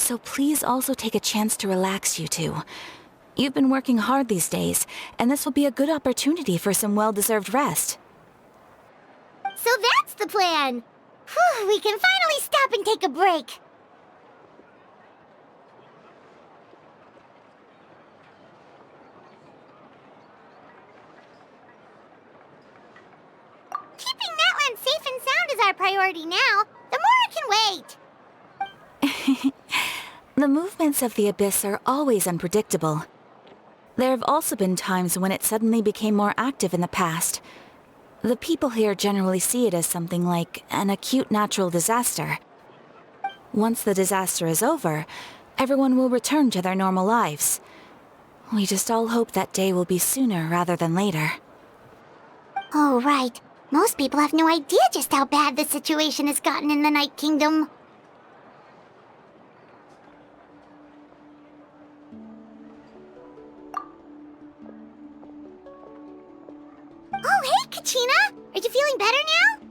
So please also take a chance to relax, you two. You've been working hard these days, and this will be a good opportunity for some well-deserved rest. So that's the plan! Whew, we can finally stop and take a break! Keeping Natlan safe and sound is our priority now. The more it can wait. The movements of the Abyss are always unpredictable. There have also been times when it suddenly became more active in the past. The people here generally see it as something like an acute natural disaster. Once the disaster is over, everyone will return to their normal lives. We just all hope that day will be sooner rather than later. Oh, right. Most people have no idea just how bad the situation has gotten in the Night Kingdom. Oh, hey, Kachina! Are you feeling better now?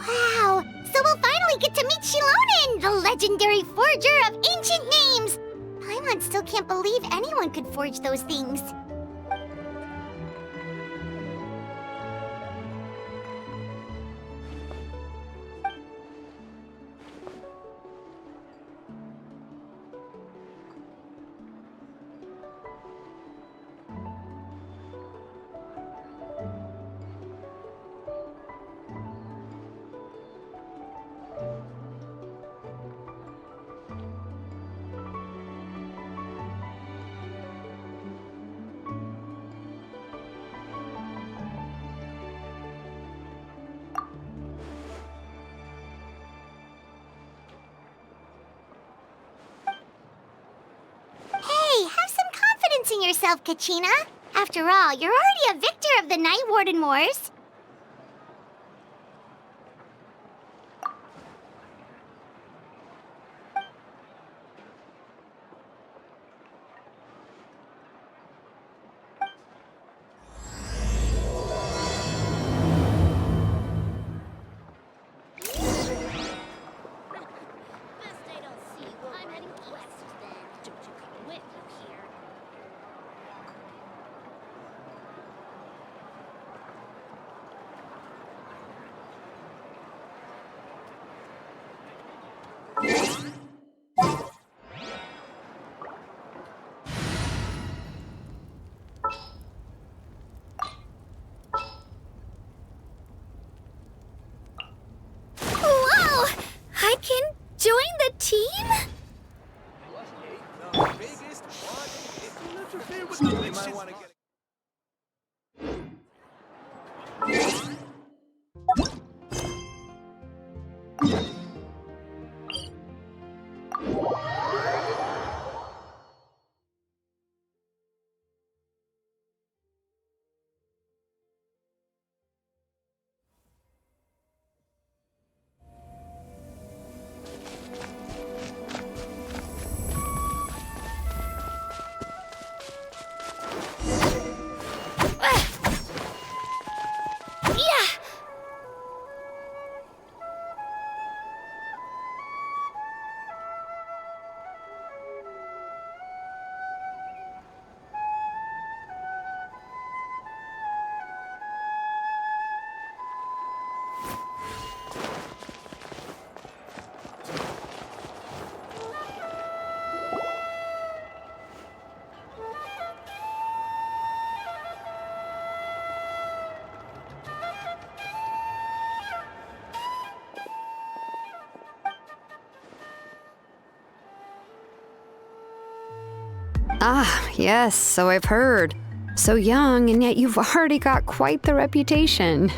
Wow! So we'll finally get to meet Shilonen, the legendary forger of ancient names! Paimon still can't believe anyone could forge those things. Hey, have some confidence in yourself, Kachina. After all, you're already a victor of the Night Warden Wars. Whoa! I can join the team? Ah, yes, so I've heard. So young, and yet you've already got quite the reputation.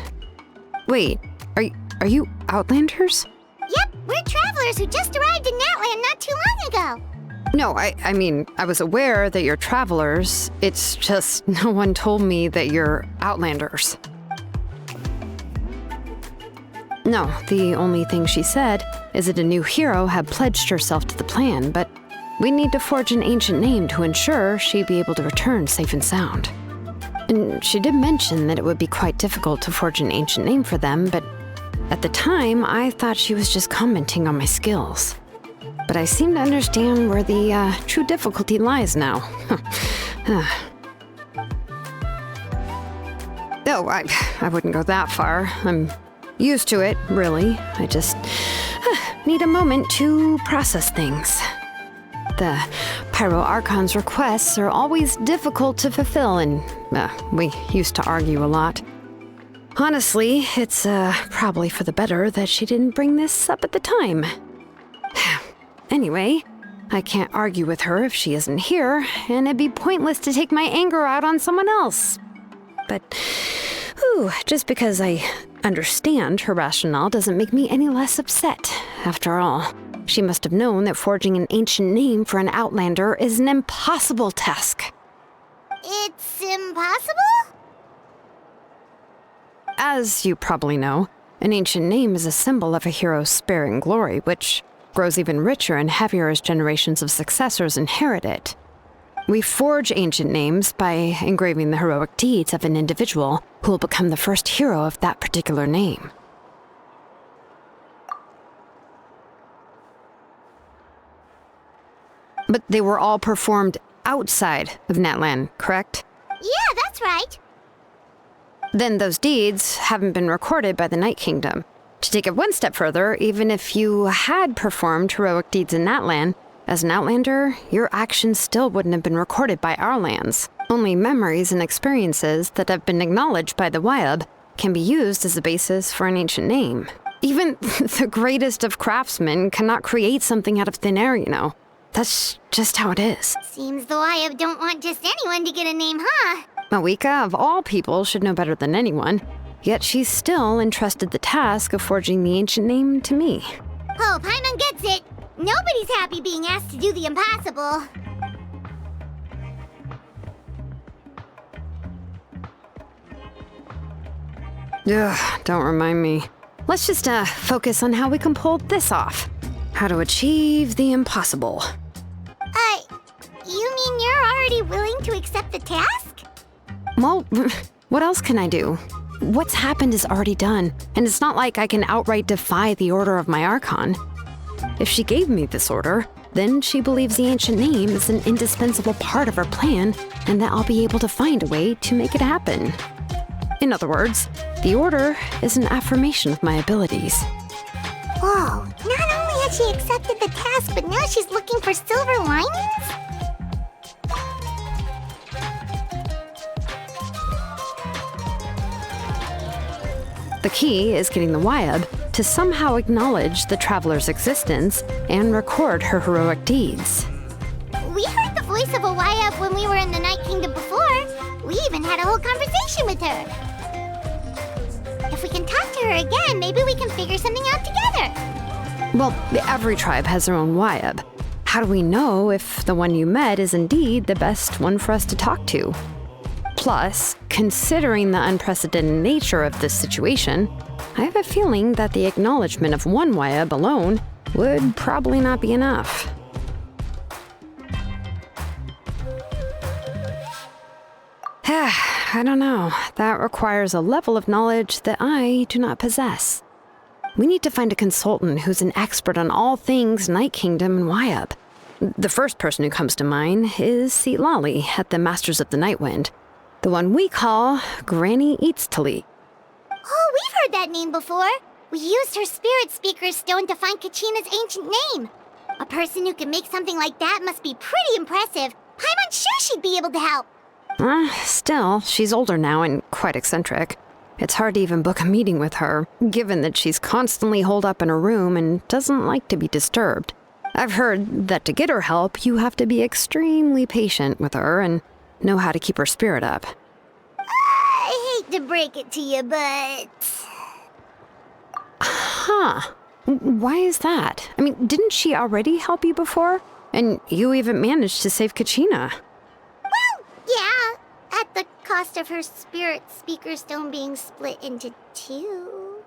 Wait, are you Outlanders? Yep, we're travelers who just arrived in Natlan not too long ago. No, I mean, I was aware that you're travelers. It's just no one told me that you're outlanders. No, the only thing she said is that a new hero had pledged herself to the plan, but we need to forge an ancient name to ensure she'd be able to return safe and sound. And she did mention that it would be quite difficult to forge an ancient name for them, but at the time, I thought she was just commenting on my skills. But I seem to understand where the true difficulty lies now. Oh, I wouldn't go that far. I'm used to it, really. I just need a moment to process things. The Pyro Archon's requests are always difficult to fulfill, and we used to argue a lot. Honestly, it's probably for the better that she didn't bring this up at the time. Anyway, I can't argue with her if she isn't here, and it'd be pointless to take my anger out on someone else. But, just because I understand her rationale doesn't make me any less upset. After all, she must have known that forging an ancient name for an outlander is an impossible task. It's impossible? As you probably know, an ancient name is a symbol of a hero's spirit and glory, which grows even richer and heavier as generations of successors inherit it. We forge ancient names by engraving the heroic deeds of an individual who will become the first hero of that particular name. But they were all performed outside of Natlan, correct? Yeah, that's right. Then those deeds haven't been recorded by the Night Kingdom. To take it one step further, even if you had performed heroic deeds in that land, as an outlander, your actions still wouldn't have been recorded by our lands. Only memories and experiences that have been acknowledged by the Wyab can be used as a basis for an ancient name. Even the greatest of craftsmen cannot create something out of thin air, you know. That's just how it is. Seems the Wyab don't want just anyone to get a name, huh? Mawika, of all people, should know better than anyone. Yet she's still entrusted the task of forging the ancient name to me. Oh, Paimon gets it. Nobody's happy being asked to do the impossible. Ugh, don't remind me. Let's just focus on how we can pull this off. How to achieve the impossible. You mean you're already willing to accept the task? Well, what else can I do? What's happened is already done, and it's not like I can outright defy the order of my archon. If she gave me this order, then she believes the ancient name is an indispensable part of her plan, and that I'll be able to find a way to make it happen. In other words, the order is an affirmation of my abilities. Whoa, not only has she accepted the task, but now she's looking for silver linings? The key is getting the Wyab to somehow acknowledge the traveler's existence and record her heroic deeds. We heard the voice of a Wyab when we were in the Night Kingdom before. We even had a whole conversation with her. If we can talk to her again, maybe we can figure something out together. Well, every tribe has their own Wyab. How do we know if the one you met is indeed the best one for us to talk to? Plus, considering the unprecedented nature of this situation, I have a feeling that the acknowledgement of one Wyab alone would probably not be enough. I don't know. That requires a level of knowledge that I do not possess. We need to find a consultant who's an expert on all things Night Kingdom and Wyab. The first person who comes to mind is Citlali at the Masters of the Nightwind. The one we call Granny citlali. Oh, we've heard that name before. We used her spirit speaker stone to find Kachina's ancient name. A person who can make something like that must be pretty impressive. I'm sure she'd be able to help. Still, she's older now and quite eccentric. It's hard to even book a meeting with her, given that she's constantly holed up in her room and doesn't like to be disturbed. I've heard that to get her help, you have to be extremely patient with her and know how to keep her spirit up. I hate to break it to you, but... Huh. Why is that? I mean, didn't she already help you before? And you even managed to save Kachina. Yeah, at the cost of her spirit speaker stone being split into two.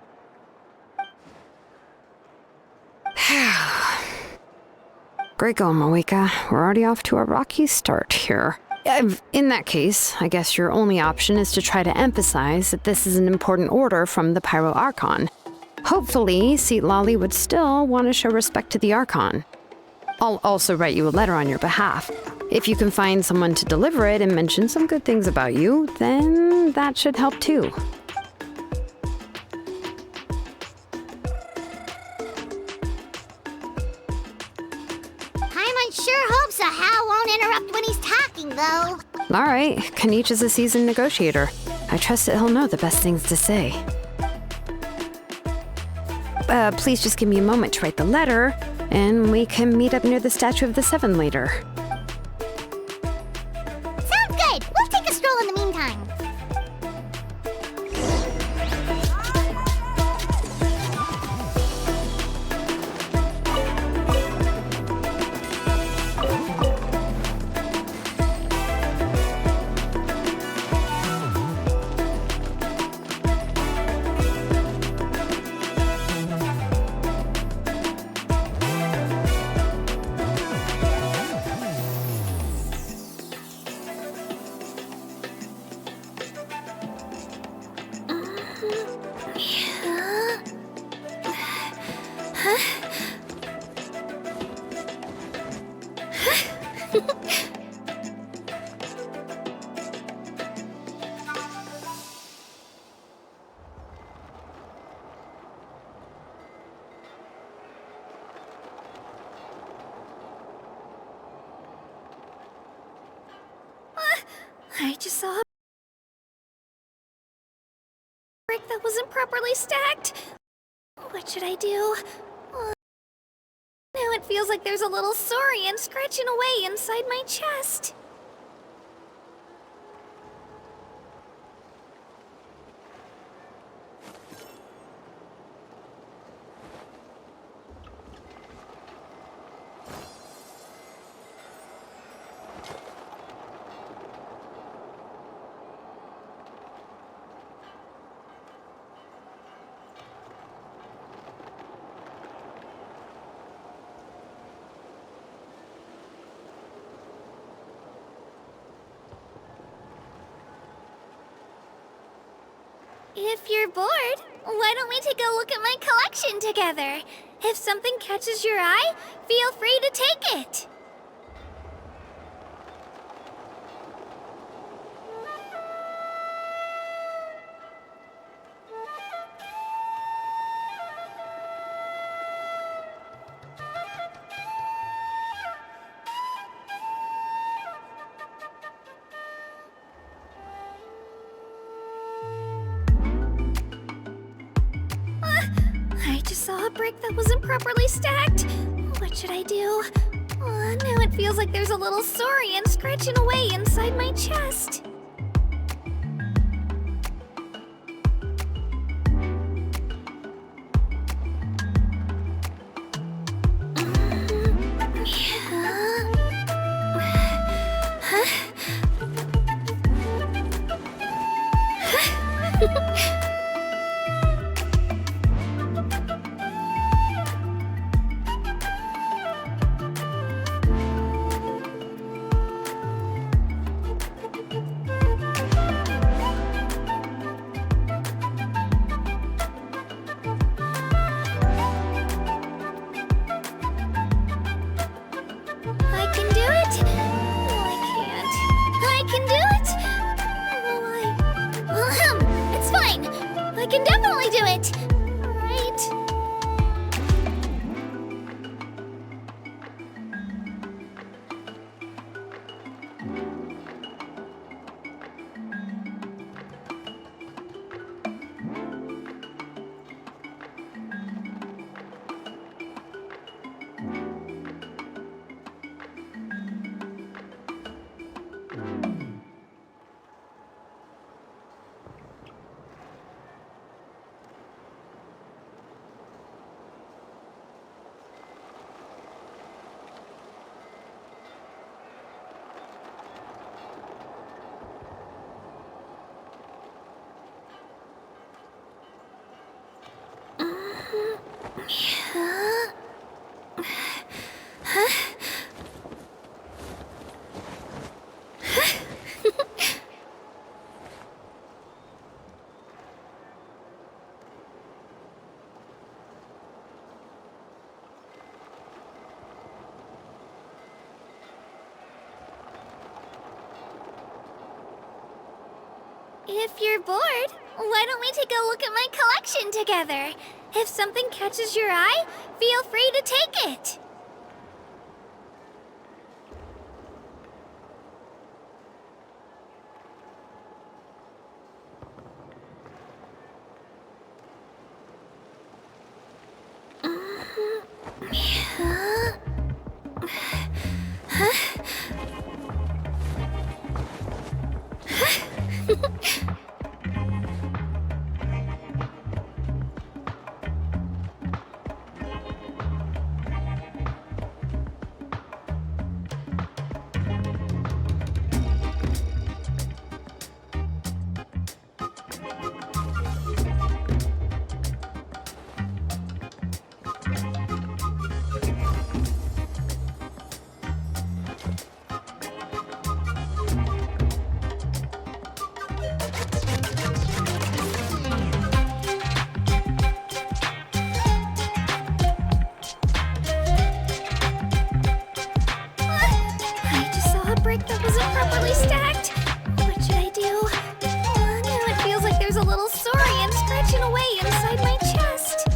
Great going, Moeka. We're already off to a rocky start here. In that case, I guess your only option is to try to emphasize that this is an important order from the Pyro Archon. Hopefully, citlali would still want to show respect to the Archon. I'll also write you a letter on your behalf. If you can find someone to deliver it and mention some good things about you, then that should help too. Paimon sure hopes a Hal won't interrupt when he's talking, though. All right, Kanich is a seasoned negotiator. I trust that he'll know the best things to say. Please just give me a moment to write the letter, and we can meet up near the Statue of the Seven later. Sounds good. We'll take a stroll in the meantime. I just saw a brick that wasn't properly stacked. What should I do? Now it feels like there's a little saurian scratching away inside my chest. If you're bored, why don't we take a look at my collection together? If something catches your eye, feel free to take it. I just saw a brick that wasn't properly stacked. What should I do? Now it feels like there's a little saurian scratching away inside my chest. I can do it! No, I can't. I can do it! It's fine! If you're bored, why don't we take a look at my collection together? If something catches your eye, feel free to take it. I just saw a brick that wasn't properly stacked. What should I do? Now it feels like there's a little saurian scratching away inside my chest.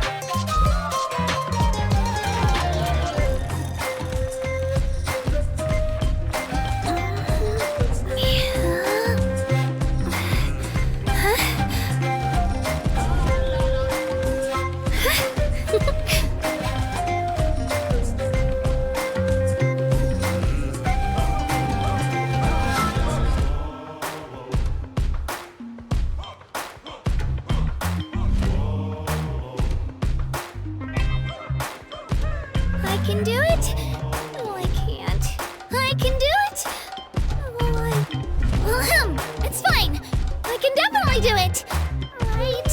I can do it. Oh, I can't. I can do it. It's fine. I can definitely do it. Right?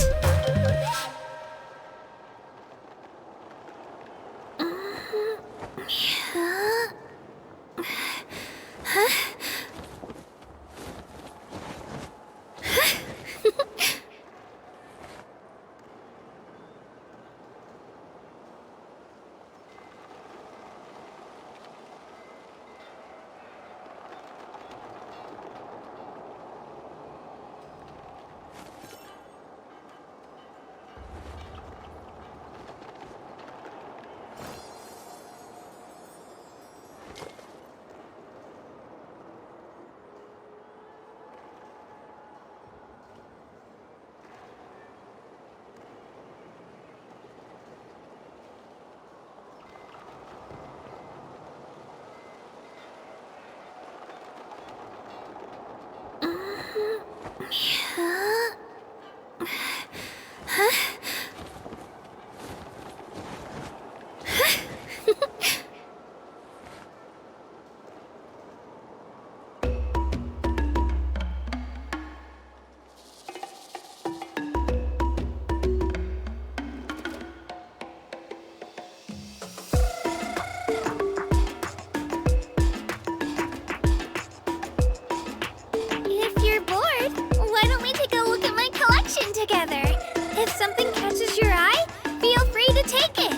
If you're bored, why don't we take a look at my collection together? If something catches your eye, feel free to take it.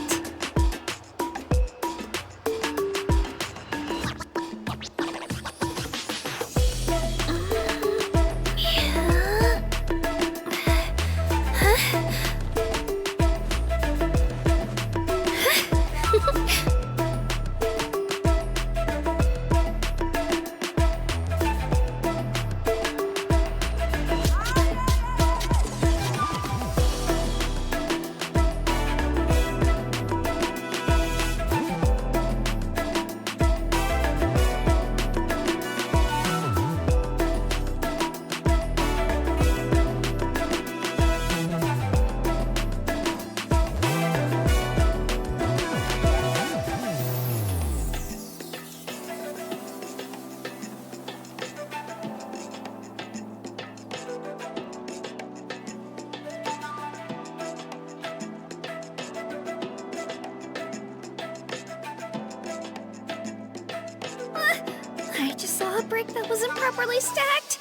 I just saw a brick that wasn't properly stacked.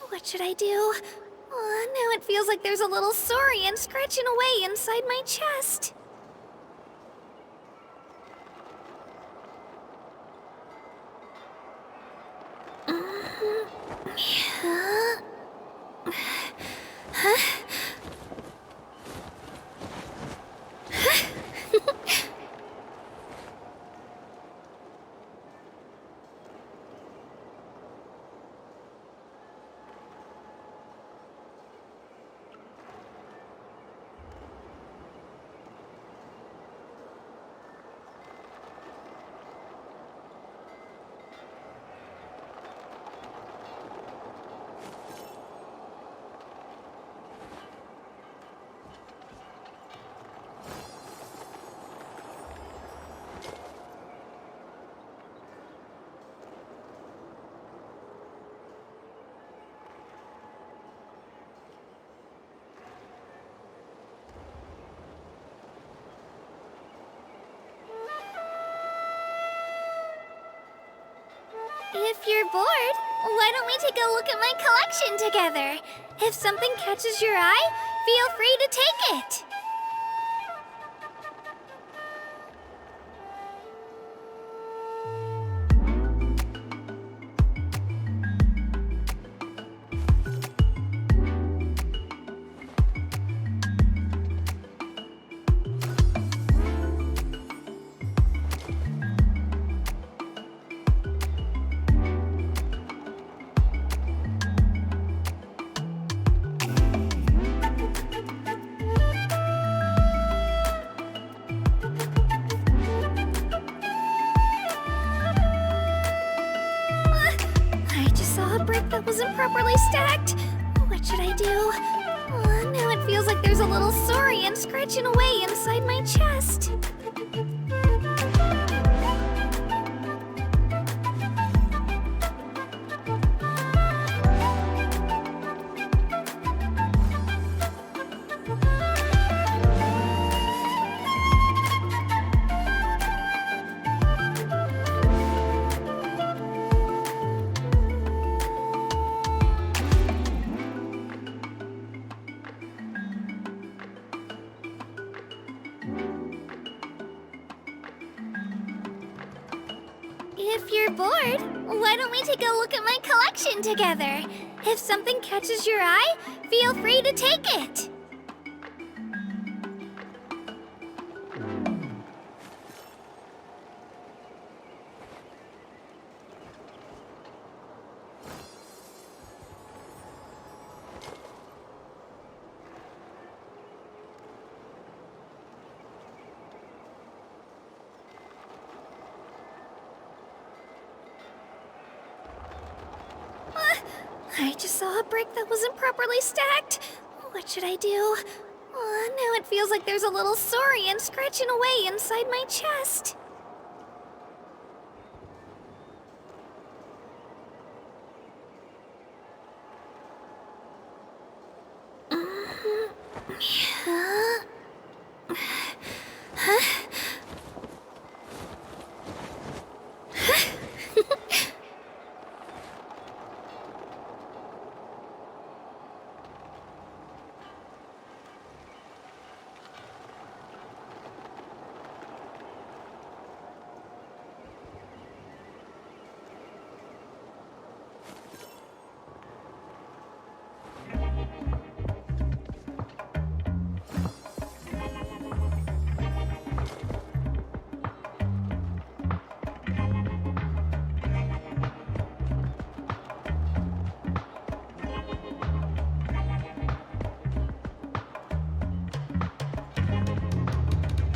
What should I do? Now it feels like there's a little saurian scratching away inside my chest. If you're bored, why don't we take a look at my collection together? If something catches your eye, feel free to take it. That wasn't properly stacked. What should I do? Now it feels like there's a little saurian scratching away inside my chest. If you're bored, why don't we take a look at my collection together? If something catches your eye, feel free to take it. I just saw a brick that wasn't properly stacked. What should I do? Now it feels like there's a little saurian scratching away inside my chest.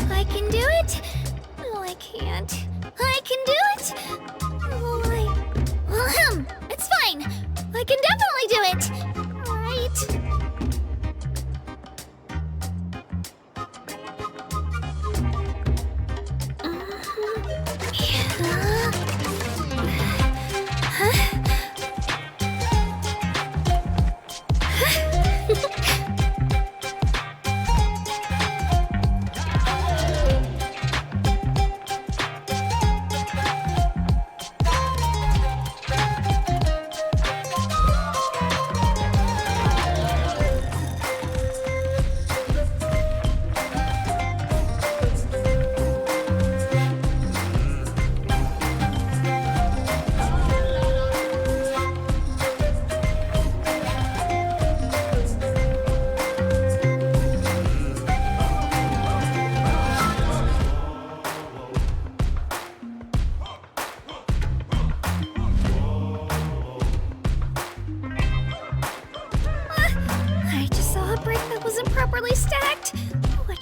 I can do it. No, I can't. I can do it. Oh, it's fine. I can definitely do it. All right.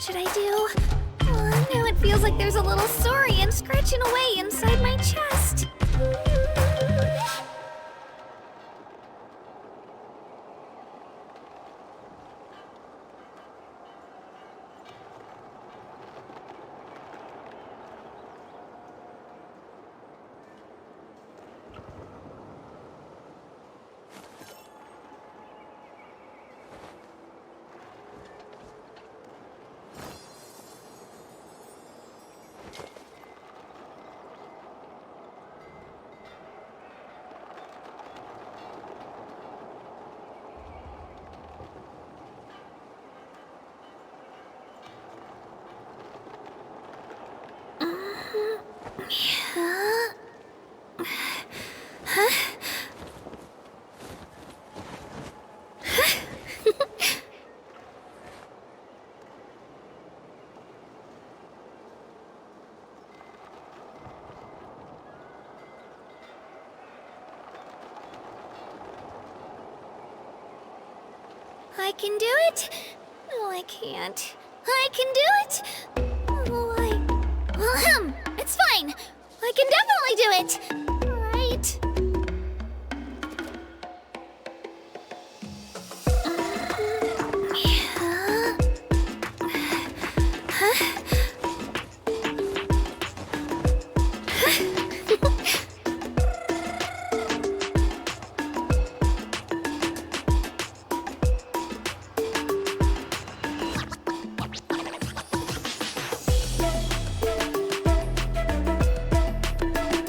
should I do? Now it feels like there's a little saurian scratching away inside my chest. I can do it. No, I can't. I can do it. Oh, it's fine. I can definitely do it. Right.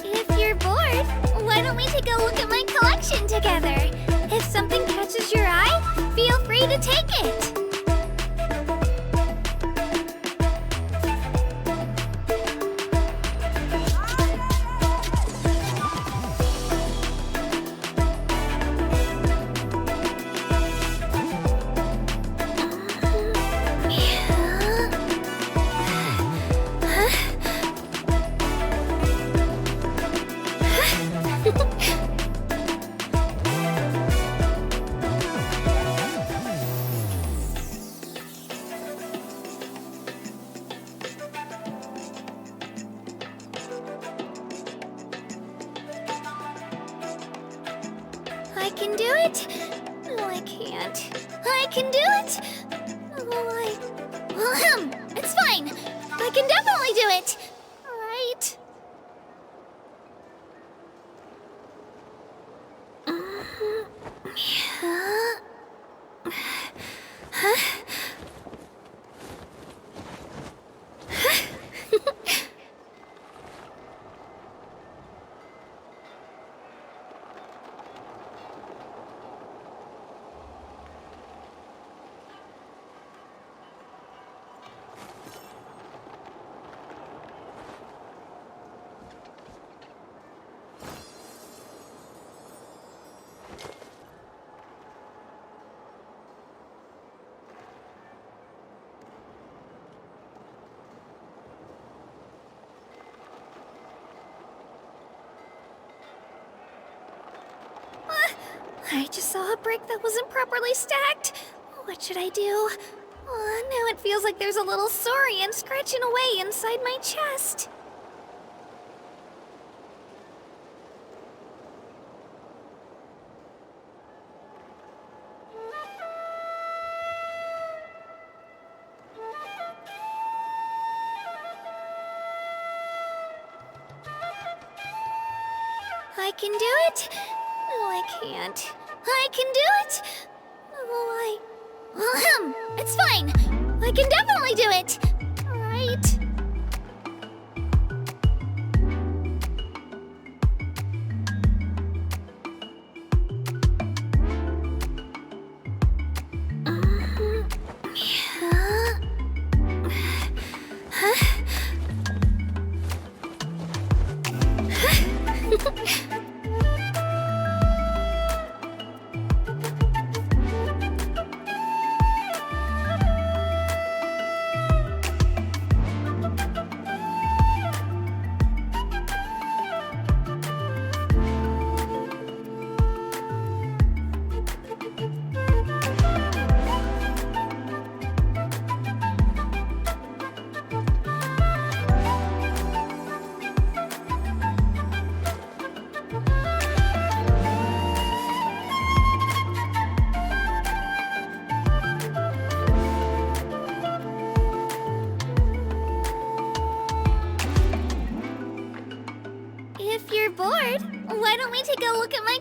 If you're bored, why don't we take a look at my collection together? If something catches your eye, feel free to take it. I can do it. No, I can't. I can do it. It's fine. I can definitely do it. Right. I just saw a brick that wasn't properly stacked. What should I do? Now it feels like there's a little saurian scratching away inside my chest. I can do it. No, I can't. I can do it. It's fine. I can definitely do it. Right.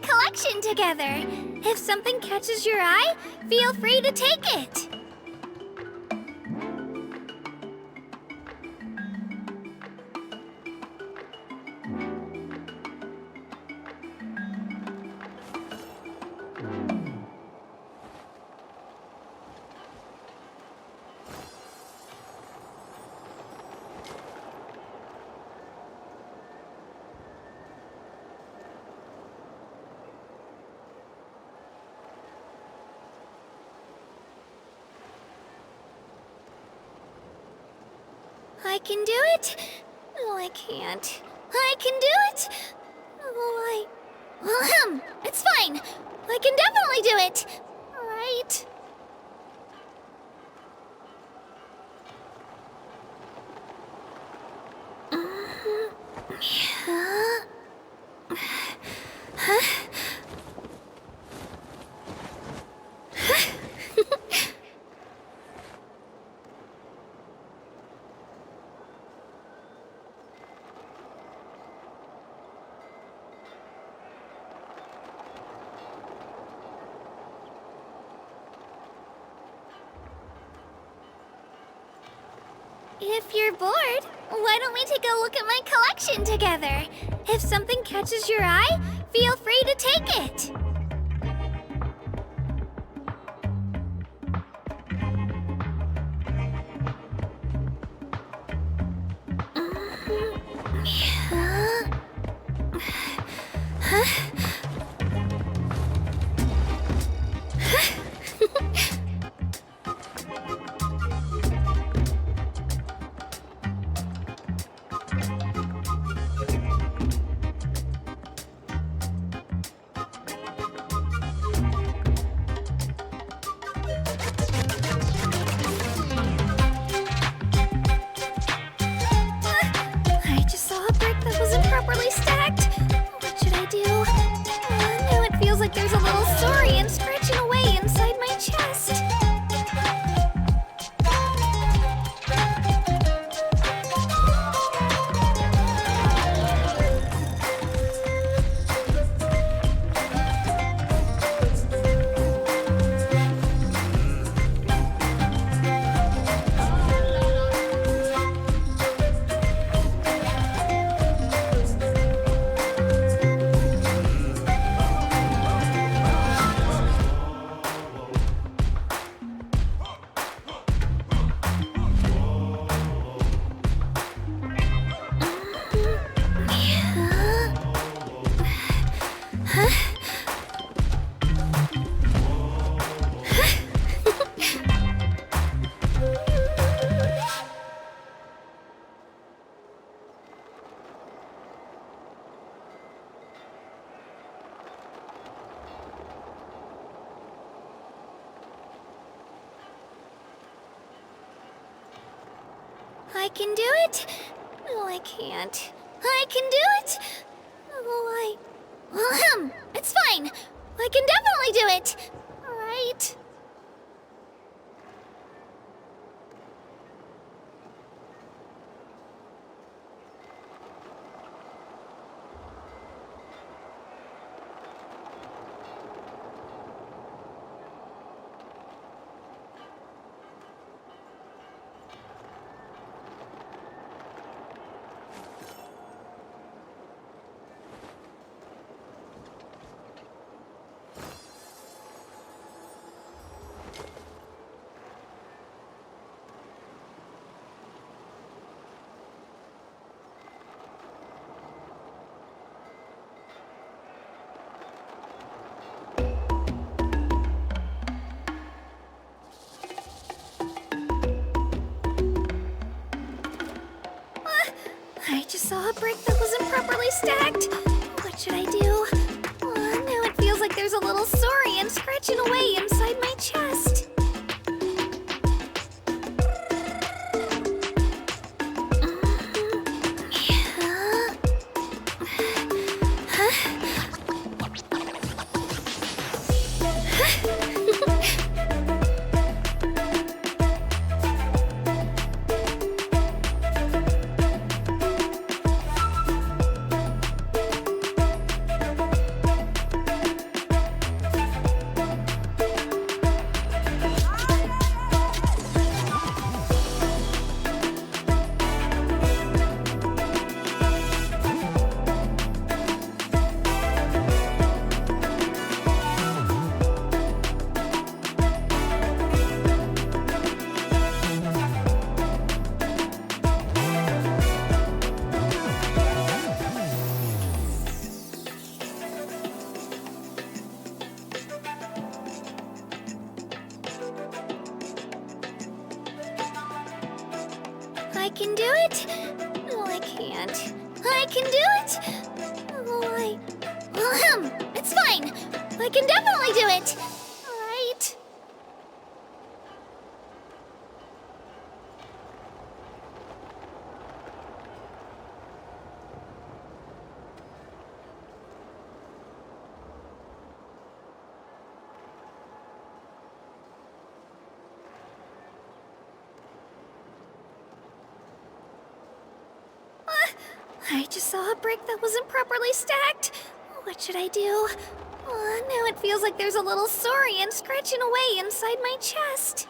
collection together. If something catches your eye, feel free to take it. I can do it. No, I can't. I can do it. Oh, it's fine. I can definitely do it. Right? If you're bored, why don't we take a look at my collection together? If something catches your eye, feel free to take it. I just saw a brick that wasn't properly stacked. What should I do? Now it feels like there's a little saurian scratching away inside my chest. I can do it. No, I can't. I can do it. Oh, it's fine. I can definitely do it. Right? I just saw a brick that wasn't properly stacked. What should I do? Now it feels like there's a little saurian scratching away inside my chest. I can do it. No, I can't. I can do it. Oh, it's fine. I can definitely do it. Right. I just saw a brick that wasn't properly stacked. What should I do? Now it feels like there's a little saurian scratching away inside my chest.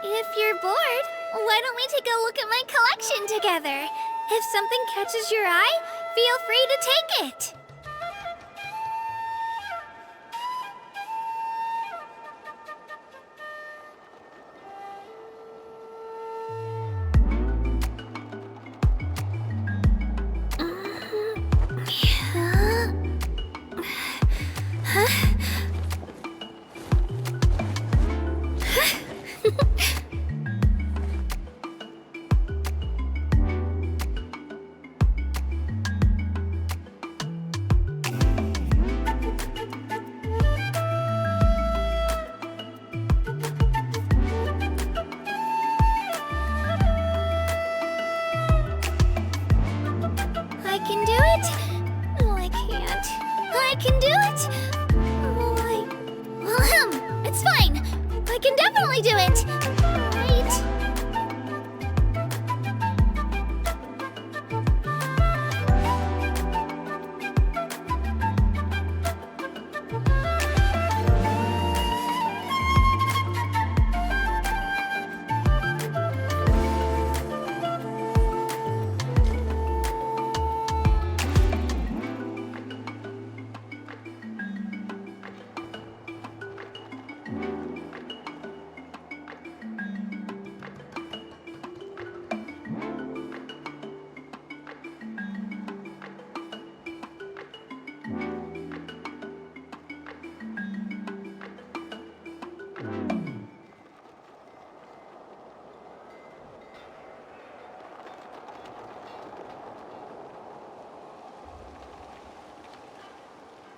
If you're bored, why don't we take a look at my collection together? If something catches your eye, feel free to take it. I can do it. No, I can't. I can do it. It's fine. I can definitely do it. Right.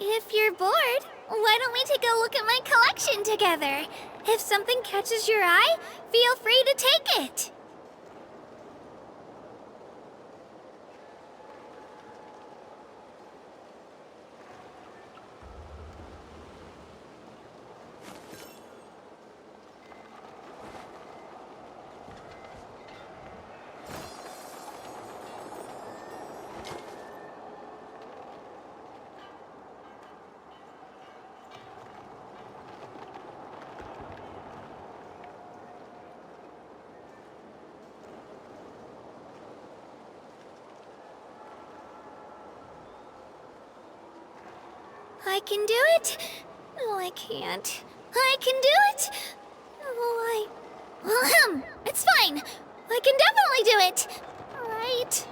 If you're bored, why don't we take a look at my collection together? If something catches your eye, feel free to take it. I can do it. No, I can't. I can do it. It's fine. I can definitely do it. Right.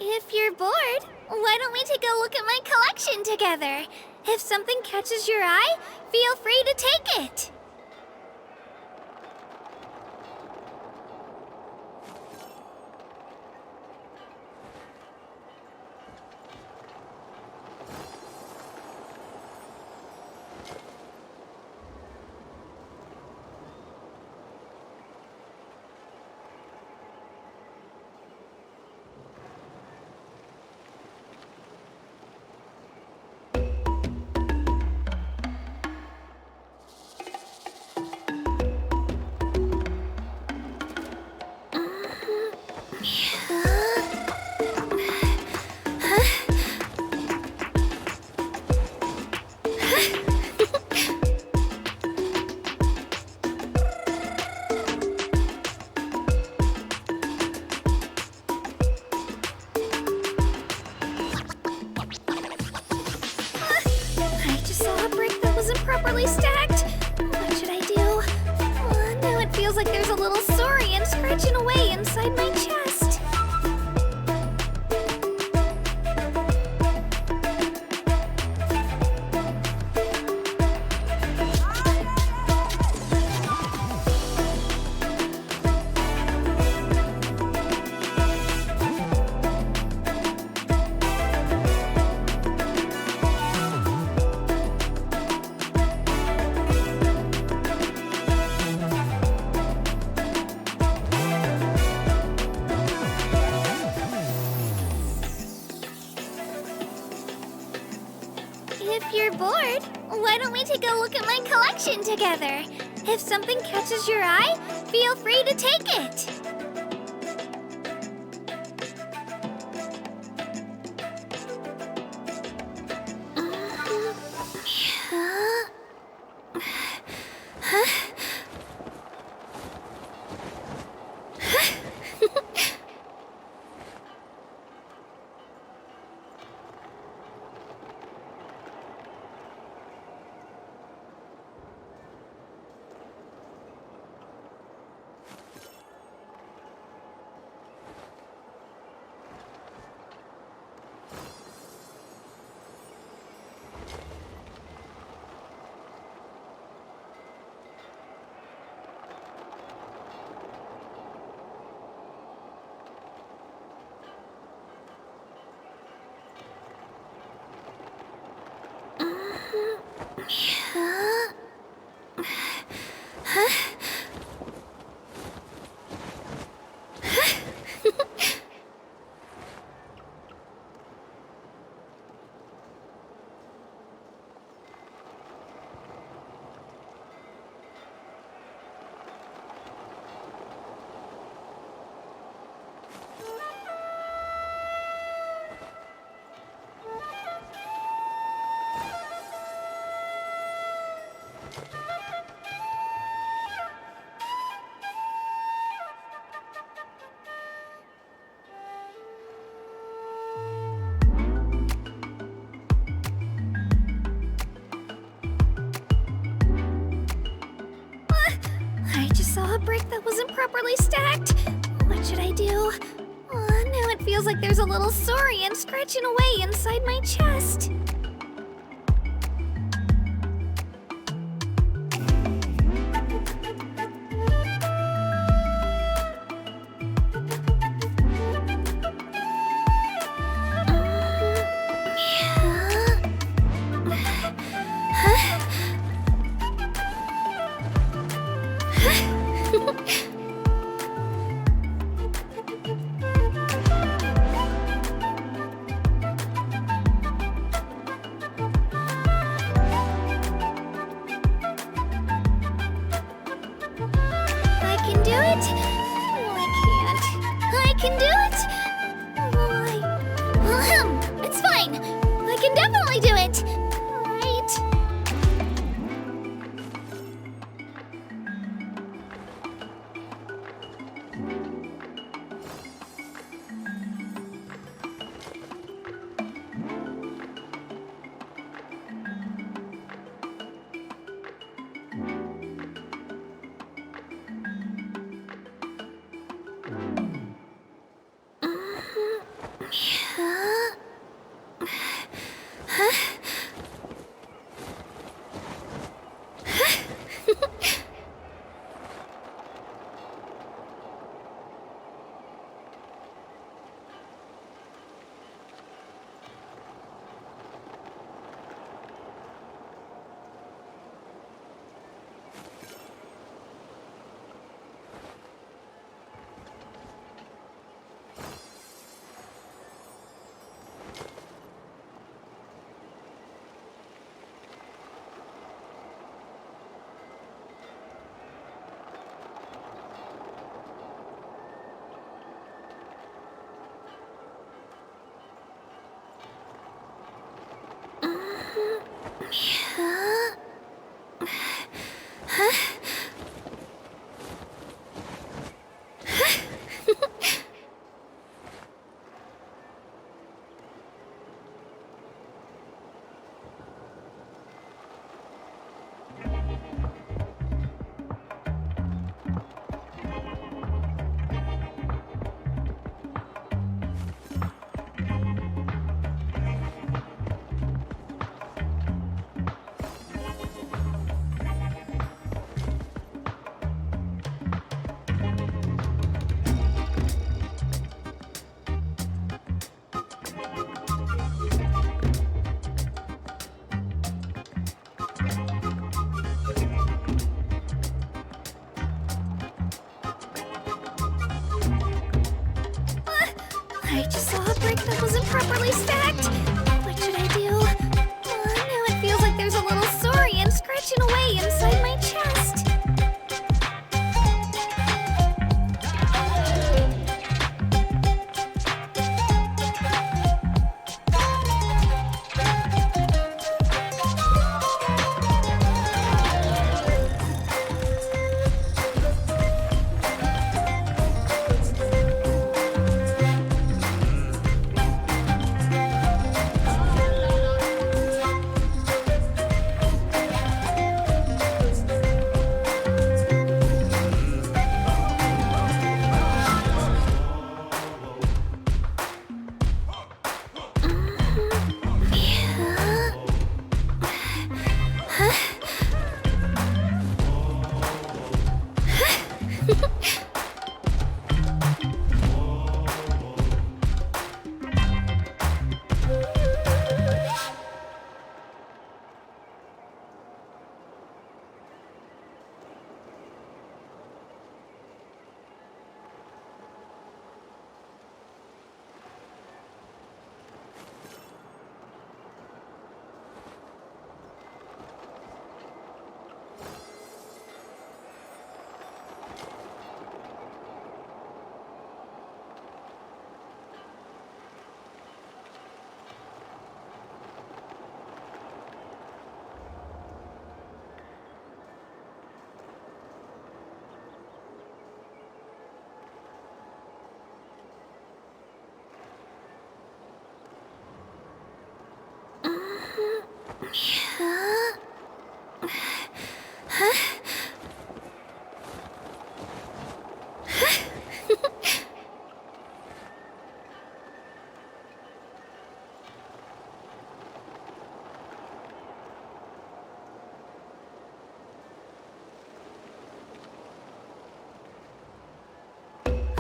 If you're bored, why don't we take a look at my collection together? If something catches your eye, feel free to take it. I just saw a brick that wasn't properly stacked. What should I do? Now it feels like there's a little saurian scratching away inside my chest. If you're bored, why don't we take a look at my collection together? If something catches your eye, feel free to take it. I just saw a brick that wasn't properly stacked. What should I do? Now it feels like there's a little saurian scratching away inside my chest. can do it! It's fine! I can definitely do it! Right? Yeah. I just saw a brick that wasn't properly stacked. What should I do? Now it feels like there's a little saurian scratching away inside my chest.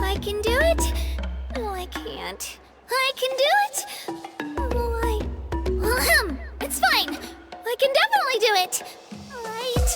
I can do it. Oh, I can't. I can do it. It's fine. I can definitely do it. Right.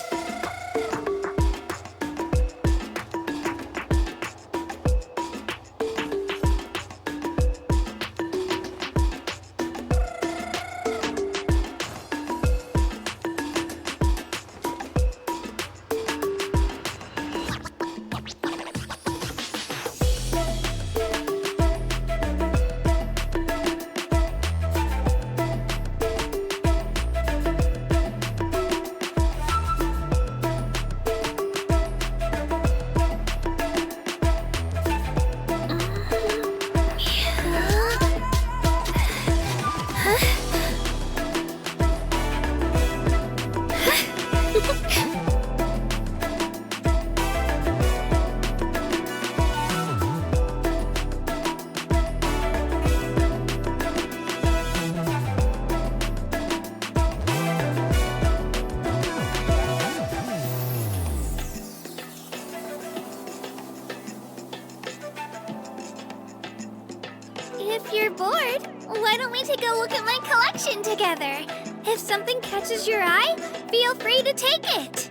If you're bored, why don't we take a look at my collection together? If something catches your eye, feel free to take it.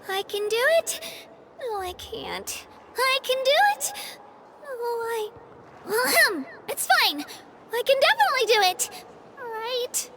I can do it. No, I can't. I can do it. It's fine. I can definitely do it. Right.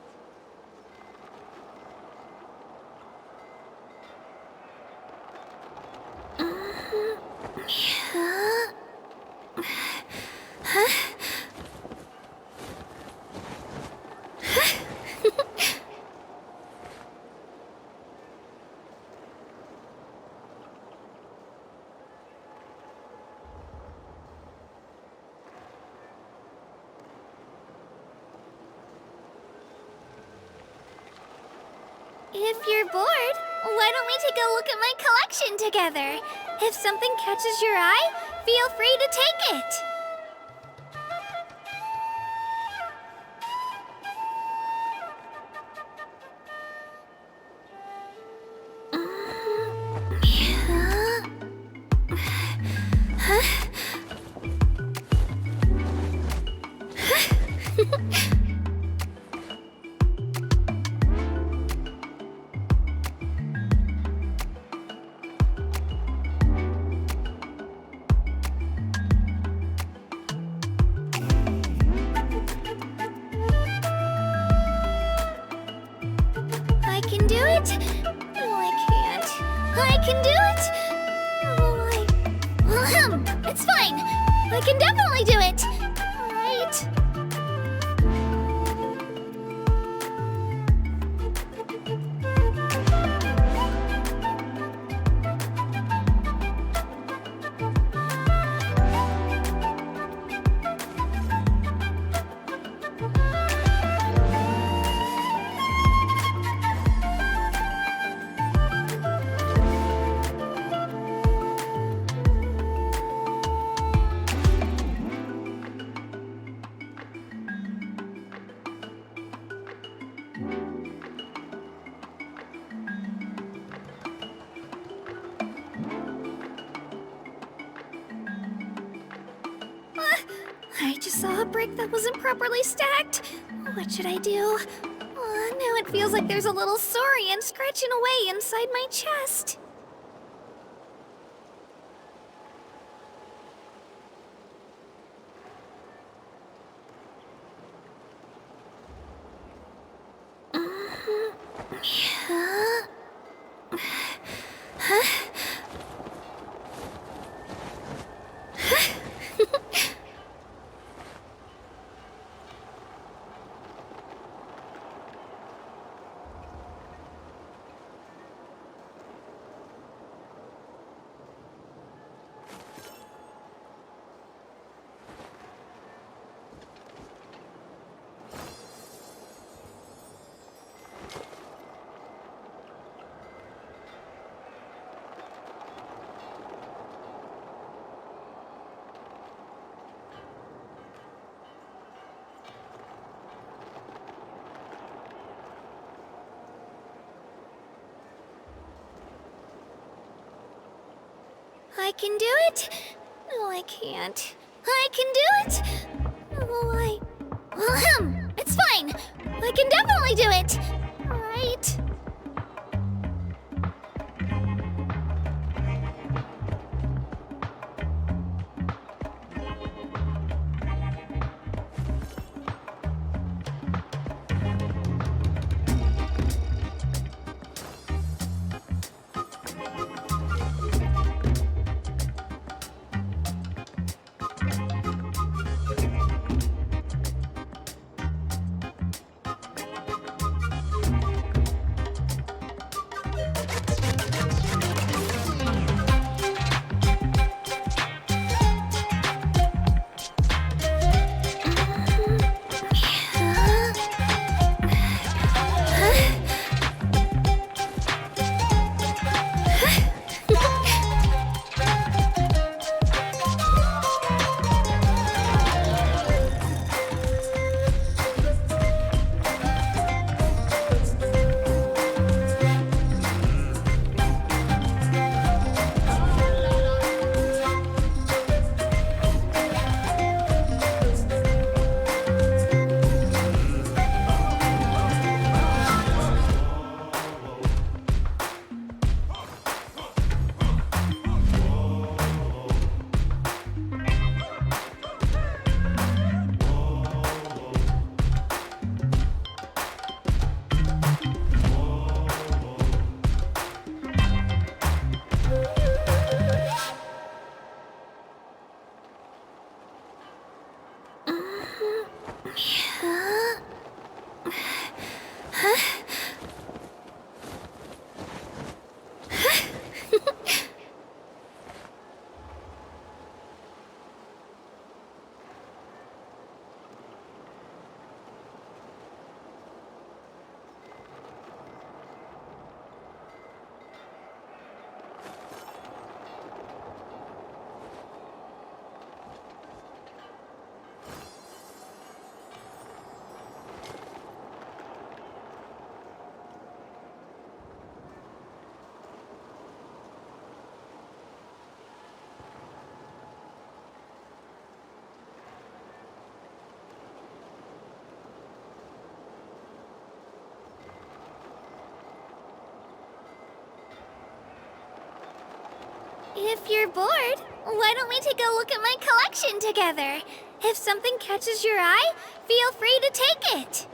If you're bored, why don't we take a look at my collection together? If something catches your eye, feel free to take it. I can definitely do it! Right? I just saw a brick that wasn't properly stacked. What should I do? Now it feels like there's a little saurian scratching away inside my chest. I can do it. No, I can't. I can do it. Oh, it's fine. I can definitely do it. Right? If you're bored, why don't we take a look at my collection together? If something catches your eye, feel free to take it.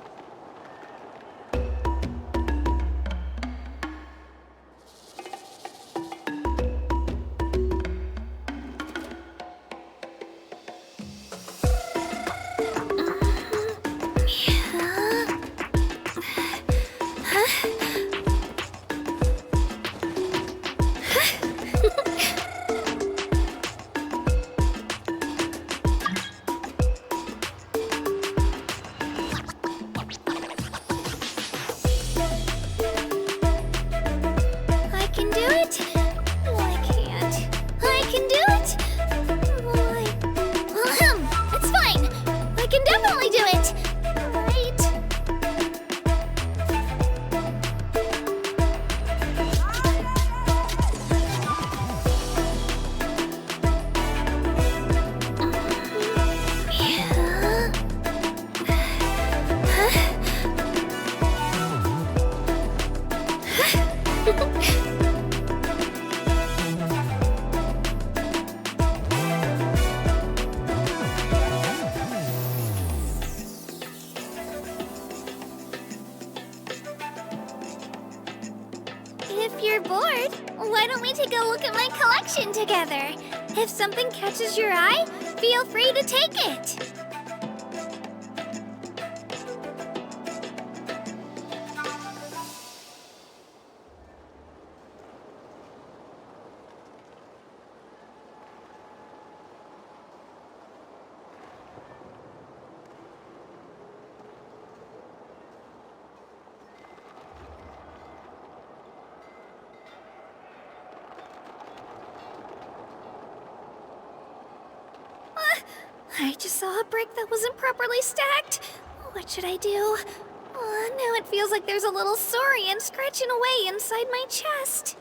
take a look at my collection together? If something catches your eye, feel free to take it. I just saw a brick that wasn't properly stacked. What should I do? Now it feels like there's a little saurian scratching away inside my chest.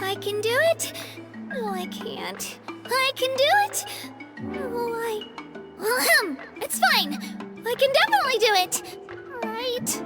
I can do it. No, I can't. I can do it. It's fine. I can definitely do it. Right.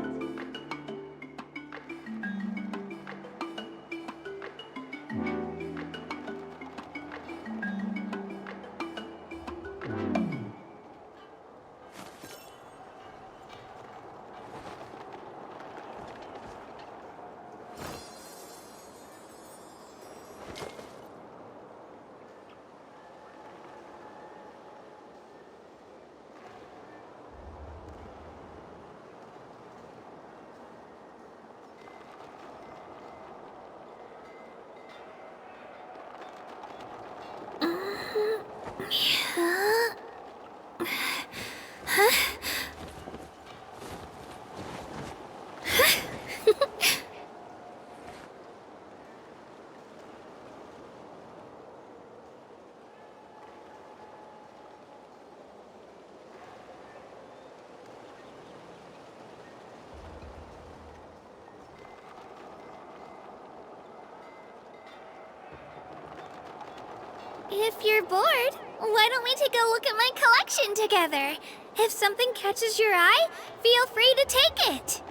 If you're bored, why don't we take a look at my collection together? If something catches your eye, feel free to take it.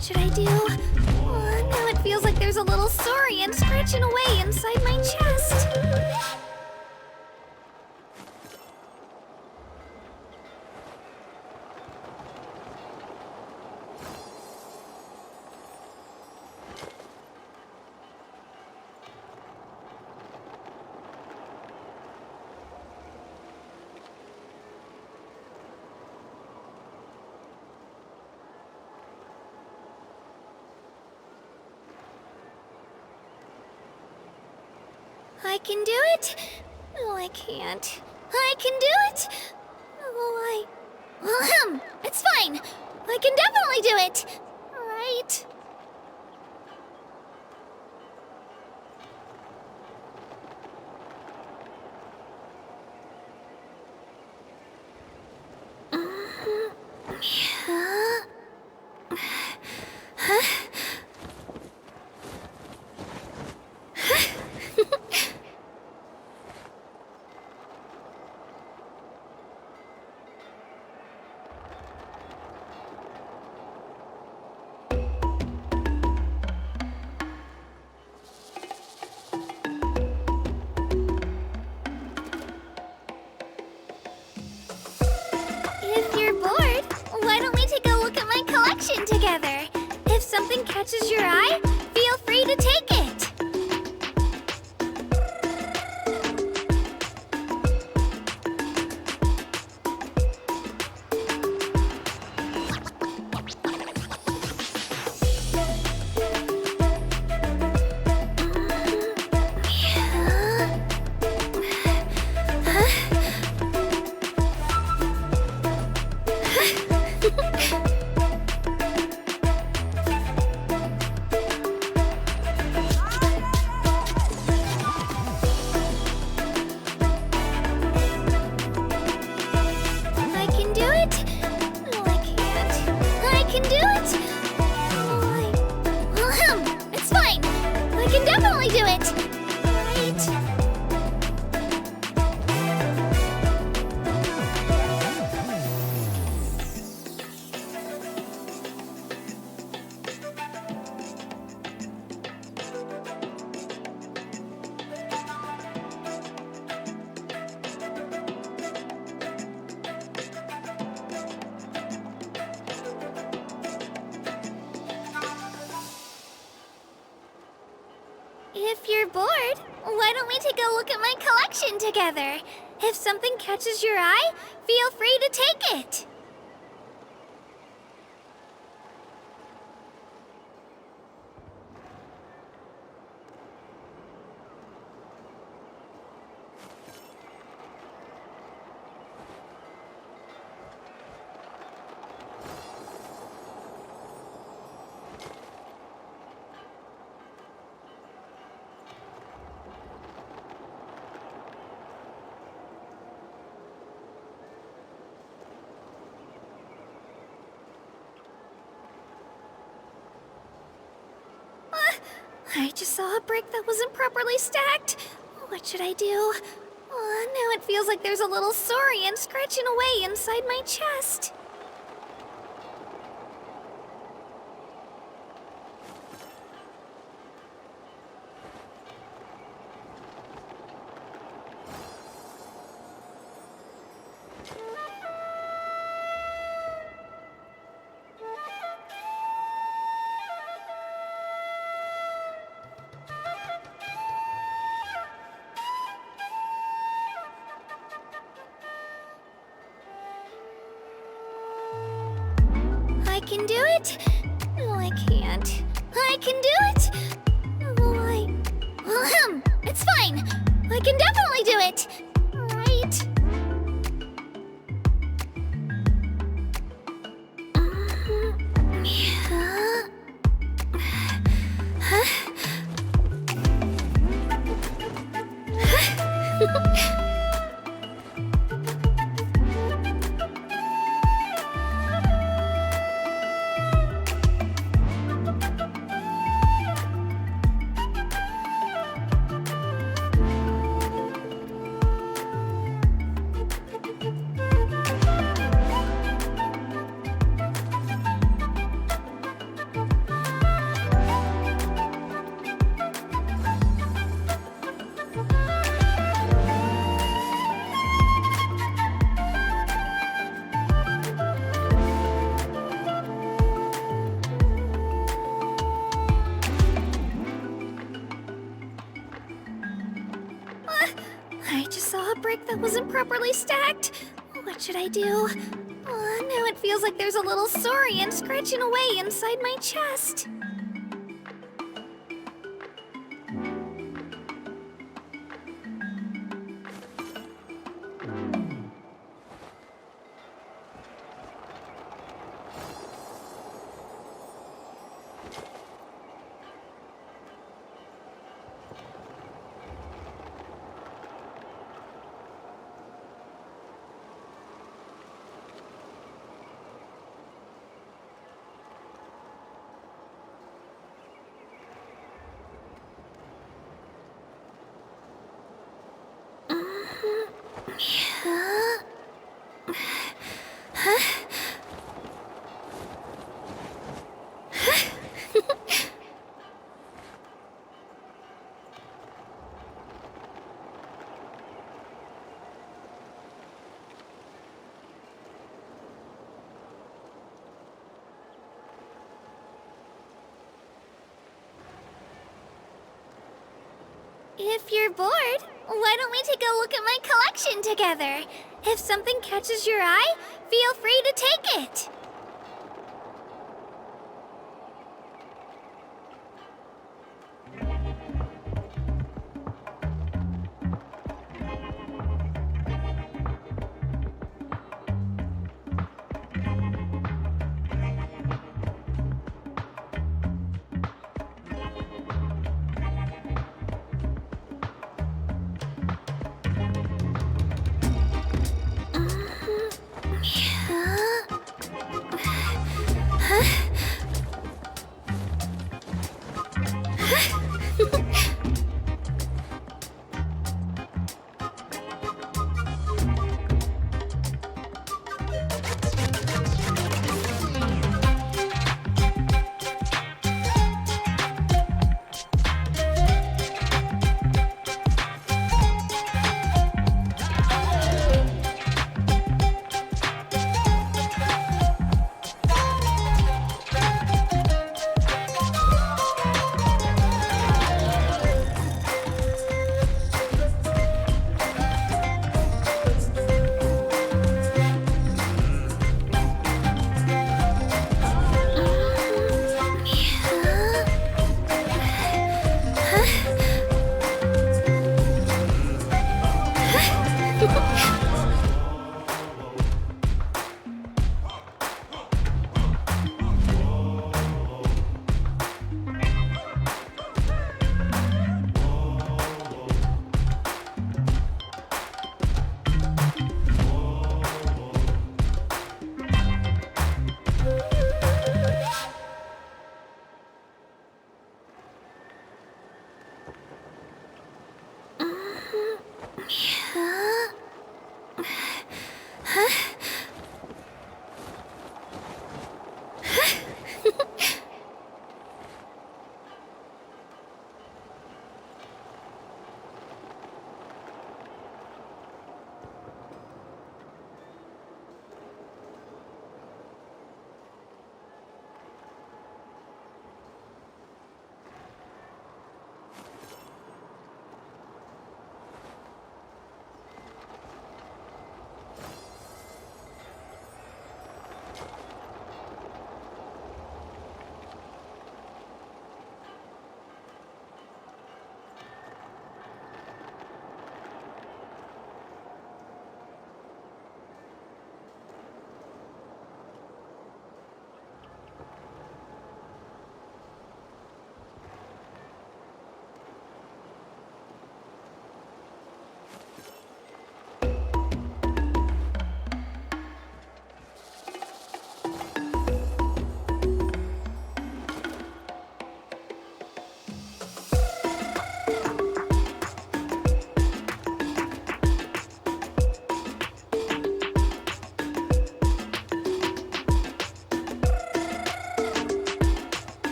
What should I do? Now it feels like there's a little saurian scratching away inside my chest. I can do it. No, I can't. I can do it. It's fine. I can definitely do it. Right. If you're bored, why don't we take a look at my collection together? If something catches your eye, feel free to take it. I can do it. No, I can't. I can do it. It's fine. I can definitely do it. Right. If you're bored, why don't we take a look at my collection together? If something catches your eye, feel free to take it. I just saw a brick that wasn't properly stacked. What should I do? Now it feels like there's a little saurian scratching away inside my chest. I can do it. No, I can't. I can do it. It's fine. I can definitely do it. Right. brick that wasn't properly stacked. What should I do? Now it feels like there's a little saurian scratching away inside my chest. If you're bored, why don't we take a look at my collection together? If something catches your eye, feel free to take it.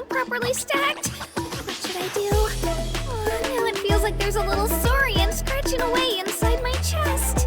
Properly stacked. What should I do? Now it feels like there's a little saurian scratching away inside my chest.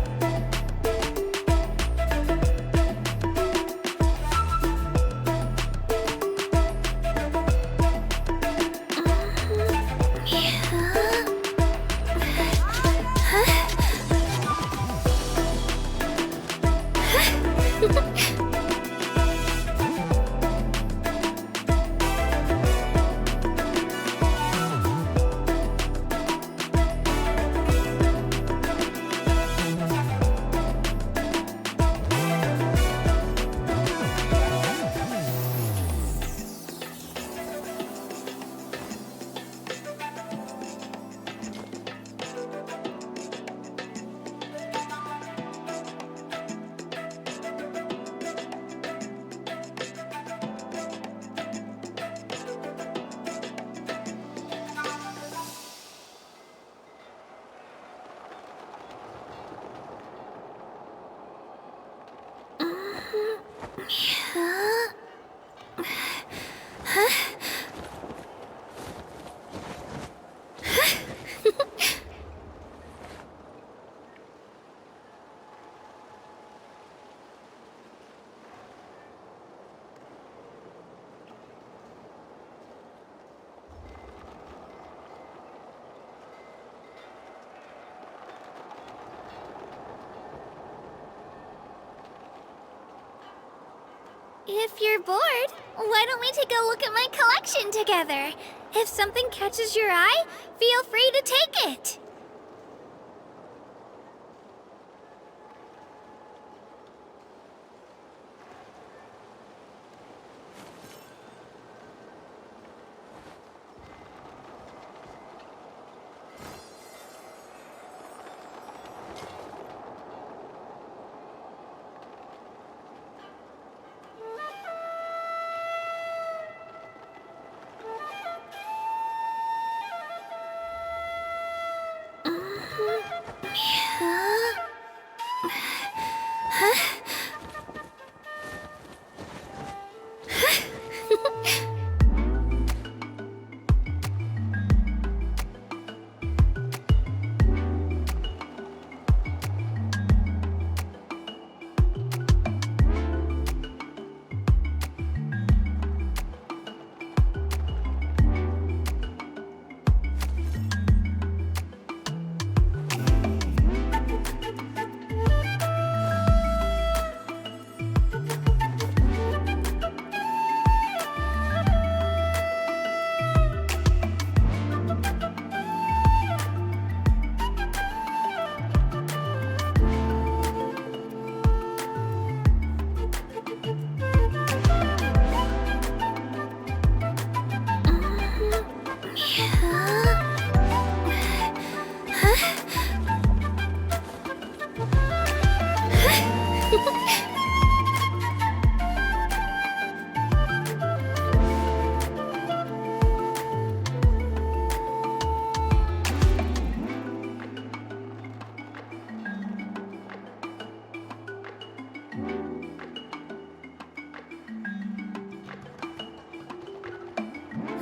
If you're bored, why don't we take a look at my collection together? If something catches your eye, feel free to take it.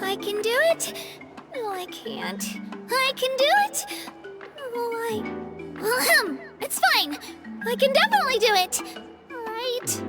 I can do it. No, I can't. I can do it. Oh, it's fine. I can definitely do it. Right?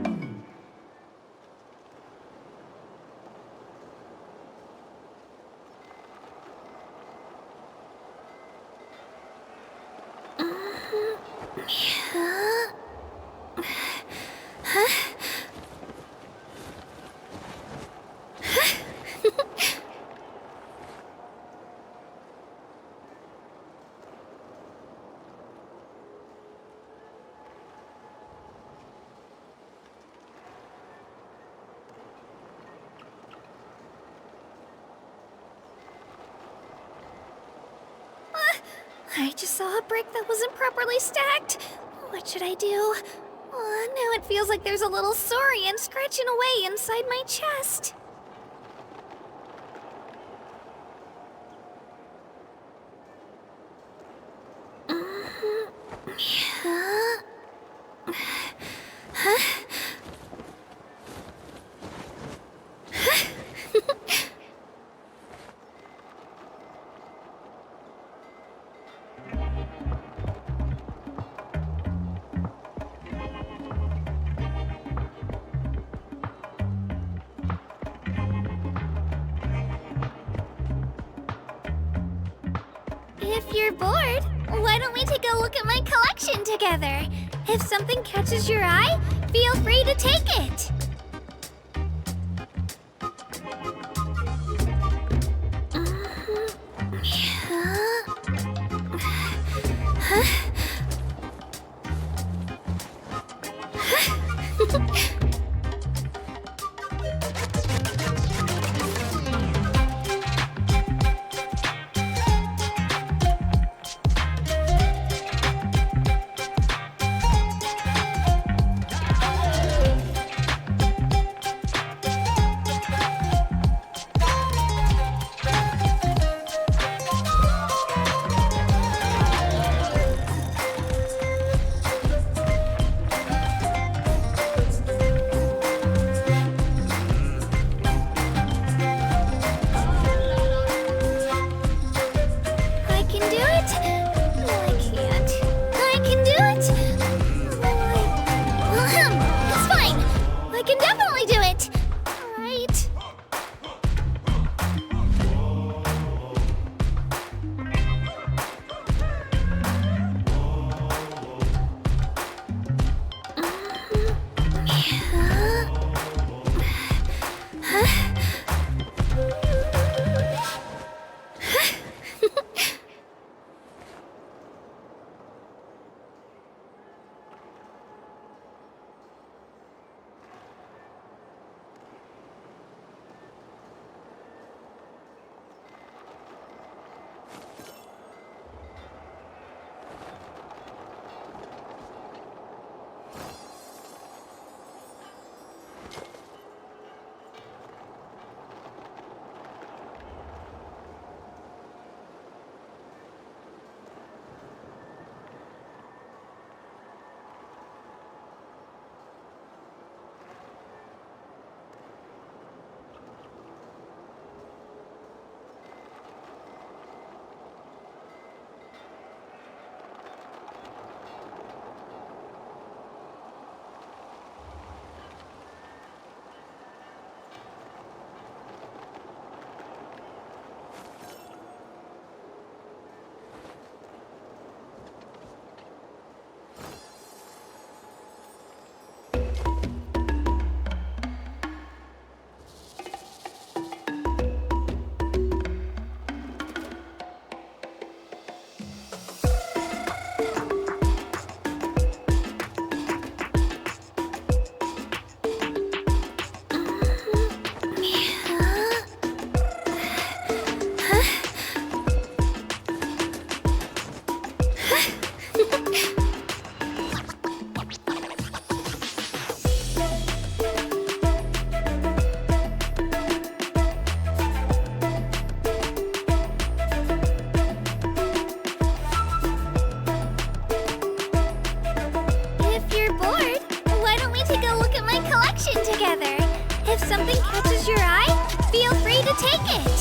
I just saw a brick that wasn't properly stacked. What should I do? Now it feels like there's a little saurian scratching away inside my chest. If you're bored, why don't we take a look at my collection together? If something catches your eye, Feel free to take it. I can do it. No, I can't. I can do it. It's fine. I can definitely do it. Right. If you're bored, why don't we take a look at my collection together? If something catches your eye, feel free to take it.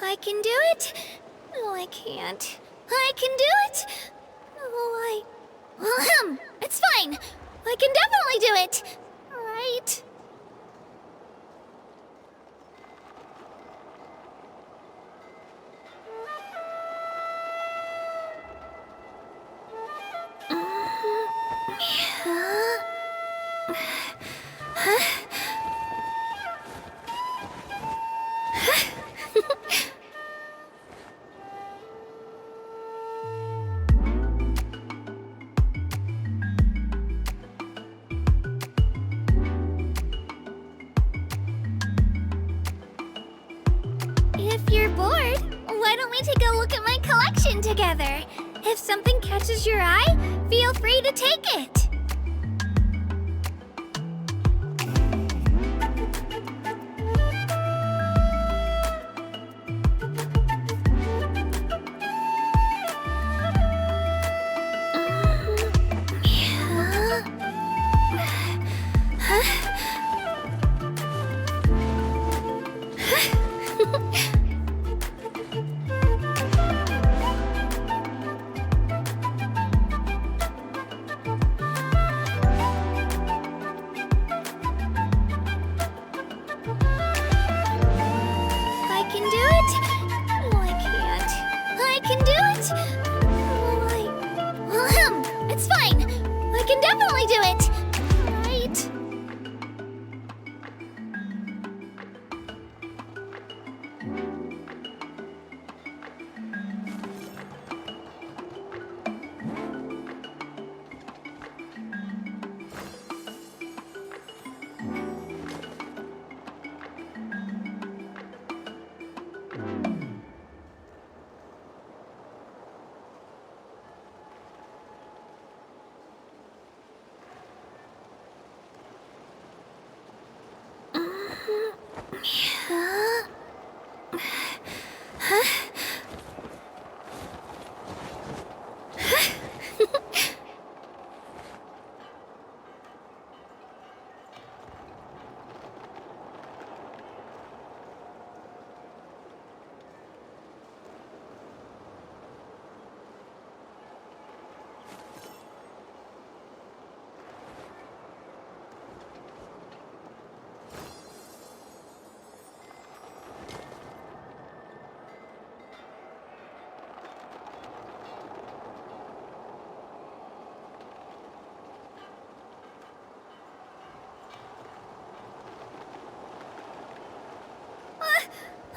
I can do it. No, I can't. I can do it. No, If you're bored, why don't we take a look at my collection together? If something catches your eye, feel free to take it. I can do it. No, I can't. I can do it. It's fine. I can definitely do it. Right?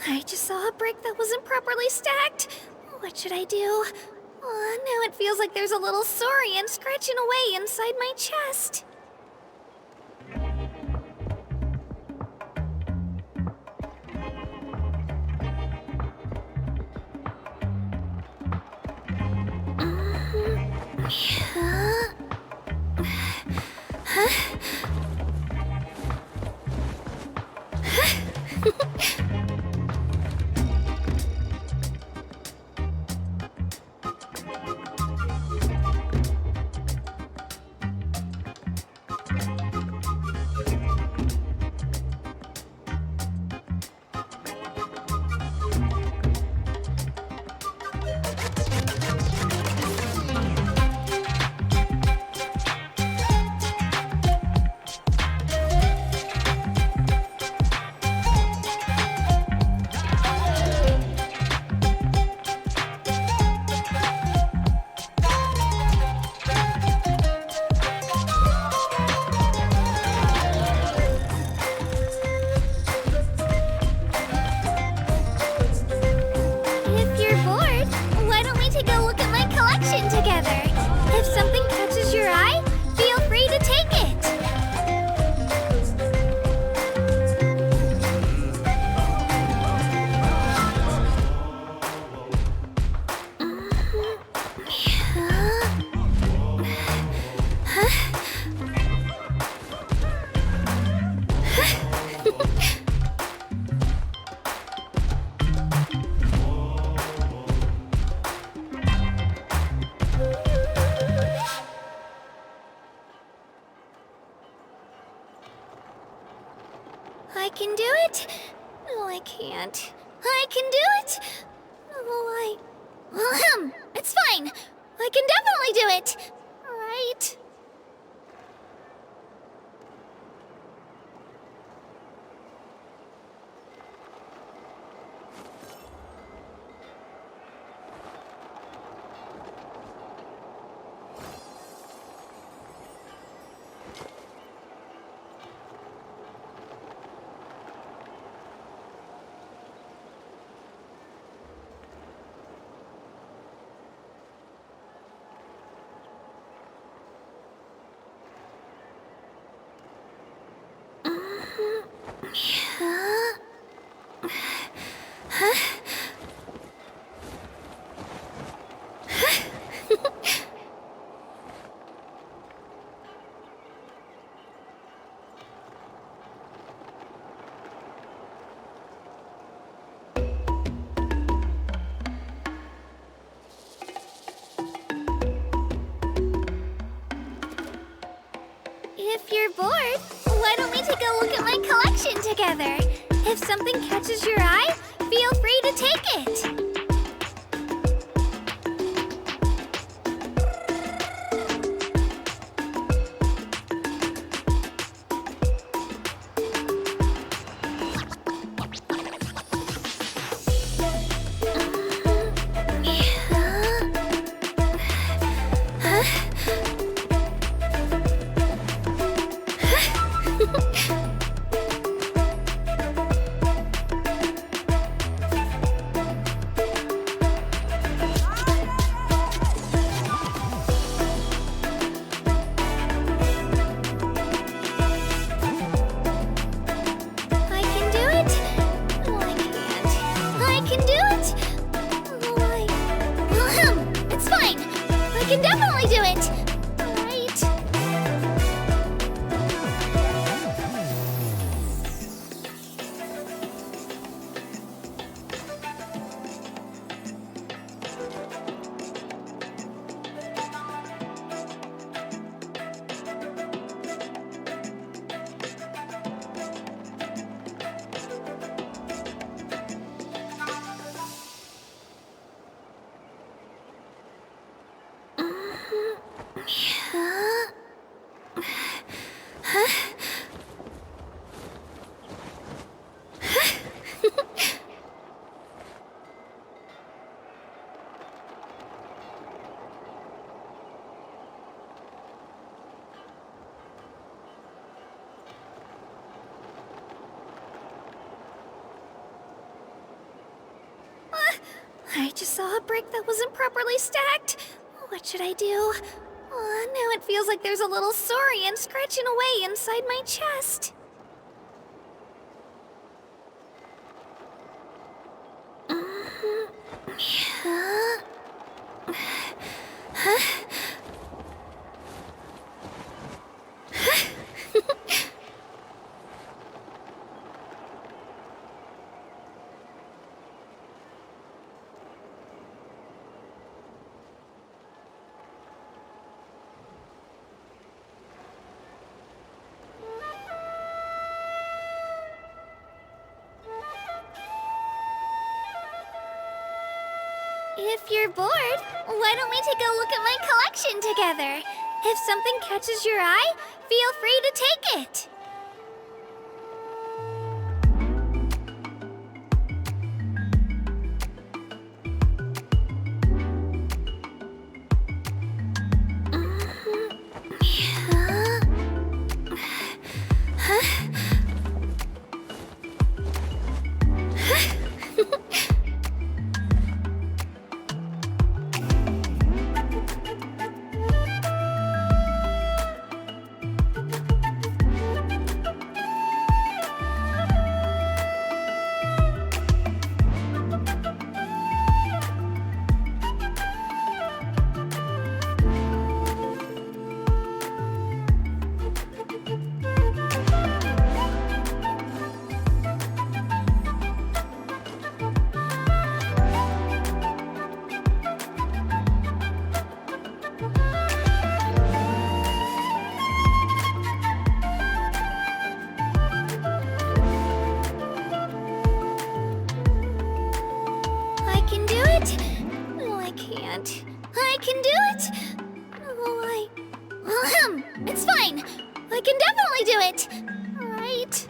I just saw a brick that wasn't properly stacked. What should I do? Now it feels like there's a little saurian scratching away inside my chest. If you're bored, why don't we take a look at my collection together? If something catches your eye, feel free to take it. I can do it. No, I can't. I can do it. It's fine. I can definitely do it. Right? If you're bored, why don't we take a look at my collection together? If something catches your eye, feel free to take it. I can do it. Oh, I can't. I can do it. Oh, it's fine. I can definitely do it. All right. I just saw a brick that wasn't properly stacked. What should I do? Now it feels like there's a little saurian scratching away inside my chest. If you're bored, why don't we take a look at my collection together? If something catches your eye, feel free to take it. I can do it. No, I can't. I can do it. Oh, it's fine. I can definitely do it. All right.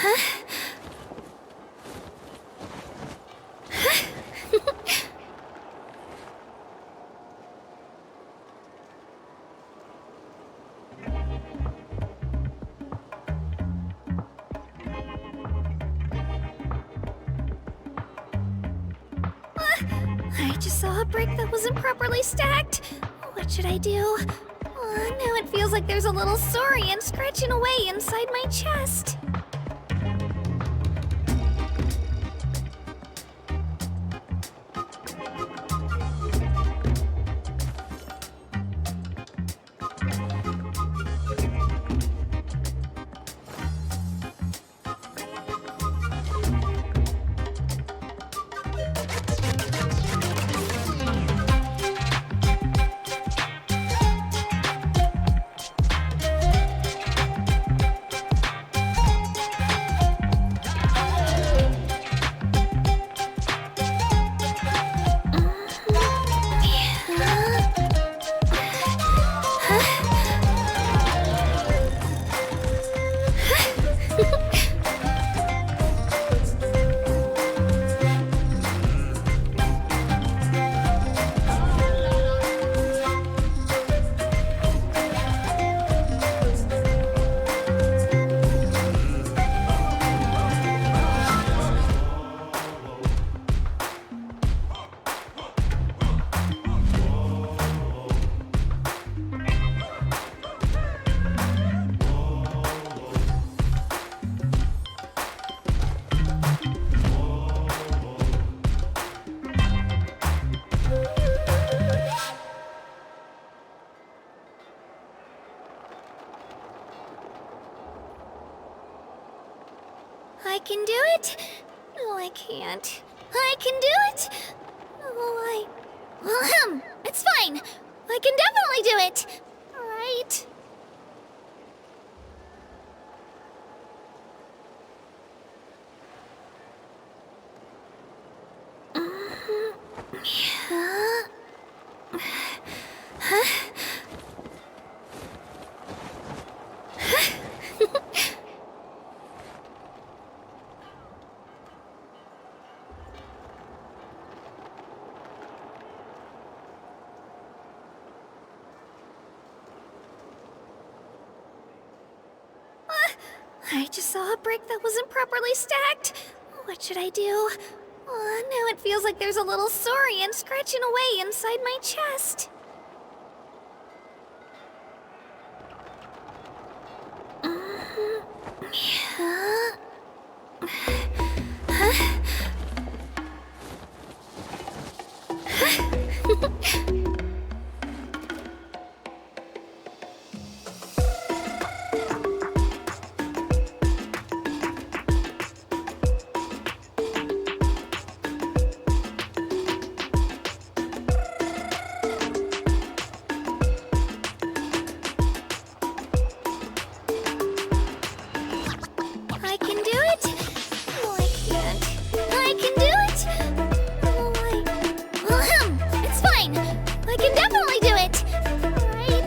I just saw a brick that wasn't properly stacked. What should I do? Now it feels like there's a little saurian scratching away inside my chest. I can do it. No, I can't. I can do it. It's fine. I can definitely do it. All right. I just saw a brick that wasn't properly stacked. What should I do? Now it feels like there's a little saurian scratching away inside my chest. I can do it. No, I can't. I can do it. It's fine. I can definitely do it. All right.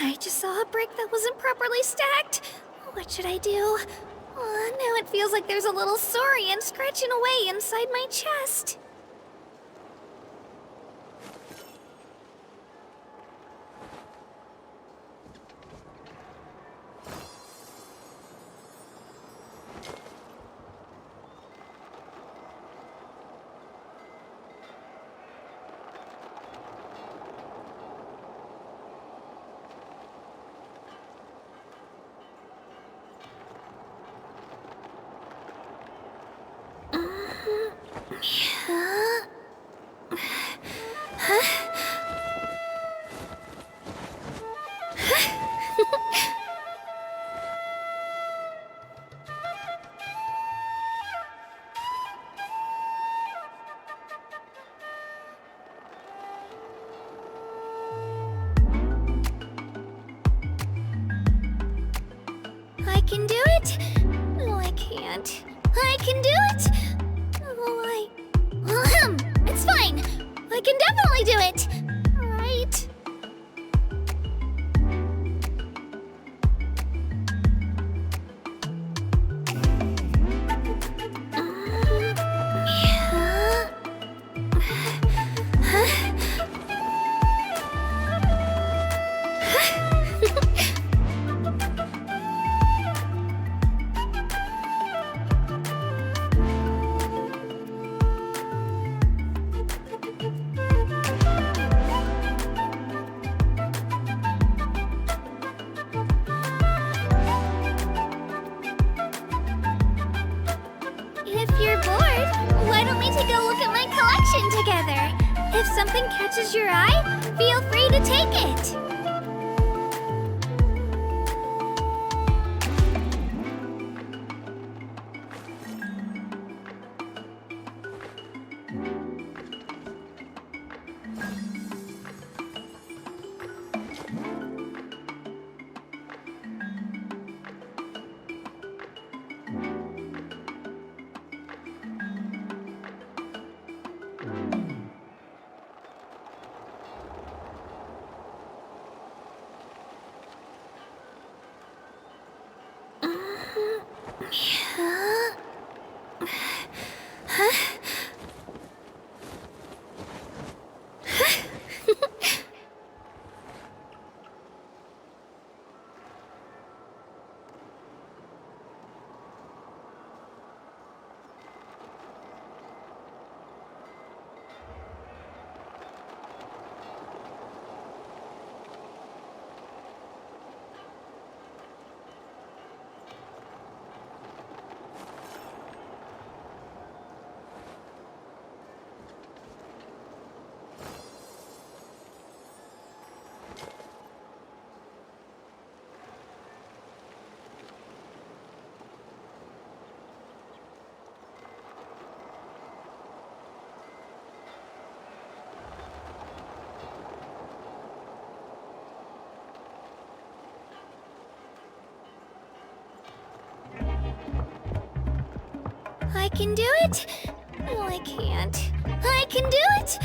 I just saw a brick that wasn't properly stacked. What should I do? Now it feels like there's a little saurian scratching away inside my chest. I can do it! No, I can't. I can do it! It's fine! I can definitely do it! Right? If you're bored, why don't we take a look at my collection together? If something catches your eye, feel free to take it. I can do it! No, I can't. I can do it!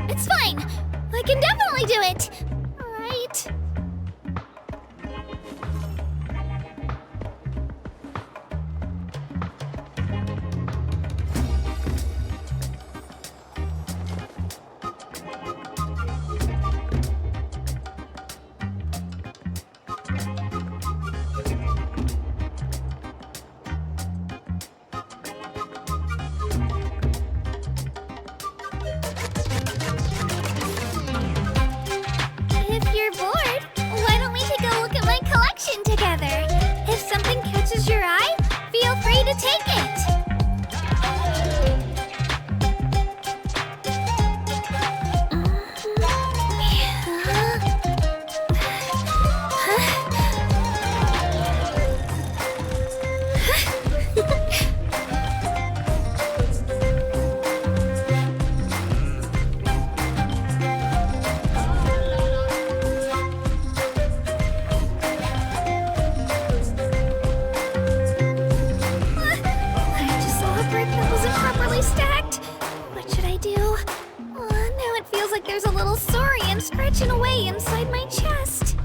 It's fine! I can definitely do it! Right? inside my chest.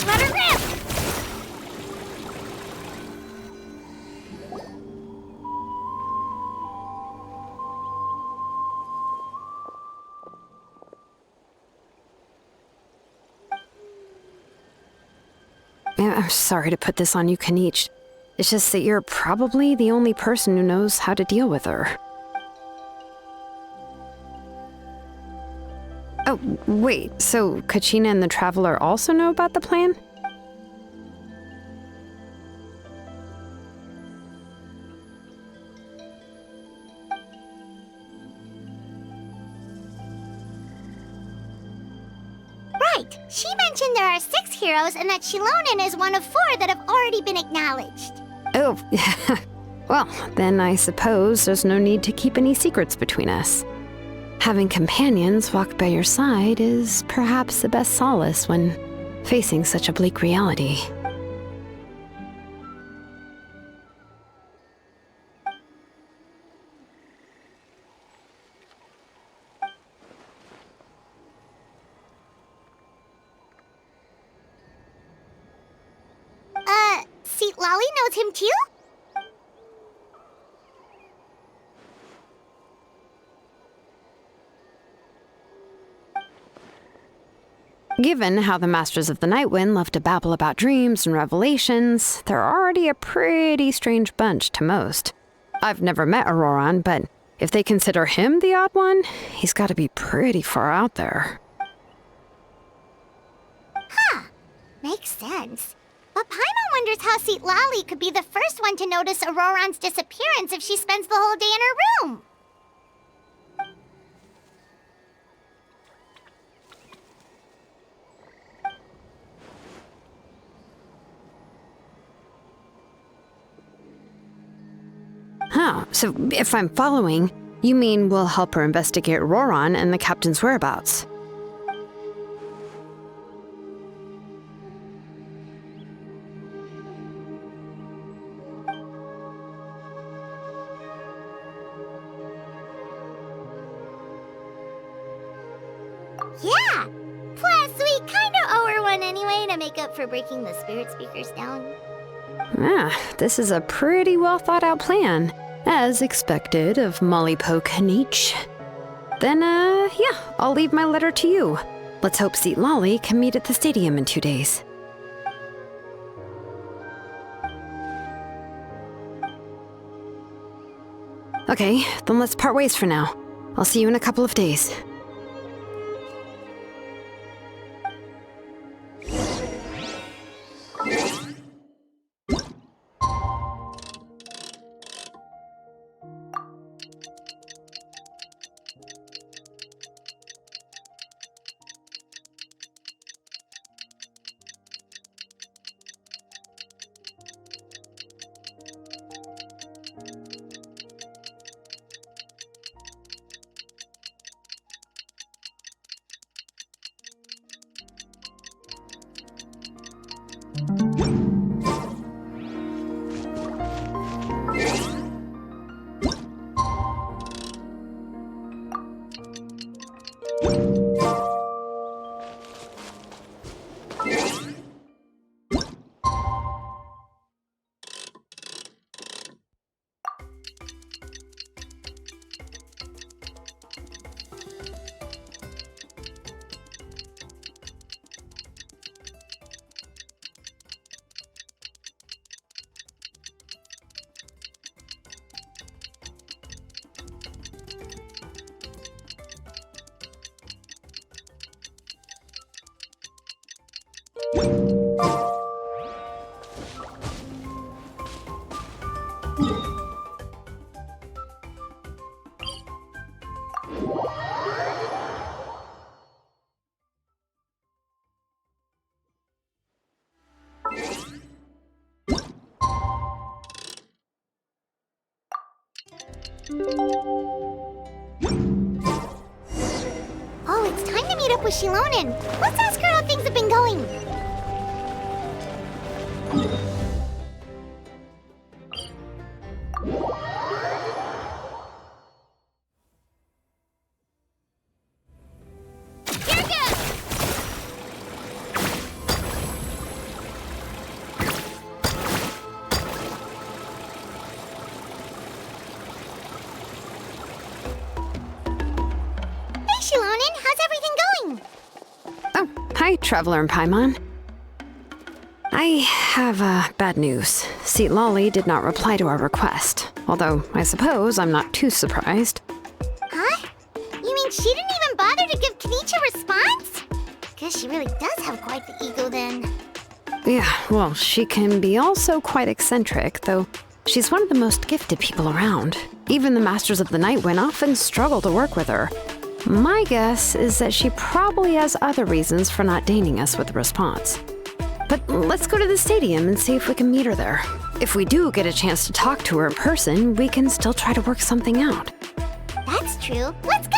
Let her rip! I'm sorry to put this on you, Kanich. It's just that you're probably the only person who knows how to deal with her. Oh, wait, so Kachina and the Traveler also know about the plan? Right. She mentioned there are 6 heroes and that Shilonen is one of 4 that have already been acknowledged. Oh, well, then I suppose there's no need to keep any secrets between us. Having companions walk by your side is perhaps the best solace when facing such a bleak reality. Citlali knows him too? Given how the Masters of the Nightwind love to babble about dreams and revelations, they're already a pretty strange bunch to most. I've never met Auroran, but if they consider him the odd one, he's got to be pretty far out there. Huh. Makes sense. But Paimon wonders how Citlali could be the first one to notice Auroran's disappearance if she spends the whole day in her room. Huh, so if I'm following, you mean we'll help her investigate Auroran and the captain's whereabouts? Yeah! Plus, we kinda owe her one anyway to make up for breaking the spirit speakers down. This is a pretty well thought out plan, as expected of Molly Poe Kanich. Then, yeah, I'll leave my letter to you. Let's hope Citlali can meet at the stadium in 2 days. Okay, then let's part ways for now. I'll see you in a couple of days. Oh, it's time to meet up with Shilonen. Let's ask her how things have been going. Here goes! Hey, Shilonen, how's everything going? Oh, hi, Traveler and Paimon. I have bad news. Citlali did not reply to our request, although I suppose I'm not too surprised. Huh? You mean she didn't even bother to give Kenichi a response? Guess she really does have quite the ego then. Yeah, well, she can be also quite eccentric, though she's one of the most gifted people around. Even the Masters of the Night Wind often struggle to work with her. My guess is that she probably has other reasons for not deigning us with a response. But let's go to the stadium and see if we can meet her there. If we do get a chance to talk to her in person, we can still try to work something out. That's true. Let's go!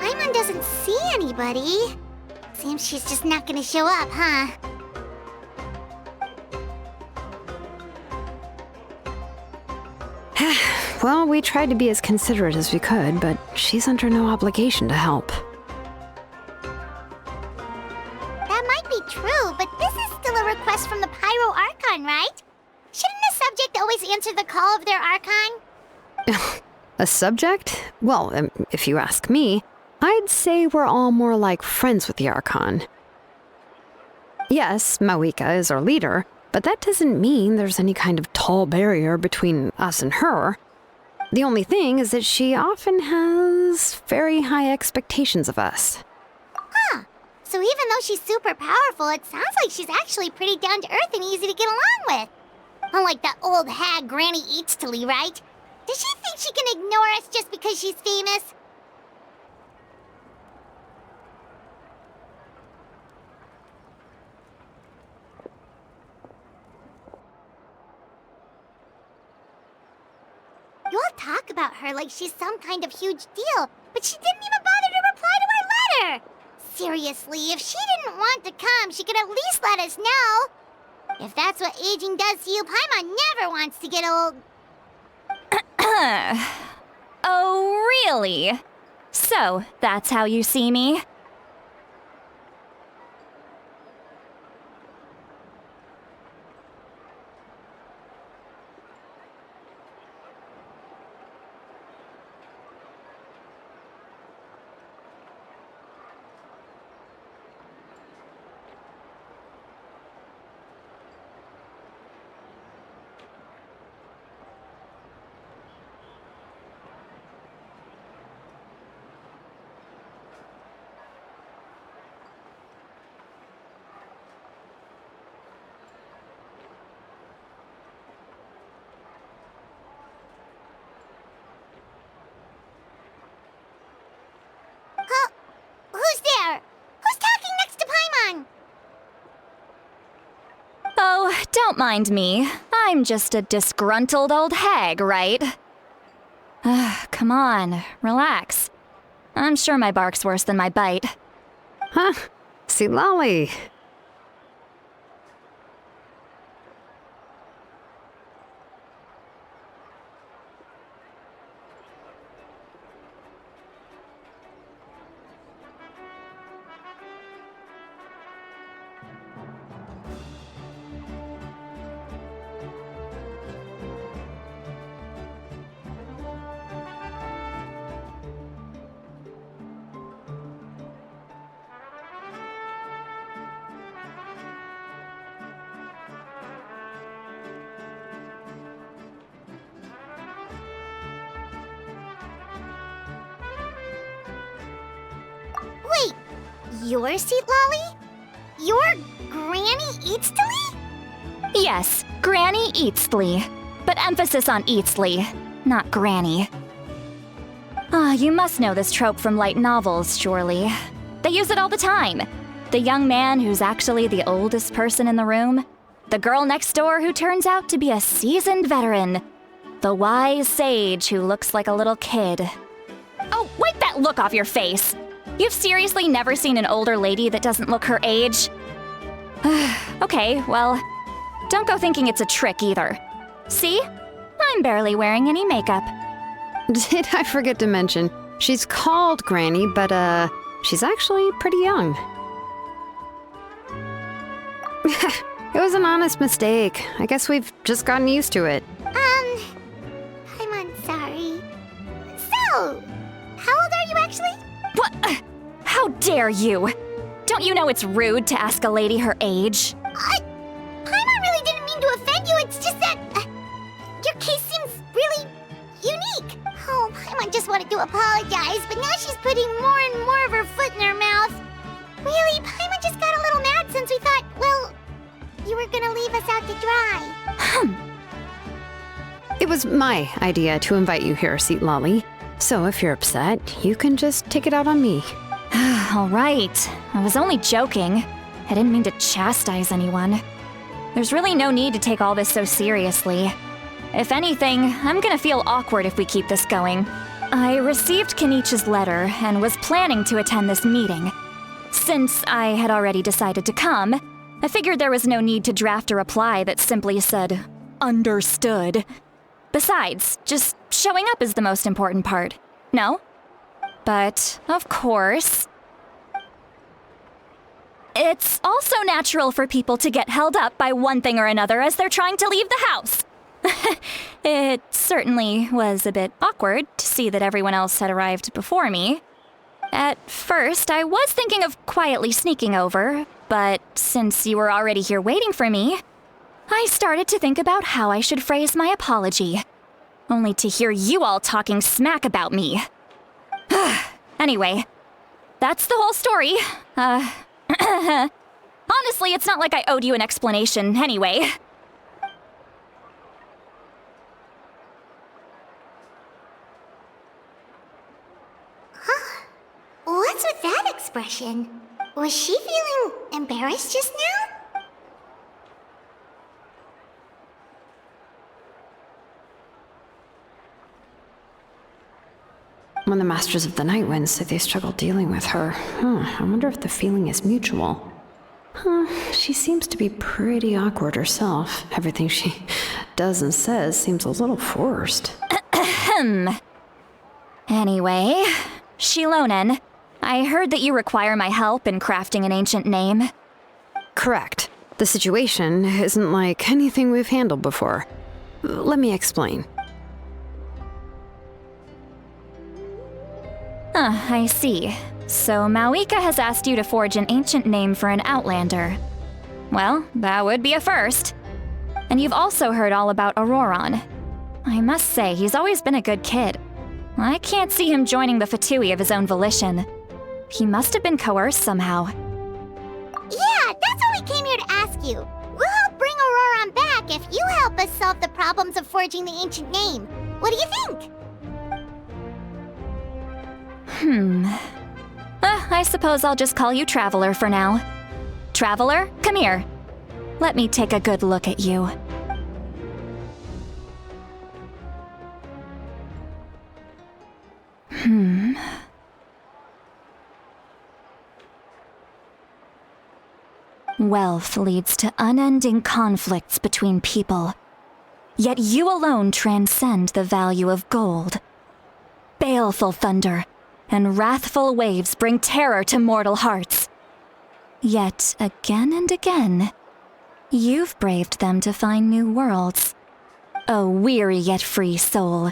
Paimon doesn't see anybody. Seems she's just not gonna show up, huh? Well, we tried to be as considerate as we could, but she's under no obligation to help. That might be true, but this is still a request from the Pyro Archon, right? Shouldn't a subject always answer the call of their Archon? A subject? Well, if you ask me, I'd say we're all more like friends with the Archon. Yes, Mawika is our leader, but that doesn't mean there's any kind of tall barrier between us and her. The only thing is that she often has very high expectations of us. Huh. So even though she's super powerful, it sounds like she's actually pretty down to earth and easy to get along with. Unlike that old hag Granny Citlali, right? Does she think she can ignore us just because she's famous? You all talk about her like she's some kind of huge deal, but she didn't even bother to reply to our letter! Seriously, if she didn't want to come, she could at least let us know. If that's what aging does to you, Paimon never wants to get old. Oh, really? So, that's how you see me? Who's there? Who's talking next to Paimon? Oh, don't mind me. I'm just a disgruntled old hag, right? Come on, relax. I'm sure my bark's worse than my bite. Huh, citlali. Wait, you're citlali? You're Granny Eatstly? Yes, Granny Eatsley. But emphasis on Eatsley, not Granny. Ah, you must know this trope from light novels, surely. They use it all the time. The young man who's actually the oldest person in the room. The girl next door who turns out to be a seasoned veteran. The wise sage who looks like a little kid. Oh, wipe that look off your face! You've seriously never seen an older lady that doesn't look her age? Okay, well, don't go thinking it's a trick either. See? I'm barely wearing any makeup. Did I forget to mention, she's called Granny, but she's actually pretty young. It was an honest mistake. I guess we've just gotten used to it. I'm sorry. So, how old are you actually? What? How dare you? Don't you know it's rude to ask a lady her age? Paimon really didn't mean to offend you, it's just that your case seems really unique. Oh, Paimon just wanted to apologize, but now she's putting more and more of her foot in her mouth. Really, Paimon just got a little mad since we thought, well, you were gonna leave us out to dry. It was my idea to invite you here, citlali. So if you're upset, you can just take it out on me. All right. I was only joking. I didn't mean to chastise anyone. There's really no need to take all this so seriously. If anything, I'm gonna feel awkward if we keep this going. I received Kenichi's letter and was planning to attend this meeting. Since I had already decided to come, I figured there was no need to draft a reply that simply said, "Understood." Besides, just showing up is the most important part. No? But, of course, it's also natural for people to get held up by one thing or another as they're trying to leave the house. It certainly was a bit awkward to see that everyone else had arrived before me. At first, I was thinking of quietly sneaking over, but since you were already here waiting for me, I started to think about how I should phrase my apology. Only to hear you all talking smack about me. Anyway, that's the whole story. Honestly, it's not like I owed you an explanation anyway. What's with that expression? Was she feeling embarrassed just now? When the Masters of the Night Wind say they struggle dealing with her, I wonder if the feeling is mutual. She seems to be pretty awkward herself. Everything she does and says seems a little forced. Anyway, Shilonen, I heard that you require my help in crafting an ancient name. Correct. The situation isn't like anything we've handled before. Let me explain. I see. So Mauika has asked you to forge an ancient name for an outlander. Well, that would be a first. And you've also heard all about Auroron. I must say, he's always been a good kid. I can't see him joining the Fatui of his own volition. He must have been coerced somehow. Yeah, that's why we came here to ask you. We'll help bring Auroron back if you help us solve the problems of forging the ancient name. What do you think? I suppose I'll just call you Traveler for now. Traveler, come here. Let me take a good look at you. Wealth leads to unending conflicts between people. Yet you alone transcend the value of gold. Baleful thunder and wrathful waves bring terror to mortal hearts. Yet again and again, you've braved them to find new worlds. A weary yet free soul,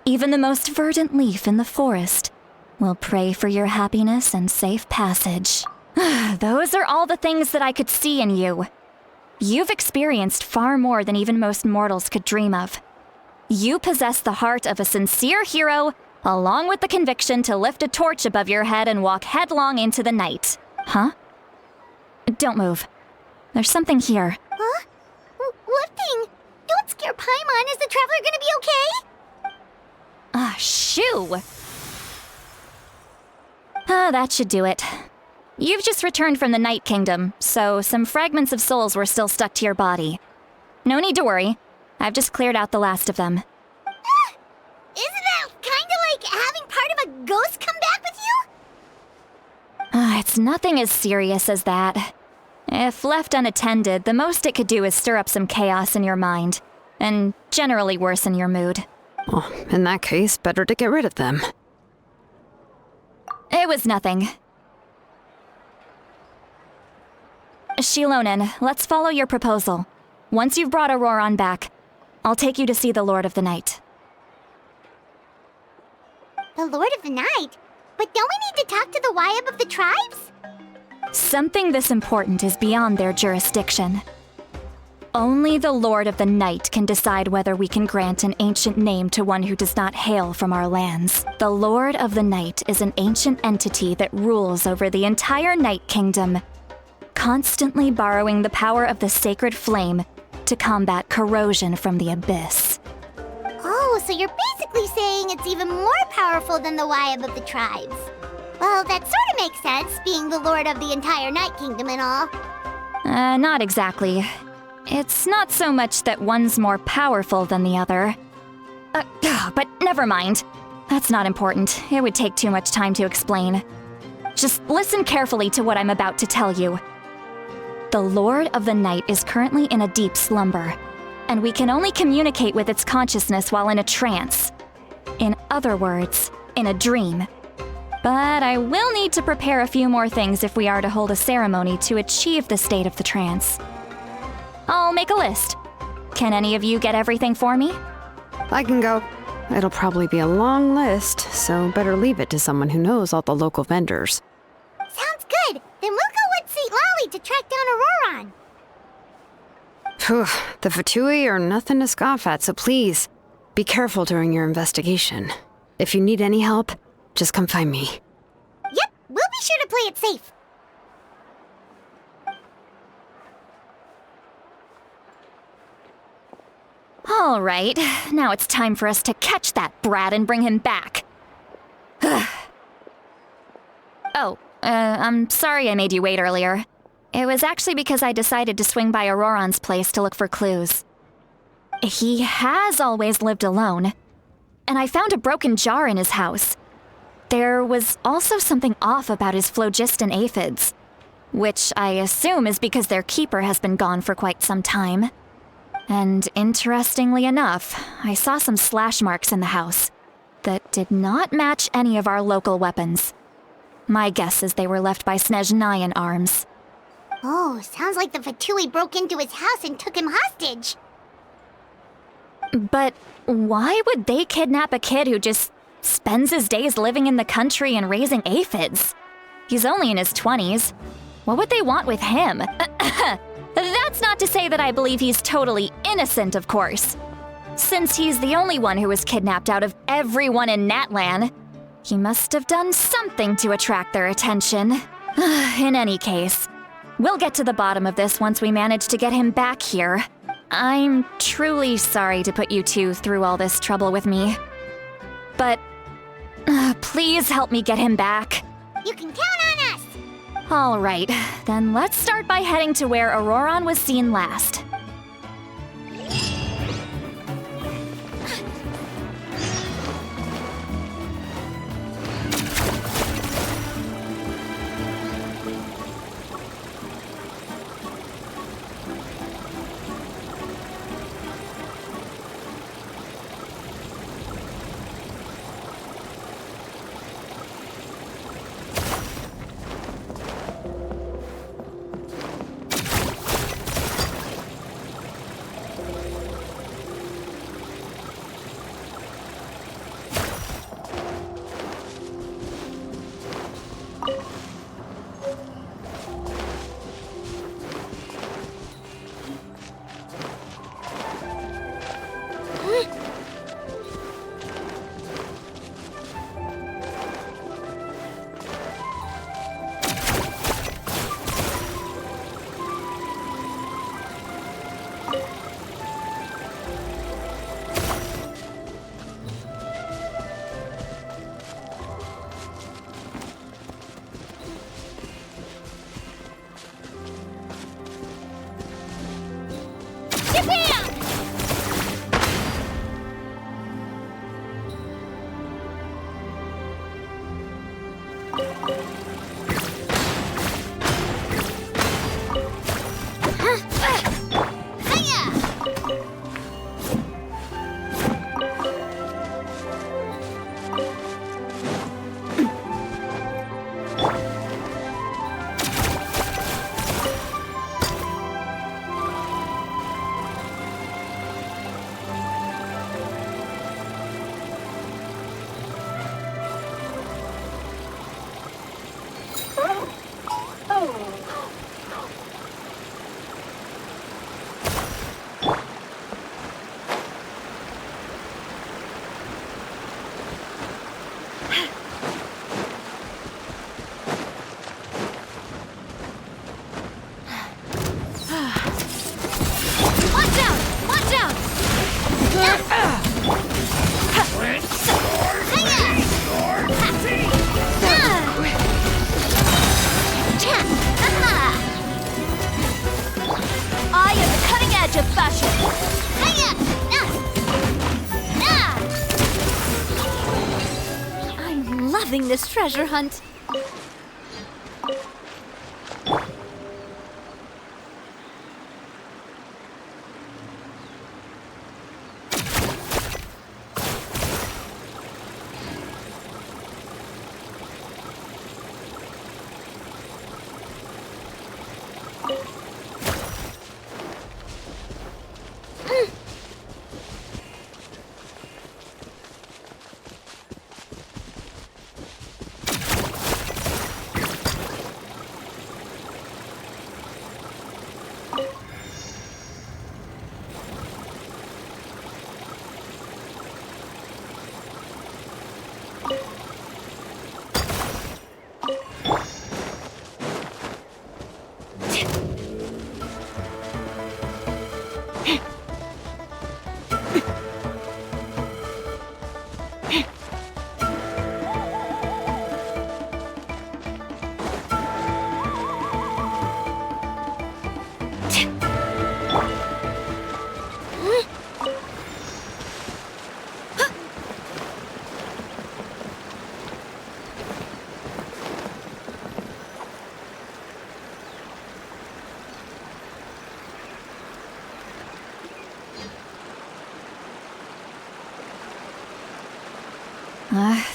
even the most verdant leaf in the forest, will pray for your happiness and safe passage. Those are all the things that I could see in you. You've experienced far more than even most mortals could dream of. You possess the heart of a sincere hero, along with the conviction to lift a torch above your head and walk headlong into the night. Huh? Don't move. There's something here. Huh? What thing? Don't scare Paimon. Is the traveler gonna be okay? Shoo! That should do it. You've just returned from the Night Kingdom, so some fragments of souls were still stuck to your body. No need to worry. I've just cleared out the last of them. Isn't that kinda like having part of a ghost come back with you? It's nothing as serious as that. If left unattended, the most it could do is stir up some chaos in your mind, and generally worsen your mood. Well, in that case, better to get rid of them. It was nothing. Shilonen, let's follow your proposal. Once you've brought Auroran back, I'll take you to see the Lord of the Night. The Lord of the Night? But don't we need to talk to the Wayab of the tribes? Something this important is beyond their jurisdiction. Only the Lord of the Night can decide whether we can grant an ancient name to one who does not hail from our lands. The Lord of the Night is an ancient entity that rules over the entire Night Kingdom, constantly borrowing the power of the sacred flame to combat corrosion from the abyss. Oh, so you're basically saying it's even more powerful than the Wayab of the tribes. Well, that sort of makes sense, being the lord of the entire Night Kingdom and all. Not exactly. It's not so much that one's more powerful than the other. But never mind. That's not important. It would take too much time to explain. Just listen carefully to what I'm about to tell you. The Lord of the Night is currently in a deep slumber, and we can only communicate with its consciousness while in a trance. In other words, in a dream. But I will need to prepare a few more things if we are to hold a ceremony to achieve the state of the trance. I'll make a list. Can any of you get everything for me? I can go. It'll probably be a long list, so better leave it to someone who knows all the local vendors. Sounds good. Then we'll go with Citlali to track down Auroran. Phew, the Fatui are nothing to scoff at, so please, be careful during your investigation. If you need any help, just come find me. Yep, we'll be sure to play it safe. All right, now it's time for us to catch that brat and bring him back. I'm sorry I made you wait earlier. It was actually because I decided to swing by Auroran's place to look for clues. He has always lived alone, and I found a broken jar in his house. There was also something off about his phlogiston aphids, which I assume is because their keeper has been gone for quite some time. And interestingly enough, I saw some slash marks in the house that did not match any of our local weapons. My guess is they were left by Snezhnayan arms. Oh, sounds like the Fatui broke into his house and took him hostage. But why would they kidnap a kid who just spends his days living in the country and raising aphids? He's only in his 20s. What would they want with him? That's not to say that I believe he's totally innocent, of course. Since he's the only one who was kidnapped out of everyone in Natlan, he must have done something to attract their attention. In any case, we'll get to the bottom of this once we manage to get him back here. I'm truly sorry to put you two through all this trouble with me. But please help me get him back. You can count on us! All right, then let's start by heading to where Auroran was seen last. Watch out! Watch out! I am the cutting edge of fashion. I'm loving this treasure hunt.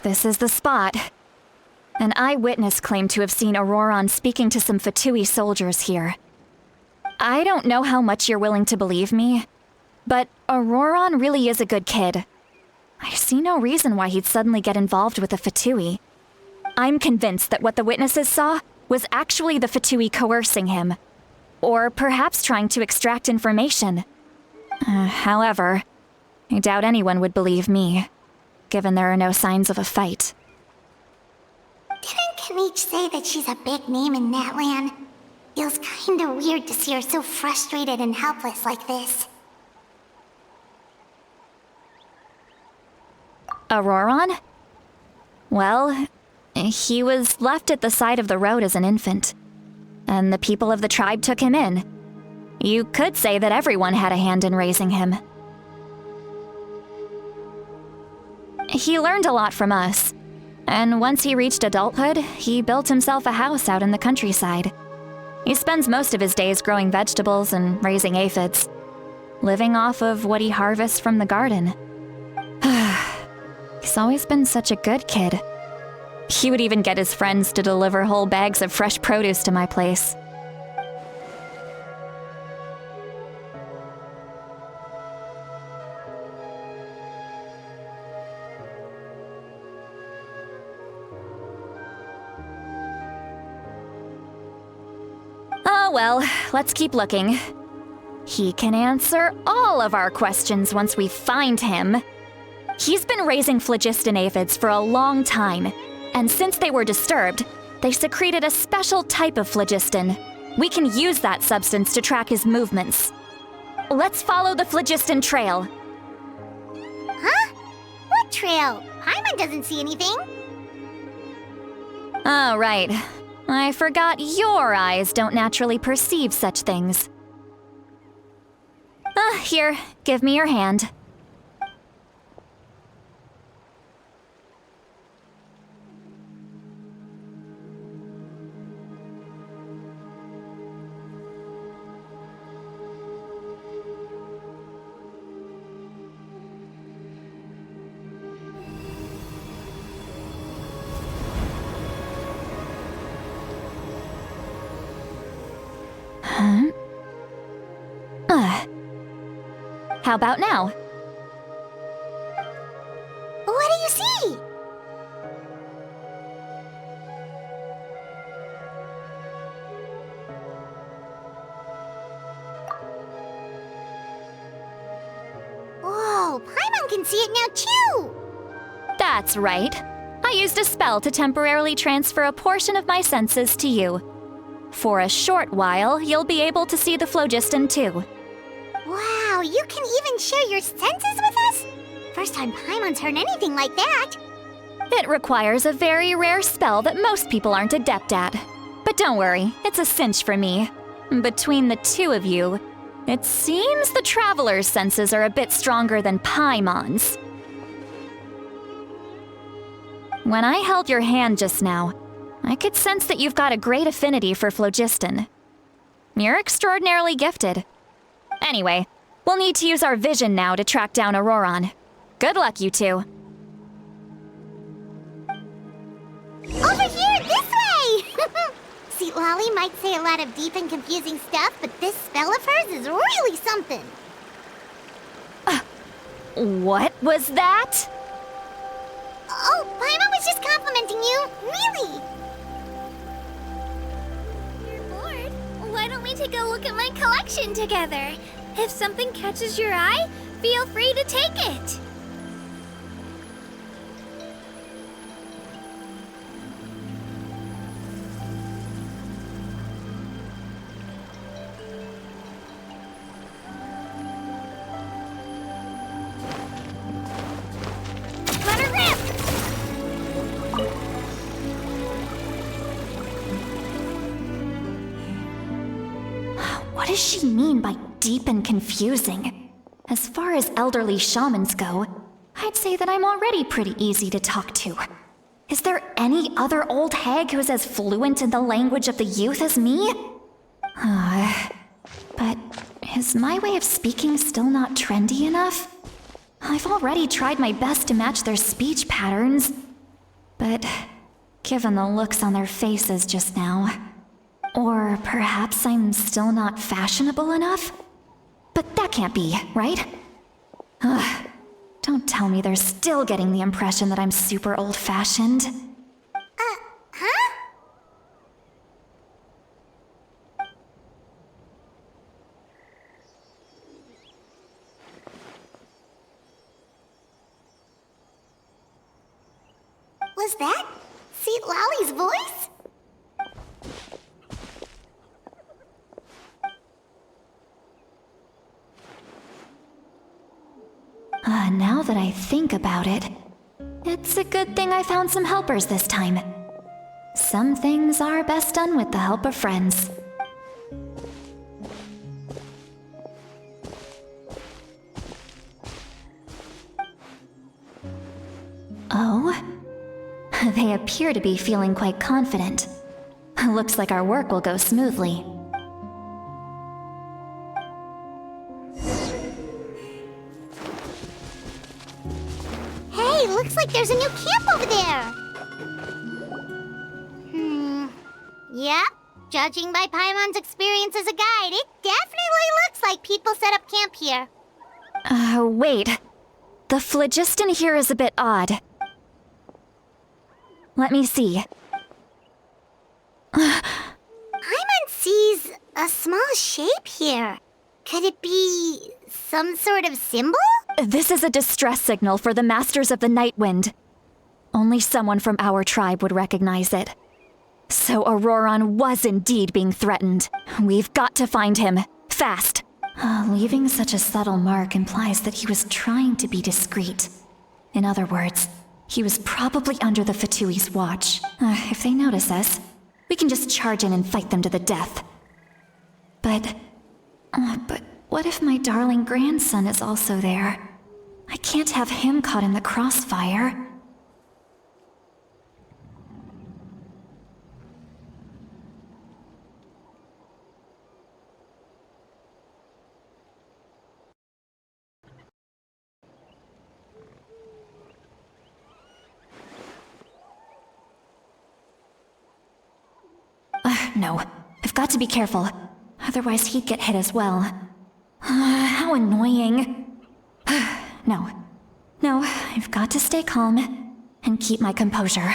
This is the spot. An eyewitness claimed to have seen Auroron speaking to some Fatui soldiers here. I don't know how much you're willing to believe me, but Auroron really is a good kid. I see no reason why he'd suddenly get involved with the Fatui. I'm convinced that what the witnesses saw was actually the Fatui coercing him, or perhaps trying to extract information. However, I doubt anyone would believe me, given there are no signs of a fight. Didn't Kanich say that she's a big name in Natlan? Feels kinda weird to see her so frustrated and helpless like this. Auroron? Well, he was left at the side of the road as an infant, and the people of the tribe took him in. You could say that everyone had a hand in raising him. He learned a lot from us, and once he reached adulthood, he built himself a house out in the countryside. He spends most of his days growing vegetables and raising aphids, living off of what he harvests from the garden. He's always been such a good kid. He would even get his friends to deliver whole bags of fresh produce to my place. Oh well, let's keep looking. He can answer all of our questions once we find him. He's been raising phlogiston aphids for a long time, and since they were disturbed, they secreted a special type of phlogiston. We can use that substance to track his movements. Let's follow the phlogiston trail. Huh? What trail? Paimon doesn't see anything. Oh, right. I forgot your eyes don't naturally perceive such things. Here, give me your hand. How about now? What do you see? can see it now too! That's right. I used a spell to temporarily transfer a portion of my senses to you. For a short while, you'll be able to see the phlogiston too. Wow, you can even share your senses with us? First time Paimon's heard anything like that. It requires a very rare spell that most people aren't adept at. But don't worry, it's a cinch for me. Between the two of you, it seems the Traveler's senses are a bit stronger than Paimon's. When I held your hand just now, I could sense that you've got a great affinity for phlogiston. You're extraordinarily gifted. Anyway, we'll need to use our vision now to track down Auroron. Good luck, you two. Over here, this way! Citlali might say a lot of deep and confusing stuff, but this spell of hers is really something. What was that? Oh, Paimon was just complimenting you. Really? You're bored? Why don't we take a look at my collection together? If something catches your eye, feel free to take it. Let her rip! What does she mean by deep and confusing? As far as elderly shamans go, I'd say that I'm already pretty easy to talk to. Is there any other old hag who's as fluent in the language of the youth as me? But is my way of speaking still not trendy enough? I've already tried my best to match their speech patterns. But given the looks on their faces just now, or perhaps I'm still not fashionable enough? But that can't be, right? Ugh. Don't tell me they're still getting the impression that I'm super old-fashioned. Huh? Was that Citlali's voice? Now that I think about it, it's a good thing I found some helpers this time. Some things are best done with the help of friends. Oh? They appear to be feeling quite confident. Looks like our work will go smoothly. Hey, looks like there's a new camp over there. Yep. Judging by Paimon's experience as a guide, it definitely looks like people set up camp here. Wait. The phlogiston here is a bit odd. Let me see. Paimon sees a small shape here. Could it be some sort of symbol? This is a distress signal for the Masters of the Night Wind. Only someone from our tribe would recognize it. So Auroron was indeed being threatened. We've got to find him. Fast. Leaving such a subtle mark implies that he was trying to be discreet. In other words, he was probably under the Fatui's watch. If they notice us, we can just charge in and fight them to the death. But what if my darling grandson is also there? I can't have him caught in the crossfire. No. I've got to be careful. Otherwise he'd get hit as well. How annoying. No. No, I've got to stay calm and keep my composure.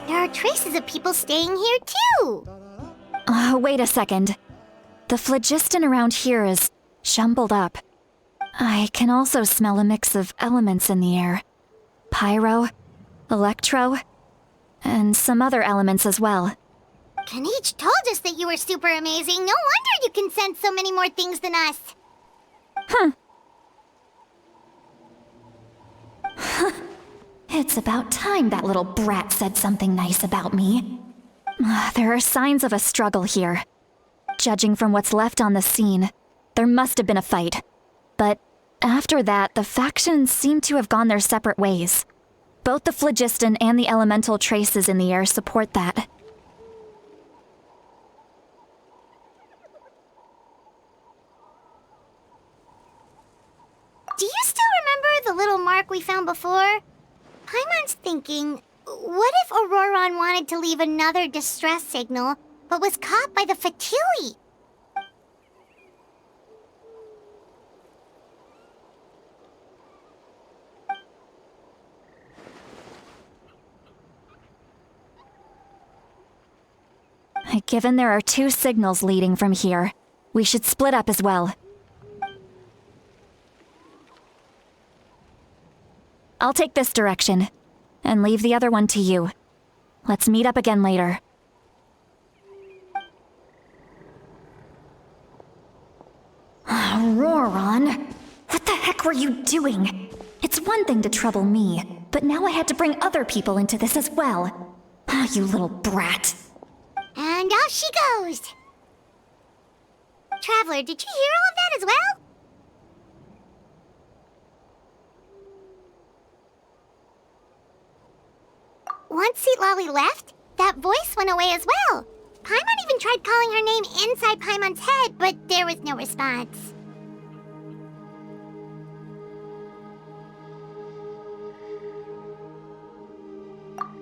There are traces of people staying here too. Wait a second. The phlogiston around here is jumbled up. I can also smell a mix of elements in the air. Pyro, electro, and some other elements as well. Kanich told us that you were super amazing. No wonder you can sense so many more things than us. It's about time that little brat said something nice about me. There are signs of a struggle here. Judging from what's left on the scene, there must have been a fight. But after that, the factions seem to have gone their separate ways. Both the phlogiston and the elemental traces in the air support that. Do you still remember the little mark we found before? Paimon's thinking, what if Auroron wanted to leave another distress signal, but was caught by the Fatui? Given there are 2 signals leading from here, we should split up as well. I'll take this direction, and leave the other one to you. Let's meet up again later. Auroron, what the heck were you doing? It's one thing to trouble me, but now I had to bring other people into this as well. You little brat. And off she goes! Traveler, did you hear all of that as well? Once citlali left, that voice went away as well. Paimon even tried calling her name inside Paimon's head, but there was no response.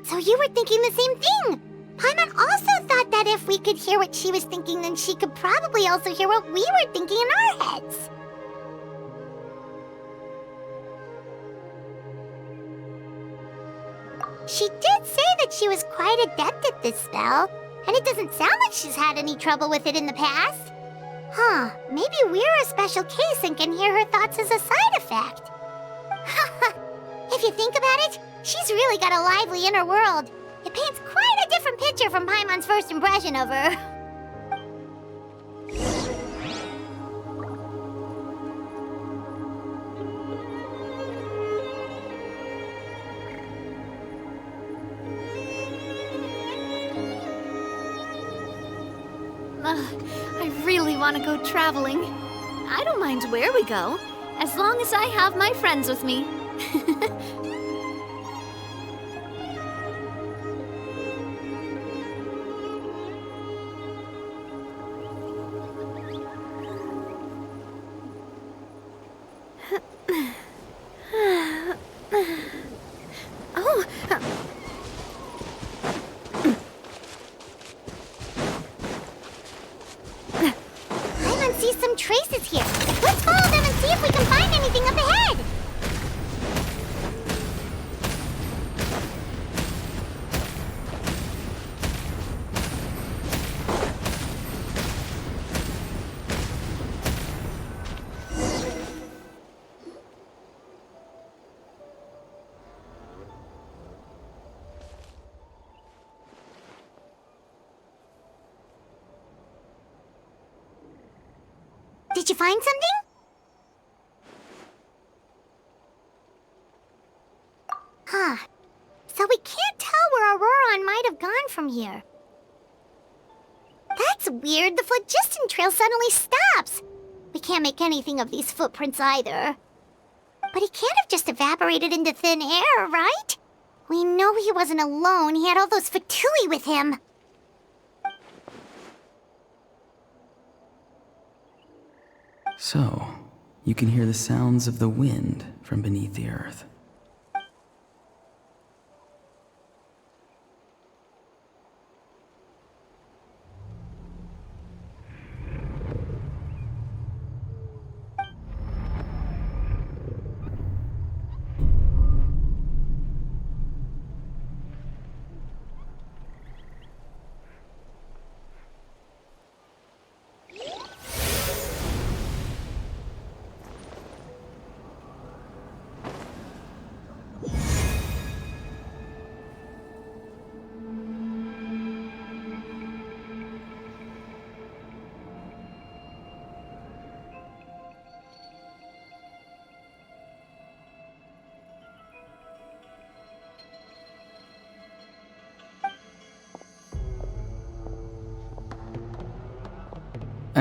So you were thinking the same thing! Paimon also thought that if we could hear what she was thinking, then she could probably also hear what we were thinking in our heads. She did say that she was quite adept at this spell, and it doesn't sound like she's had any trouble with it in the past. Huh, maybe we're a special case and can hear her thoughts as a side effect. If you think about it, she's really got a lively inner world. It paints quite a different picture from Paimon's first impression of her. I really want to go traveling. I don't mind where we go, as long as I have my friends with me. Oh! Paimon sees some traces here. Let's follow them and see if we can find anything up ahead. Did you find something? Huh. So we can't tell where Auroron might have gone from here. That's weird. The phlogiston trail suddenly stops. We can't make anything of these footprints either. But he can't have just evaporated into thin air, right? We know he wasn't alone. He had all those Fatui with him. So, you can hear the sounds of the wind from beneath the earth.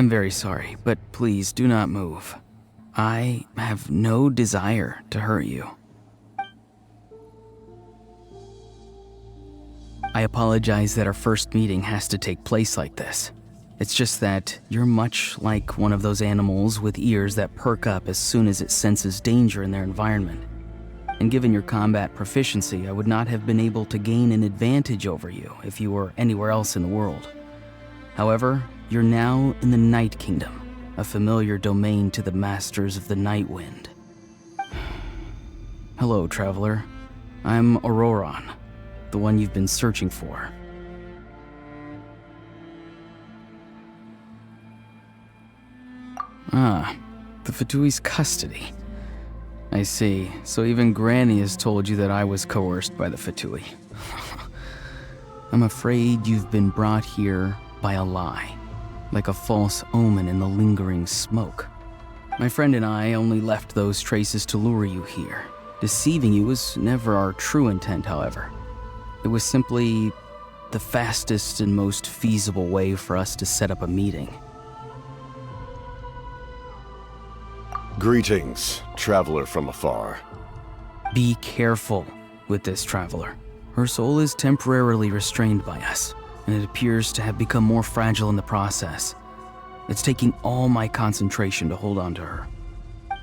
I'm very sorry, but please do not move. I have no desire to hurt you. I apologize that our first meeting has to take place like this. It's just that you're much like one of those animals with ears that perk up as soon as it senses danger in their environment. And given your combat proficiency, I would not have been able to gain an advantage over you if you were anywhere else in the world. However, you're now in the Night Kingdom, a familiar domain to the masters of the Night Wind. Hello, traveler. I'm Auroron, the one you've been searching for. Ah, the Fatui's custody. I see. So even Granny has told you that I was coerced by the Fatui. I'm afraid you've been brought here by a lie, like a false omen in the lingering smoke. My friend and I only left those traces to lure you here. Deceiving you was never our true intent, however. It was simply the fastest and most feasible way for us to set up a meeting. Greetings, traveler from afar. Be careful with this traveler. Her soul is temporarily restrained by us, and it appears to have become more fragile in the process. It's taking all my concentration to hold on to her.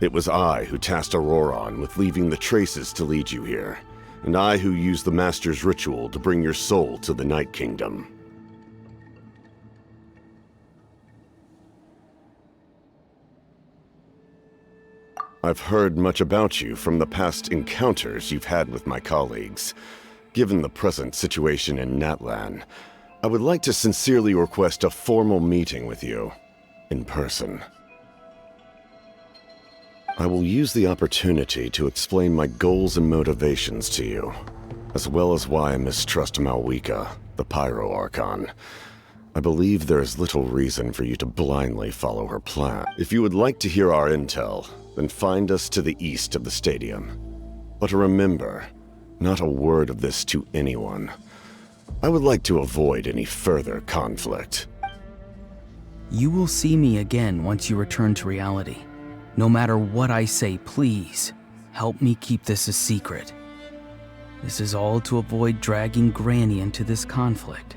It was I who tasked Auroron with leaving the traces to lead you here, and I who used the Master's ritual to bring your soul to the Night Kingdom. I've heard much about you from the past encounters you've had with my colleagues. Given the present situation in Natlan, I would like to sincerely request a formal meeting with you, in person. I will use the opportunity to explain my goals and motivations to you, as well as why I mistrust Malwika, the Pyro Archon. I believe there is little reason for you to blindly follow her plan. If you would like to hear our intel, then find us to the east of the stadium. But remember, not a word of this to anyone. I would like to avoid any further conflict. You will see me again once you return to reality. No matter what I say, please, help me keep this a secret. This is all to avoid dragging Granny into this conflict.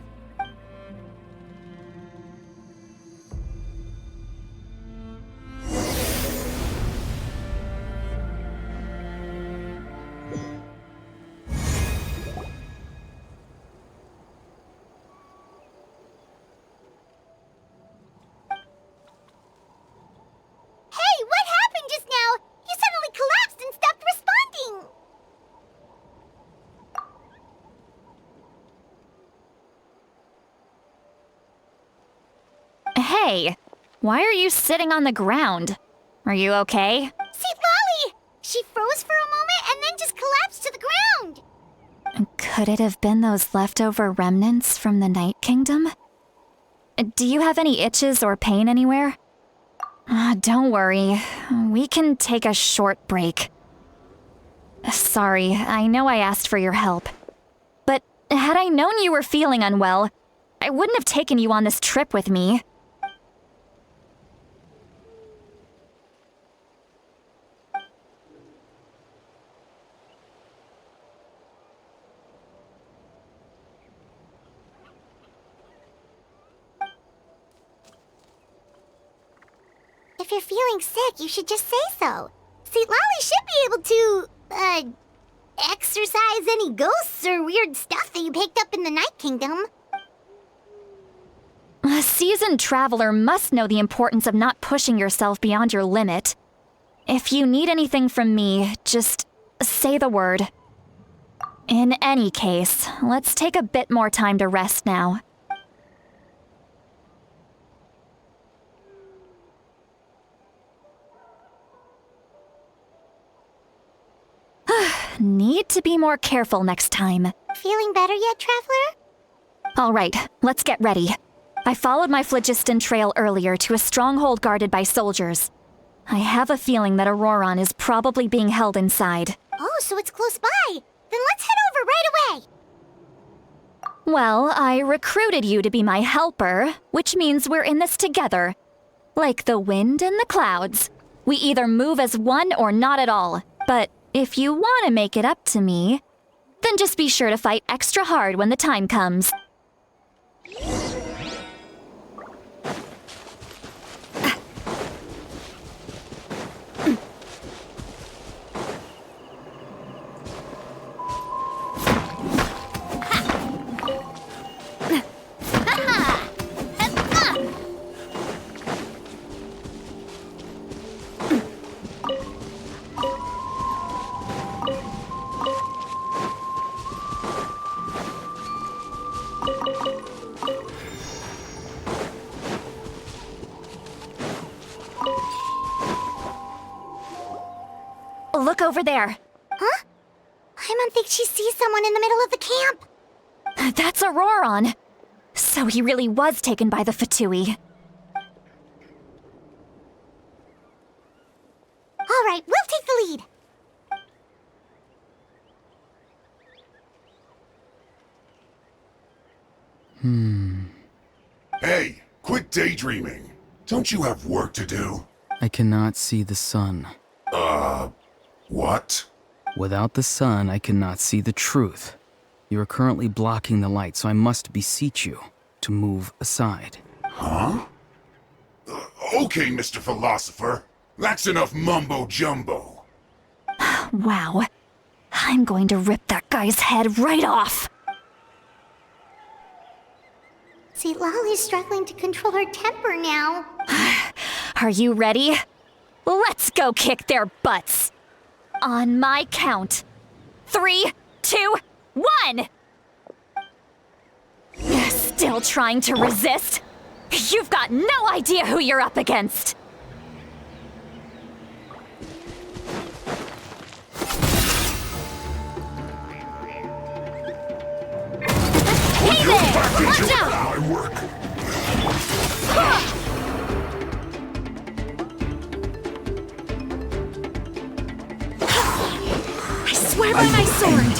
Hey, why are you sitting on the ground? Are you okay? Citlali! She froze for a moment and then just collapsed to the ground! Could it have been those leftover remnants from the Night Kingdom? Do you have any itches or pain anywhere? Don't worry, we can take a short break. Sorry, I know I asked for your help. But had I known you were feeling unwell, I wouldn't have taken you on this trip with me. If you're feeling sick, you should just say so. Citlali should be able to, exorcise any ghosts or weird stuff that you picked up in the Night Kingdom. A seasoned traveler must know the importance of not pushing yourself beyond your limit. If you need anything from me, just say the word. In any case, let's take a bit more time to rest now. Need to be more careful next time. Feeling better yet, traveler? All right, let's get ready. I followed my phlogiston trail earlier to a stronghold guarded by soldiers. I have a feeling that Auroron is probably being held inside. Oh, so it's close by. Then let's head over right away. Well, I recruited you to be my helper, which means we're in this together. Like the wind and the clouds. We either move as one or not at all. But if you want to make it up to me, then just be sure to fight extra hard when the time comes. Look over there. Huh? I don't think she sees someone in the middle of the camp. That's Auroron. So he really was taken by the Fatui. All right, we'll take the lead. Hey, quit daydreaming. Don't you have work to do? I cannot see the sun. What? Without the sun, I cannot see the truth. You are currently blocking the light, so I must beseech you to move aside. Huh? Okay, Mr. Philosopher. That's enough mumbo-jumbo. Wow. I'm going to rip that guy's head right off. Citlali's struggling to control her temper now. Are you ready? Let's go kick their butts. On my count. 3, 2, 1! Still trying to resist? You've got no idea who you're up against. Hey there! Watch out! My work. I swear by my sword!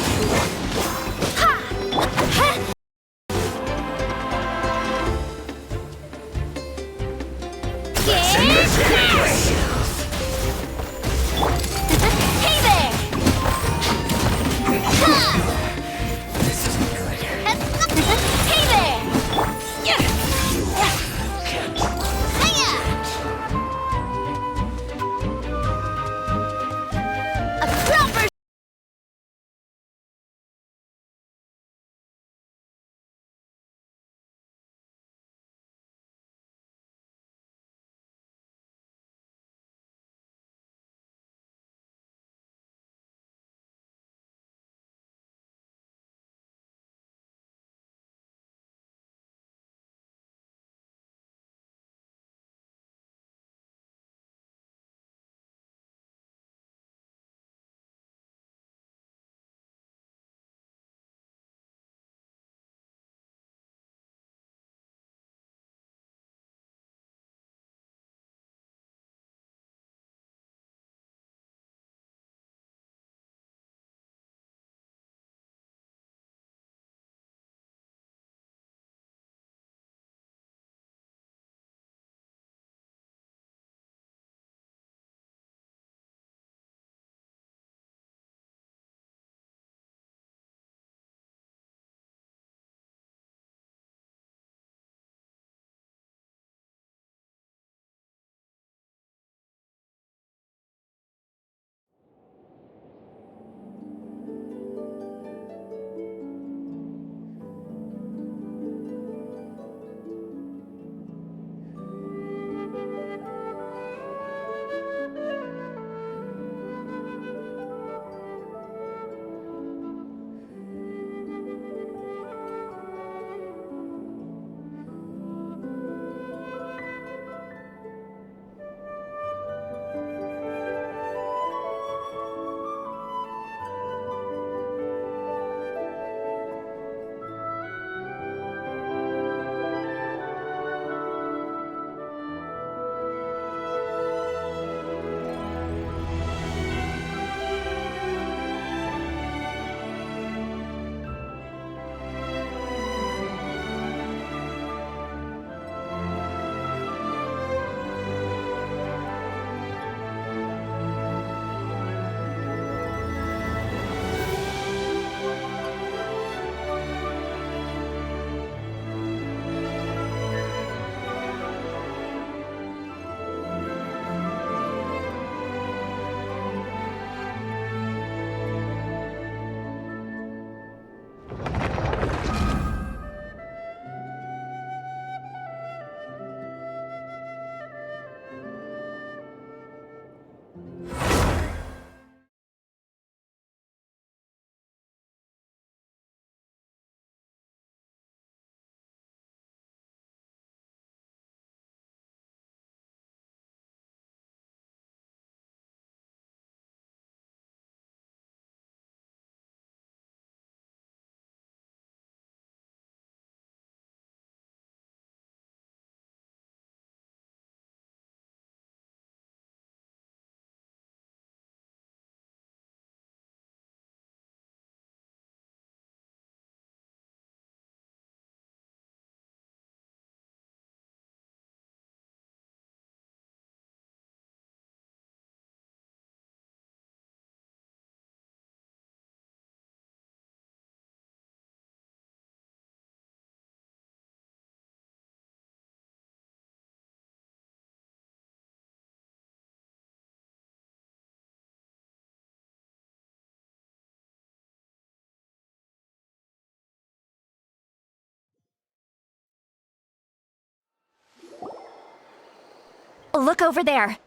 Look over there.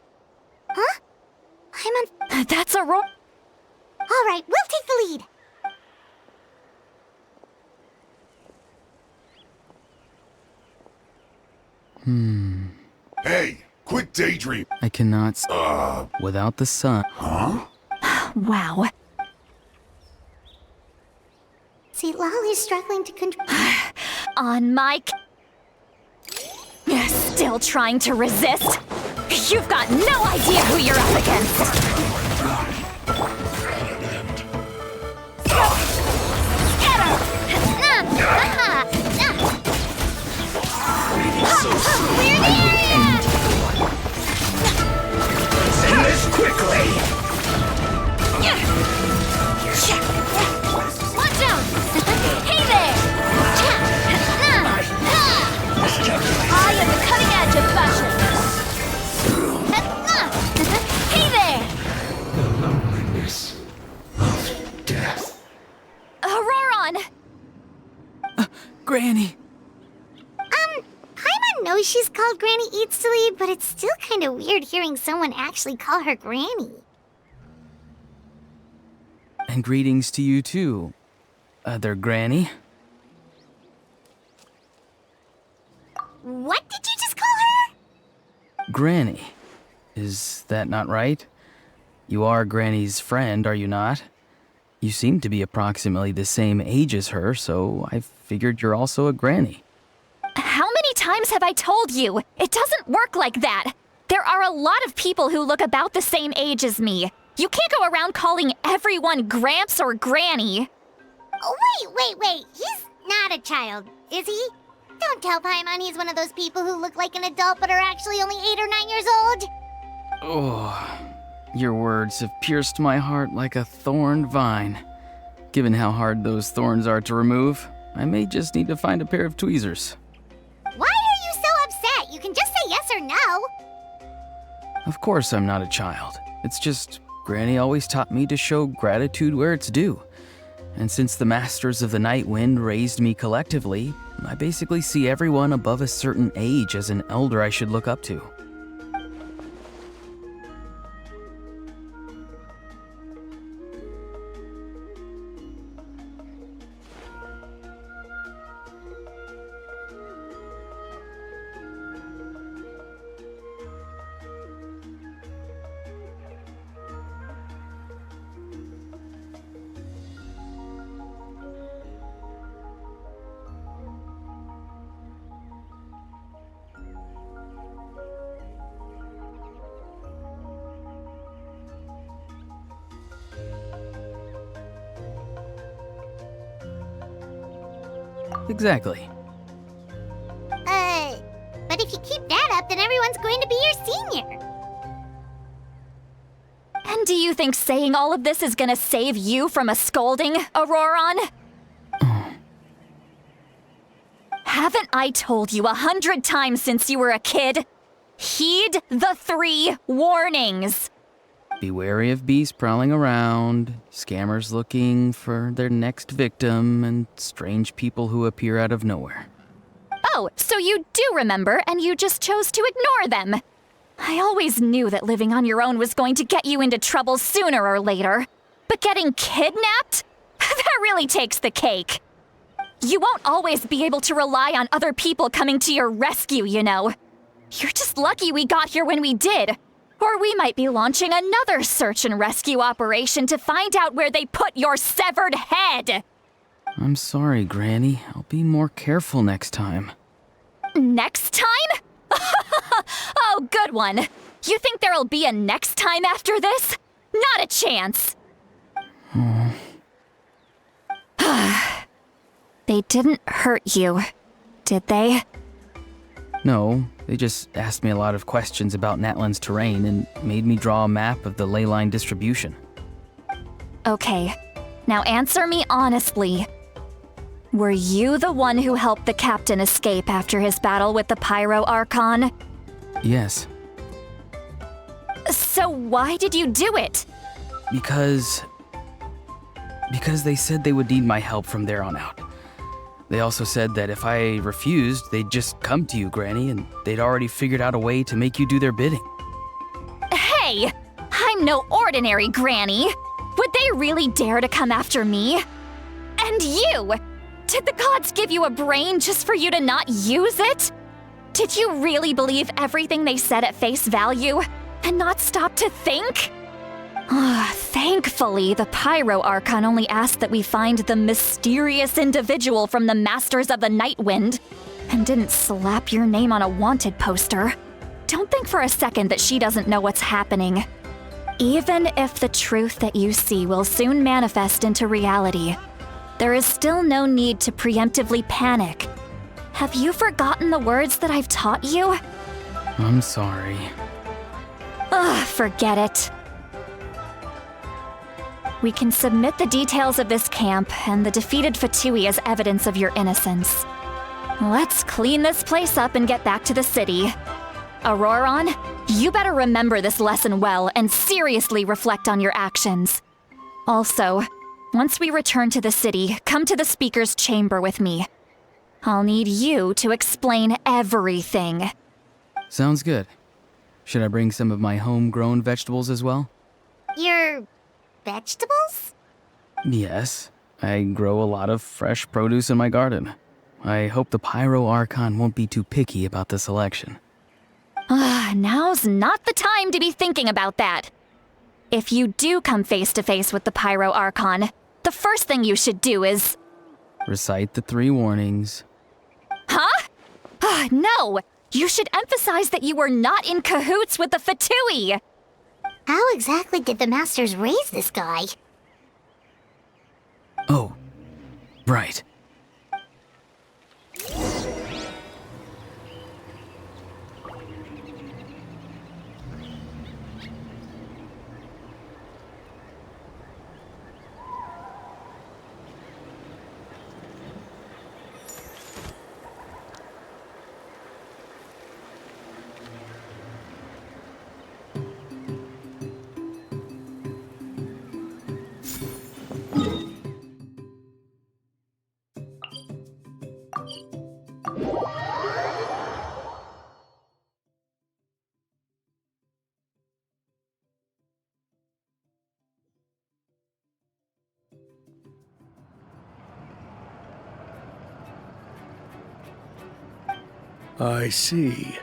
Huh? Paimon... That's Aurora. All right, we'll take the lead. Hey, quit daydream. I cannot without the sun. Huh? Wow. Citlali's struggling to control... On my... Still trying to resist? You've got no idea who you're up against. Clear the area! End this quickly! Watch out! Hey there! I am the cutting edge of fashion. Hey there! Death. Auroron! Granny! Paimon knows she's called Granny Eats to Lead, but it's still kind of weird hearing someone actually call her Granny. And greetings to you too, other Granny. What did you just call her? Granny. Is that not right? You are Granny's friend, are you not? You seem to be approximately the same age as her, so I figured you're also a Granny. How many times have I told you? It doesn't work like that. There are a lot of people who look about the same age as me. You can't go around calling everyone Gramps or Granny. Oh, wait. He's not a child, is he? Don't tell Paimon he's one of those people who look like an adult but are actually only 8 or 9 years old. Oh, your words have pierced my heart like a thorned vine. Given how hard those thorns are to remove, I may just need to find a pair of tweezers. Why are you so upset? You can just say yes or no. Of course I'm not a child. It's just Granny always taught me to show gratitude where it's due. And since the Masters of the Night Wind raised me collectively, I basically see everyone above a certain age as an elder I should look up to. Exactly. But if you keep that up, then everyone's going to be your senior. And do you think saying all of this is gonna save you from a scolding, Auroron? Haven't I told you 100 times since you were a kid? Heed the 3 warnings. Be wary of beasts prowling around, scammers looking for their next victim, and strange people who appear out of nowhere. Oh, so you do remember, and you just chose to ignore them. I always knew that living on your own was going to get you into trouble sooner or later. But getting kidnapped? That really takes the cake. You won't always be able to rely on other people coming to your rescue, you know. You're just lucky we got here when we did. Or we might be launching another search and rescue operation to find out where they put your severed head. I'm sorry, Granny. I'll be more careful next time. Next time? Oh, good one. You think there'll be a next time after this? Not a chance. They didn't hurt you, did they? No, they just asked me a lot of questions about Natlan's terrain and made me draw a map of the ley line distribution. Okay, now answer me honestly. Were you the one who helped the captain escape after his battle with the Pyro Archon? Yes. So why did you do it? Because they said they would need my help from there on out. They also said that if I refused, they'd just come to you, Granny, and they'd already figured out a way to make you do their bidding. Hey! I'm no ordinary granny! Would they really dare to come after me? And you! Did the gods give you a brain just for you to not use it? Did you really believe everything they said at face value and not stop to think? Thankfully, the Pyro Archon only asked that we find the mysterious individual from the Masters of the Night Wind and didn't slap your name on a wanted poster. Don't think for a second that she doesn't know what's happening. Even if the truth that you see will soon manifest into reality, there is still no need to preemptively panic. Have you forgotten the words that I've taught you? I'm sorry. Forget it. We can submit the details of this camp and the defeated Fatui as evidence of your innocence. Let's clean this place up and get back to the city. Auroron, you better remember this lesson well and seriously reflect on your actions. Also, once we return to the city, come to the speaker's chamber with me. I'll need you to explain everything. Sounds good. Should I bring some of my homegrown vegetables as well? Your vegetables? Yes. I grow a lot of fresh produce in my garden. I hope the Pyro Archon won't be too picky about the selection. Now's not the time to be thinking about that. If you do come face to face with the Pyro Archon, the first thing you should do is... Recite the 3 warnings. Huh? No! You should emphasize that you were not in cahoots with the Fatui! How exactly did the Masters raise this guy? Oh, right. I see.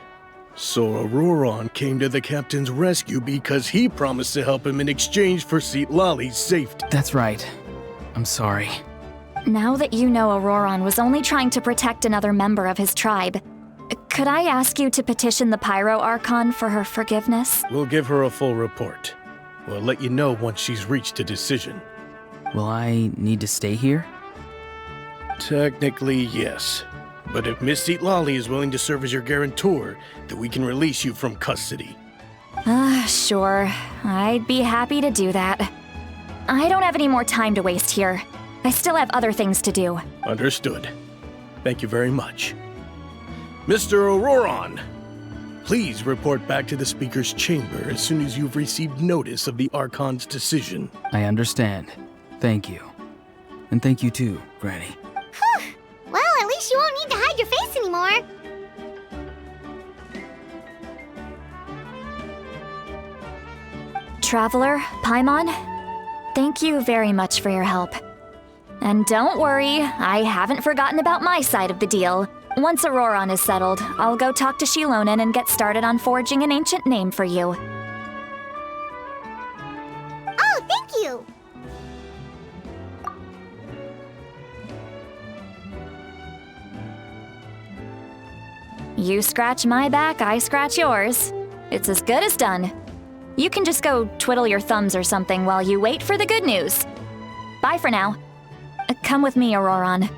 So Auroron came to the captain's rescue because he promised to help him in exchange for Citlali's safety. That's right. I'm sorry. Now that you know Auroron was only trying to protect another member of his tribe, could I ask you to petition the Pyro Archon for her forgiveness? We'll give her a full report. We'll let you know once she's reached a decision. Will I need to stay here? Technically, yes. But if Miss Citlali is willing to serve as your guarantor, then we can release you from custody. Sure. I'd be happy to do that. I don't have any more time to waste here. I still have other things to do. Understood. Thank you very much. Mr. Auroron, please report back to the Speaker's chamber as soon as you've received notice of the Archon's decision. I understand. Thank you. And thank you too, Granny. Well, at least you won't need to hide your face anymore. Traveler, Paimon, thank you very much for your help. And don't worry, I haven't forgotten about my side of the deal. Once Auroron is settled, I'll go talk to Shilonen and get started on forging an ancient name for you. Oh, thank you! You scratch my back, I scratch yours. It's as good as done. You can just go twiddle your thumbs or something while you wait for the good news. Bye for now. Come with me, Auroron.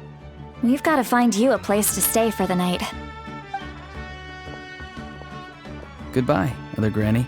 We've got to find you a place to stay for the night. Goodbye, Other Granny.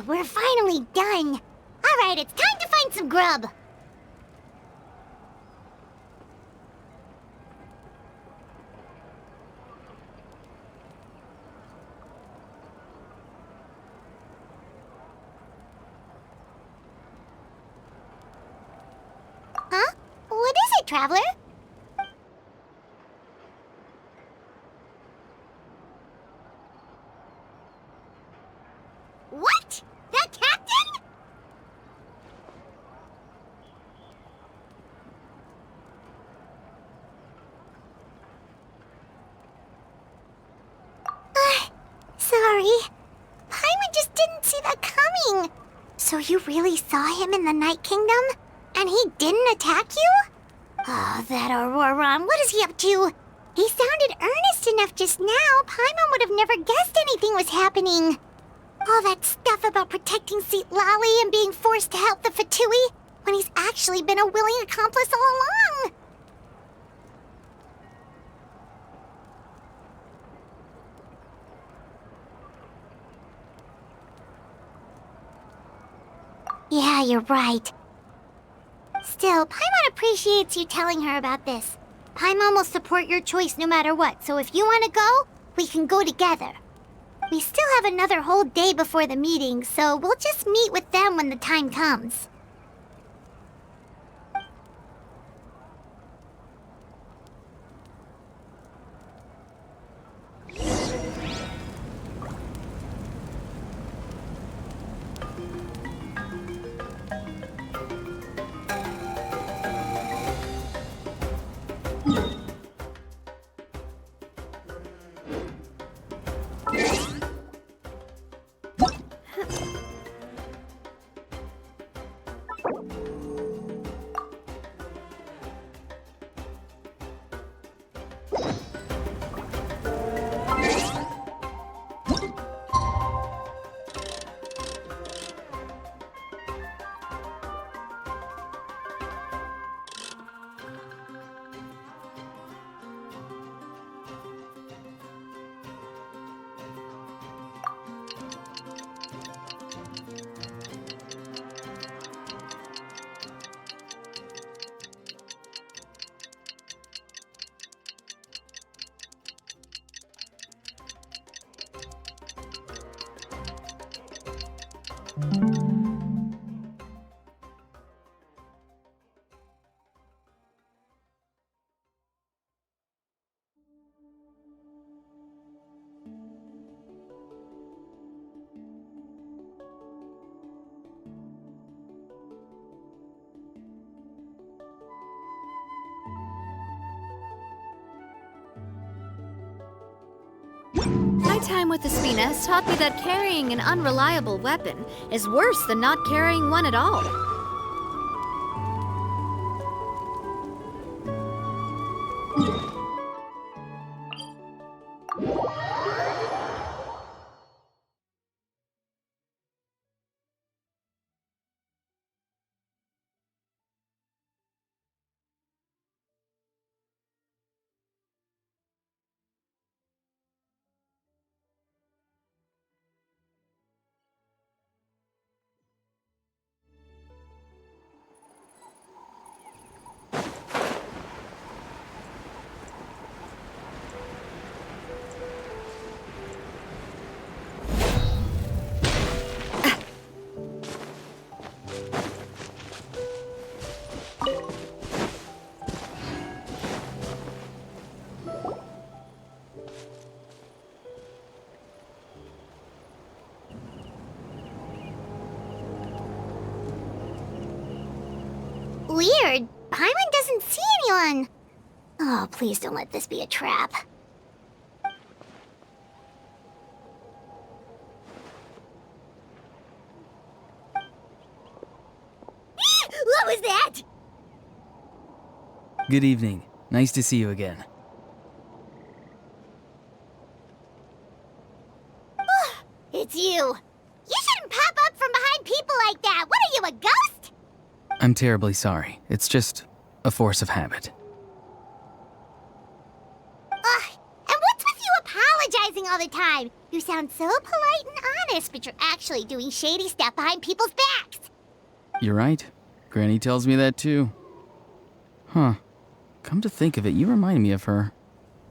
We're finally done. Alright, it's time to find some grub. Huh? What is it, Traveler? What? The captain? Sorry. Paimon just didn't see that coming. So you really saw him in the Night Kingdom? And he didn't attack you? Oh, that Auroron, what is he up to? He sounded earnest enough just now. Paimon would have never guessed anything was happening. All that stuff about protecting Citlali and being forced to help the Fatui, when he's actually been a willing accomplice all along. Yeah, you're right. Still, Paimon appreciates you telling her about this. Paimon will support your choice no matter what, so if you want to go, we can go together. We still have another whole day before the meeting, so we'll just meet with them when the time comes. My time with the Spina has taught me that carrying an unreliable weapon is worse than not carrying one at all. Paimon doesn't see anyone. Oh, please don't let this be a trap. What was that? Good evening. Nice to see you again. It's you. You shouldn't pop up from behind people like that. What are you, a ghost? I'm terribly sorry. It's just a force of habit. Ugh, and what's with you apologizing all the time? You sound so polite and honest, but you're actually doing shady stuff behind people's backs. You're right. Granny tells me that too. Huh. Come to think of it, you remind me of her.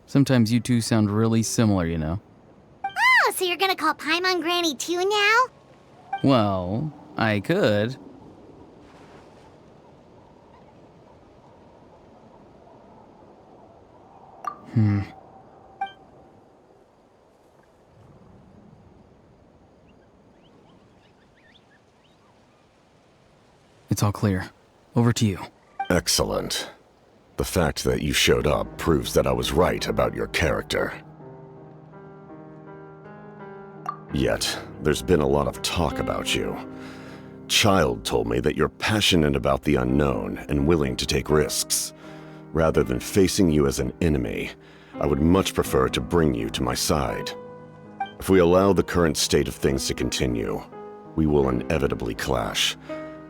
Sometimes you two sound really similar, you know. Oh, so you're gonna call Paimon Granny too now? Well, I could. It's all clear. Over to you. Excellent. The fact that you showed up proves that I was right about your character. Yet, there's been a lot of talk about you. Child told me that you're passionate about the unknown and willing to take risks. Rather than facing you as an enemy, I would much prefer to bring you to my side. If we allow the current state of things to continue, we will inevitably clash.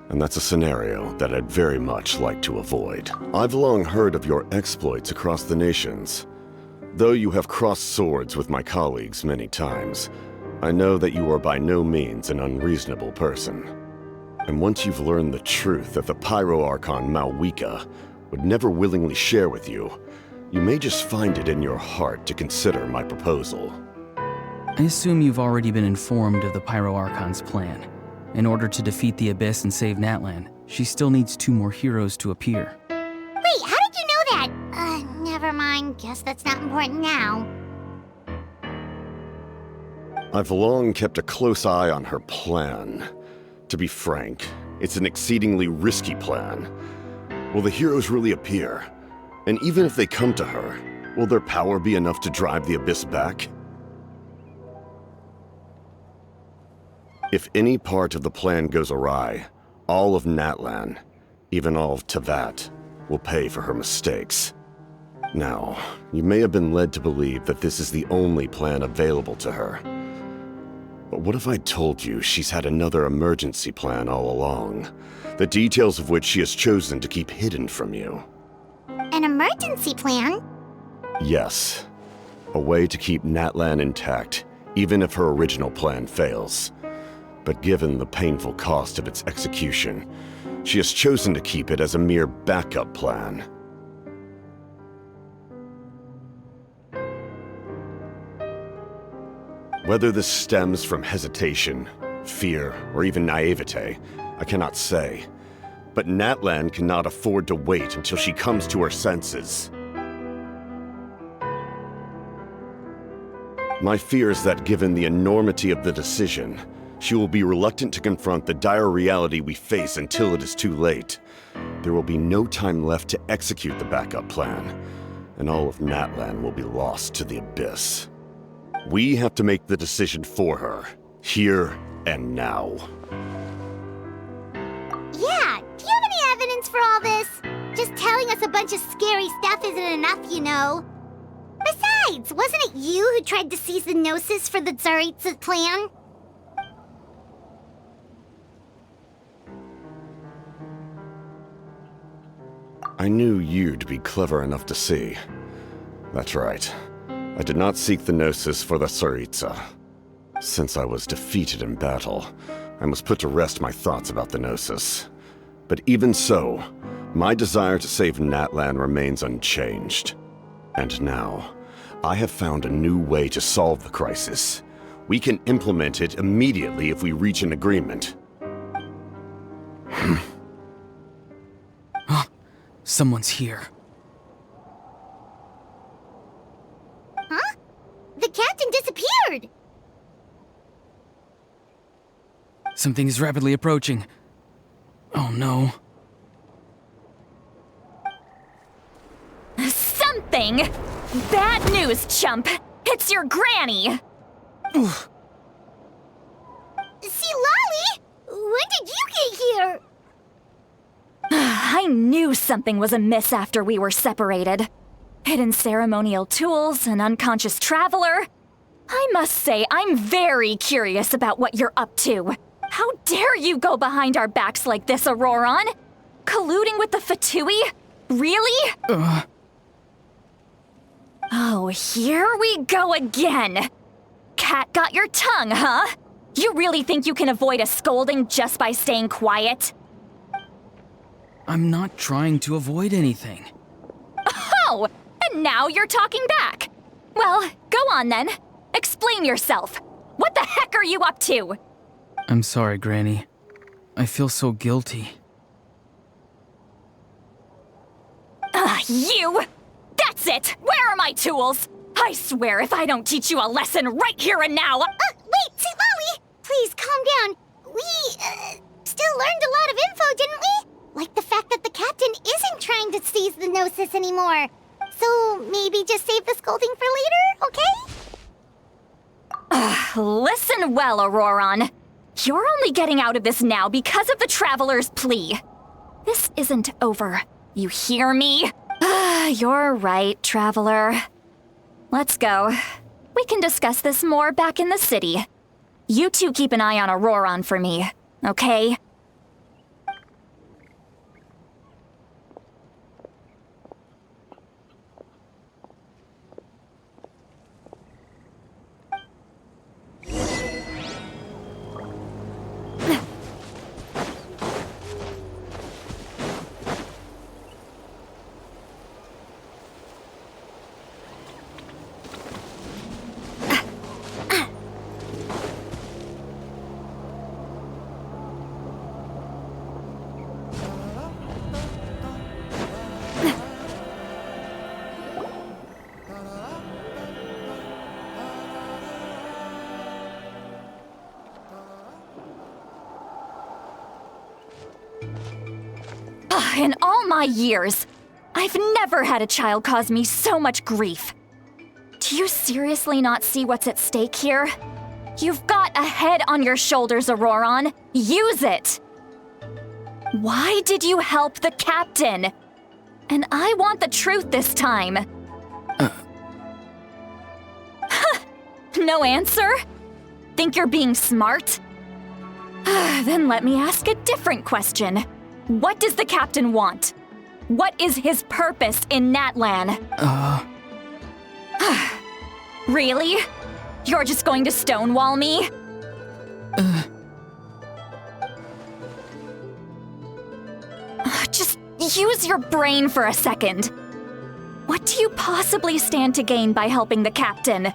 And that's a scenario that I'd very much like to avoid. I've long heard of your exploits across the nations. Though you have crossed swords with my colleagues many times, I know that you are by no means an unreasonable person. And once you've learned the truth that the Pyro Archon Malwika would never willingly share with you, you may just find it in your heart to consider my proposal. I assume you've already been informed of the Pyro Archon's plan. In order to defeat the Abyss and save Natlan, she still needs 2 more heroes to appear. Wait, how did you know that? Never mind. Guess that's not important now. I've long kept a close eye on her plan. To be frank, it's an exceedingly risky plan. Will the heroes really appear? And even if they come to her, will their power be enough to drive the Abyss back? If any part of the plan goes awry, all of Natlan, even all of Teyvat, will pay for her mistakes. Now, you may have been led to believe that this is the only plan available to her. But what if I told you she's had another emergency plan all along, the details of which she has chosen to keep hidden from you? An emergency plan? Yes. A way to keep Natlan intact, even if her original plan fails. But given the painful cost of its execution, she has chosen to keep it as a mere backup plan. Whether this stems from hesitation, fear, or even naivete, I cannot say. But Natlan cannot afford to wait until she comes to her senses. My fear is that given the enormity of the decision, she will be reluctant to confront the dire reality we face until it is too late. There will be no time left to execute the backup plan, and all of Natlan will be lost to the Abyss. We have to make the decision for her, here and now. Yeah, do you have any evidence for all this? Just telling us a bunch of scary stuff isn't enough, you know. Besides, wasn't it you who tried to seize the Gnosis for the Tsaritsa's plan? I knew you'd be clever enough to see. That's right. I did not seek the Gnosis for the Tsaritsa. Since I was defeated in battle, I must put to rest my thoughts about the Gnosis. But even so, my desire to save Natlan remains unchanged. And now, I have found a new way to solve the crisis. We can implement it immediately if we reach an agreement. Someone's here. Huh? The captain disappeared! Something is rapidly approaching. Oh no. thing. Bad news, chump. It's your granny. Citlali? When did you get here? I knew something was amiss after we were separated. Hidden ceremonial tools, an unconscious traveler. I must say, I'm very curious about what you're up to. How dare you go behind our backs like this, Auroron? Colluding with the Fatui? Really? Oh, here we go again. Cat got your tongue, huh? You really think you can avoid a scolding just by staying quiet? I'm not trying to avoid anything. Oh, and now you're talking back. Well, go on then. Explain yourself. What the heck are you up to? I'm sorry, Granny. I feel so guilty. You! That's it! Where are my tools? I swear if I don't teach you a lesson right here and now... Wait, Citlali! Please, calm down. We, still learned a lot of info, didn't we? Like the fact that the captain isn't trying to seize the Gnosis anymore. So, maybe just save the scolding for later, okay? Listen well, Auroron. You're only getting out of this now because of the Traveler's plea. This isn't over. You hear me? You're right, Traveler. Let's go. We can discuss this more back in the city. You two keep an eye on Auroron for me, okay? In all my years, I've never had a child cause me so much grief. Do you seriously not see what's at stake here? You've got a head on your shoulders, Auroron. Use it! Why did you help the captain? And I want the truth this time. No answer? Think you're being smart? Then let me ask a different question. What does the captain want? What is his purpose in Natlan? Really? You're just going to stonewall me? Just use your brain for a second. What do you possibly stand to gain by helping the captain?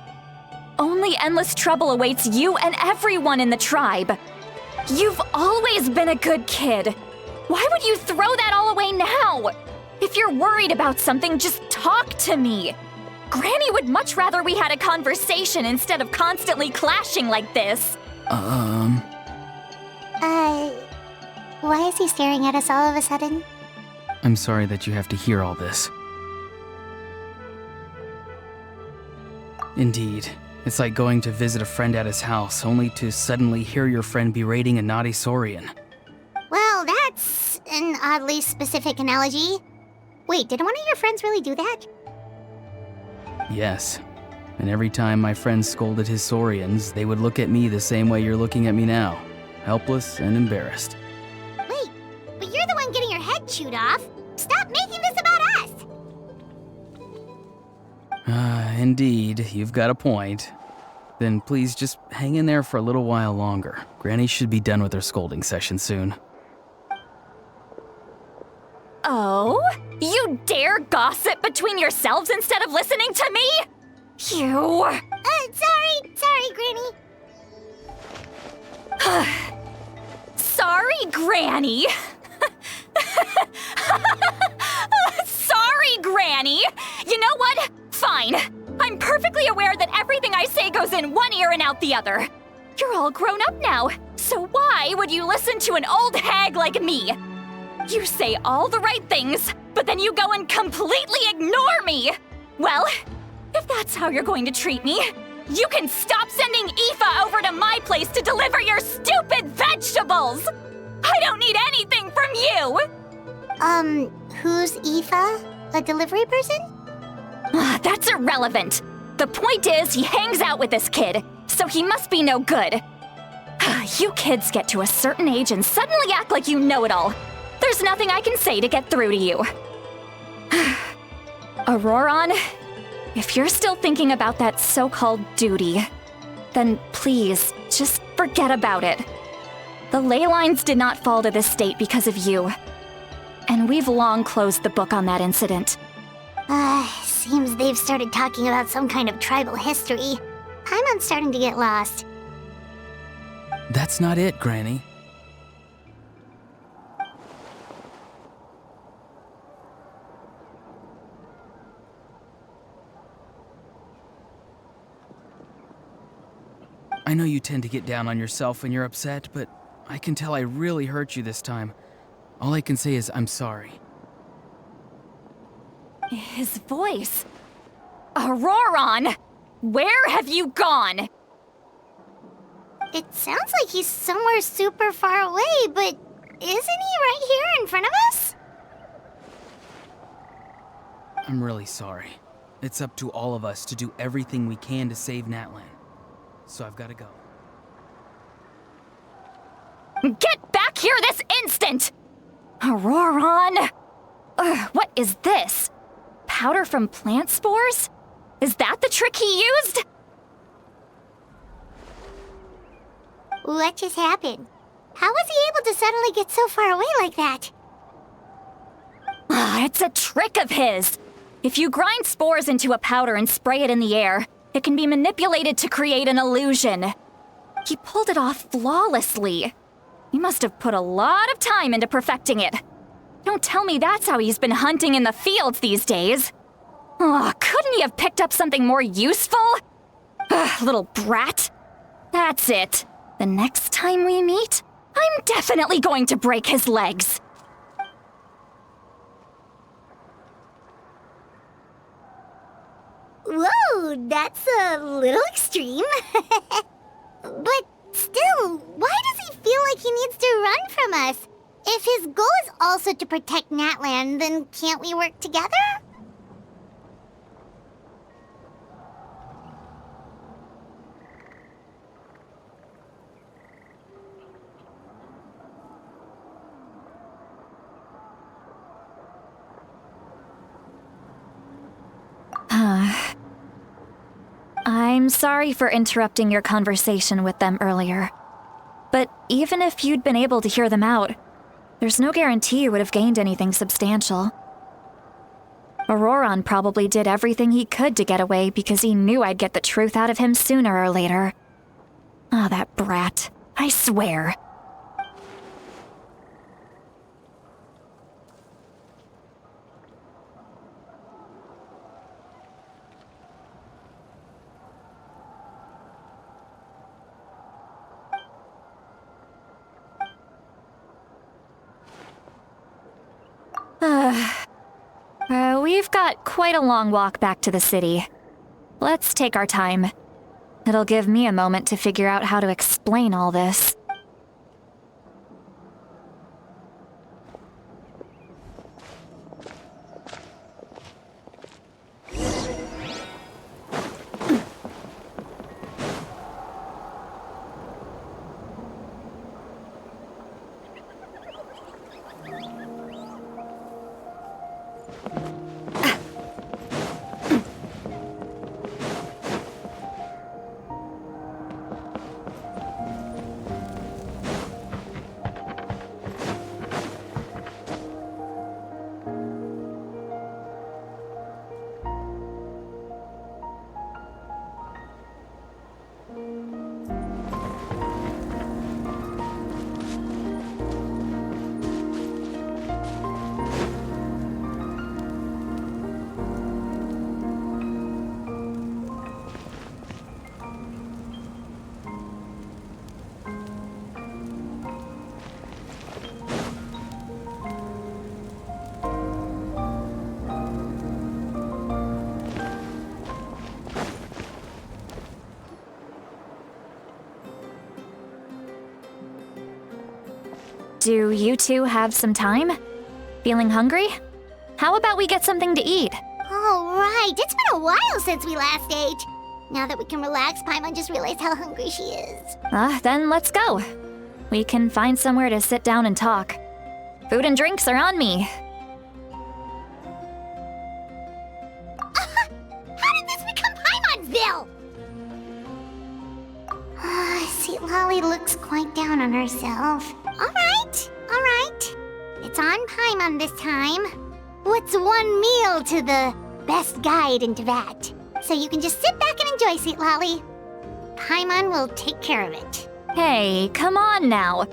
Only endless trouble awaits you and everyone in the tribe. You've always been a good kid. Why would you throw that all away now? If you're worried about something, just talk to me. Granny would much rather we had a conversation instead of constantly clashing like this. Why is he staring at us all of a sudden? I'm sorry that you have to hear all this. Indeed. It's like going to visit a friend at his house, only to suddenly hear your friend berating a naughty Saurian. Well, that's an oddly specific analogy. Wait, did one of your friends really do that? Yes. And every time my friend scolded his Saurians, they would look at me the same way you're looking at me now. Helpless and embarrassed. Wait, but you're the one getting your head chewed off. Stop making this about us! Indeed, you've got a point. Then please just hang in there for a little while longer. Granny should be done with her scolding session soon. Oh? You dare gossip between yourselves instead of listening to me? You... Sorry, Granny. Sorry, Granny. Sorry, Granny. You know what? Fine. I'm perfectly aware that everything I say goes in one ear and out the other. You're all grown up now, so why would you listen to an old hag like me? You say all the right things, but then you go and completely ignore me. Well, if that's how you're going to treat me, you can stop sending Aoife over to my place to deliver your stupid vegetables! I don't need anything from you! Who's Aoife? A delivery person? That's irrelevant. The point is, he hangs out with this kid, so he must be no good. You kids get to a certain age and suddenly act like you know it all. There's nothing I can say to get through to you. Auroron, if you're still thinking about that so-called duty, then please, just forget about it. The ley lines did not fall to this state because of you. And we've long closed the book on that incident. Seems they've started talking about some kind of tribal history. I'm starting to get lost. That's not it, Granny. I know you tend to get down on yourself when you're upset, but I can tell I really hurt you this time. All I can say is I'm sorry. His voice. Auroron! Where have you gone? It sounds like he's somewhere super far away, but isn't he right here in front of us? I'm really sorry. It's up to all of us to do everything we can to save Natlan. So I've got to go. Get back here this instant! Auroron! What is this? Powder from plant spores? Is that the trick he used? What just happened? How was he able to suddenly get so far away like that? It's a trick of his. If you grind spores into a powder and spray it in the air, it can be manipulated to create an illusion. He pulled it off flawlessly. He must have put a lot of time into perfecting it. Don't tell me that's how he's been hunting in the fields these days. Couldn't he have picked up something more useful? Little brat. That's it. The next time we meet, I'm definitely going to break his legs. Whoa, that's a little extreme. But still, why does he feel like he needs to run from us? If his goal is also to protect Natlan, then can't we work together? I'm sorry for interrupting your conversation with them earlier. But even if you'd been able to hear them out, there's no guarantee you would have gained anything substantial. Auroron probably did everything he could to get away because he knew I'd get the truth out of him sooner or later. That brat. I swear. We've got quite a long walk back to the city. Let's take our time. It'll give me a moment to figure out how to explain all this. Do you two have some time? Feeling hungry? How about we get something to eat? Oh, right. It's been a while since we last ate. Now that we can relax, Paimon just realized how hungry she is. Then let's go. We can find somewhere to sit down and talk. Food and drinks are on me. How did this become Paimon'sville? Citlali looks quite down on herself. All right. It's on Paimon this time. What's one meal to the best guide in Teyvat? So you can just sit back and enjoy, Citlali. Paimon will take care of it. Hey, come on now.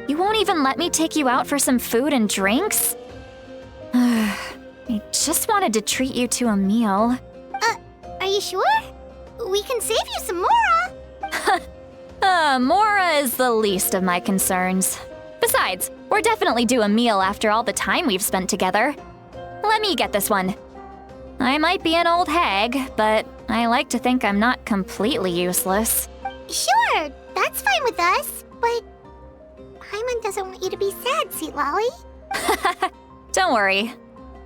You won't even let me take you out for some food and drinks? I just wanted to treat you to a meal. Are you sure? We can save you some Mora. Mora is the least of my concerns. Besides, we're definitely due a meal after all the time we've spent together. Let me get this one. I might be an old hag, but I like to think I'm not completely useless. Sure, that's fine with us, but Paimon doesn't want you to be sad, Citlali. Don't worry.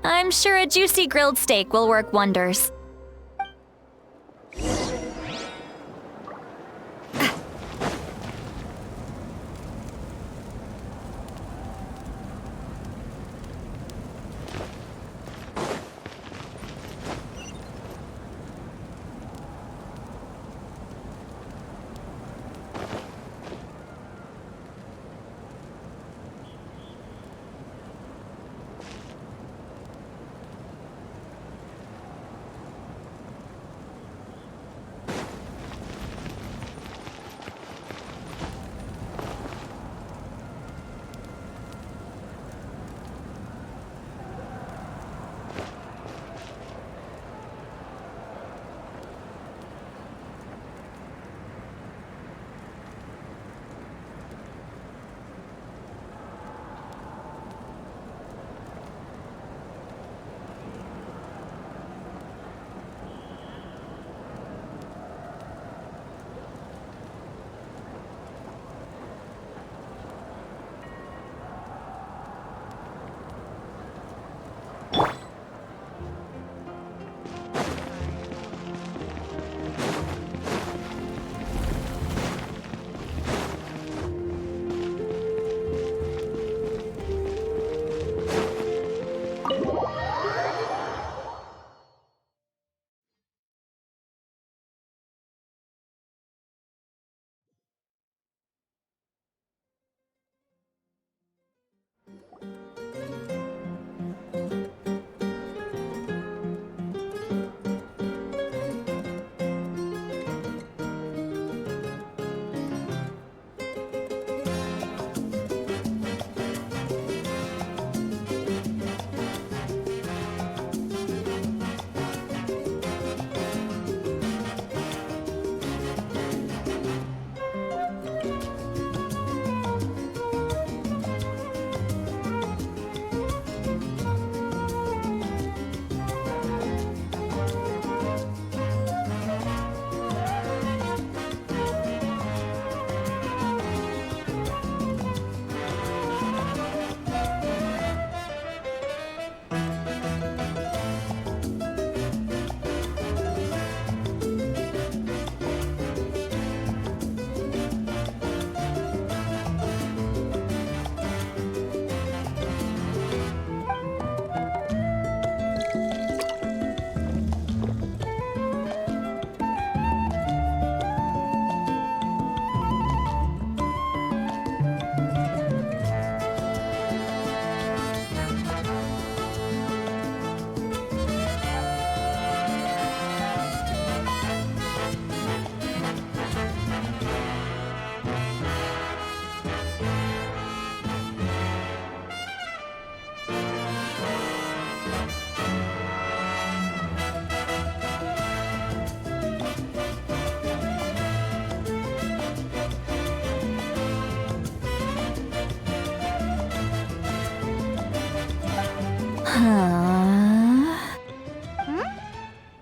I'm sure a juicy grilled steak will work wonders.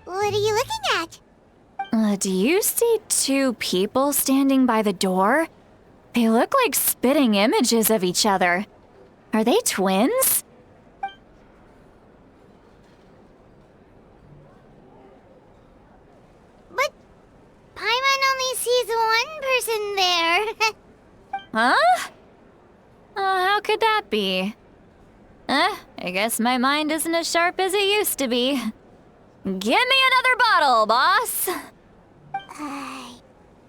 What are you looking at? Do you see two people standing by the door? They look like spitting images of each other. Are they twins? But Paimon only sees one person there. Huh? How could that be? I guess my mind isn't as sharp as it used to be. Give me another bottle, boss!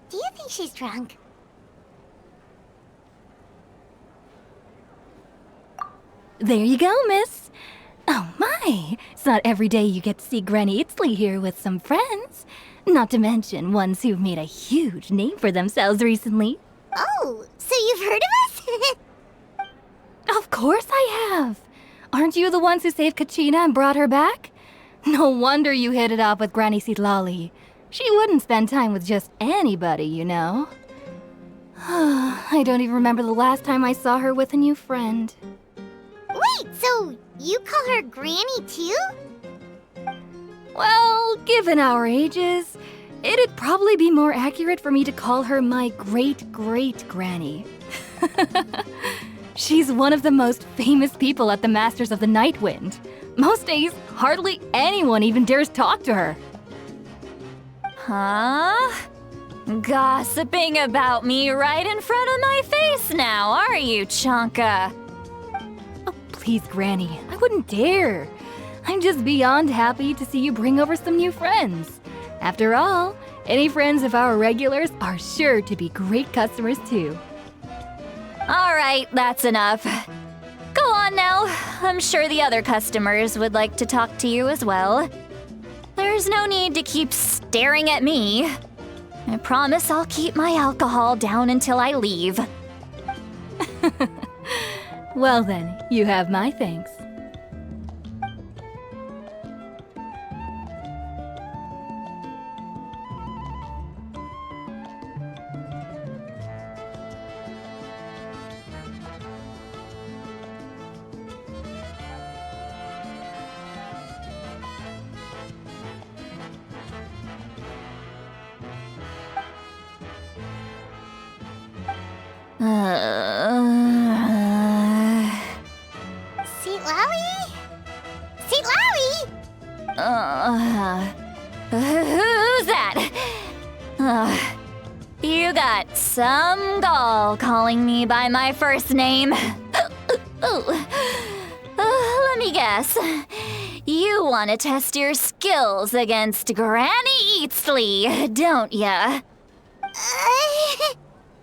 Do you think she's drunk? There you go, miss. Oh my, it's not every day you get to see Granny Itzley here with some friends. Not to mention ones who've made a huge name for themselves recently. Oh, so you've heard of us? Of course I have. Aren't you the ones who saved Kachina and brought her back? No wonder you hit it off with Granny Citlali. She wouldn't spend time with just anybody, you know. I don't even remember the last time I saw her with a new friend. Wait, so you call her Granny too? Well, given our ages, it'd probably be more accurate for me to call her my great-great-granny. She's one of the most famous people at the Masters of the Night Wind. Most days, hardly anyone even dares talk to her. Huh? Gossiping about me right in front of my face now, are you, Chonka? Oh, please, Granny, I wouldn't dare. I'm just beyond happy to see you bring over some new friends. After all, any friends of our regulars are sure to be great customers too. All right, that's enough. Go on now. I'm sure the other customers would like to talk to you as well. There's no need to keep staring at me. I promise I'll keep my alcohol down until I leave. Well then, you have my thanks. Citlali? Citlali? Who's that? You got some gall calling me by my first name. Let me guess. You want to test your skills against Granny Itzley, don't ya?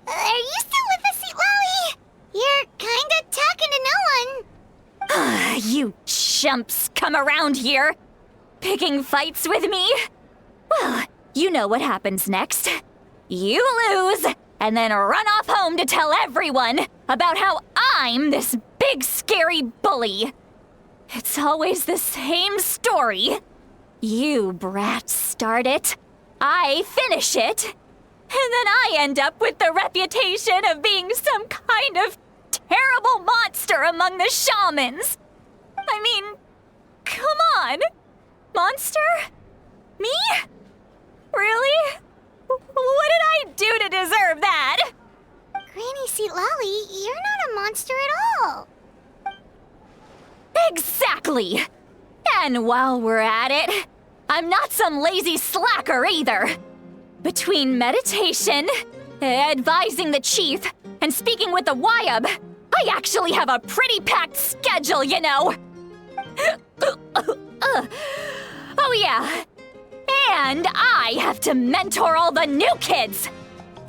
Are you still with us, Citlali? You're kinda talking to no one. You chumps come around here, picking fights with me? Well, you know what happens next. You lose, and then run off home to tell everyone about how I'm this big scary bully. It's always the same story. You brats start it, I finish it, and then I end up with the reputation of being some kind of terrible monster among the shamans. I mean, come on. Monster? Me? Really? What did I do to deserve that? Granny Citlali, you're not a monster at all. Exactly! And while we're at it, I'm not some lazy slacker either. Between meditation, advising the chief, and speaking with the Wyab, I actually have a pretty packed schedule, you know. Oh yeah. And I have to mentor all the new kids.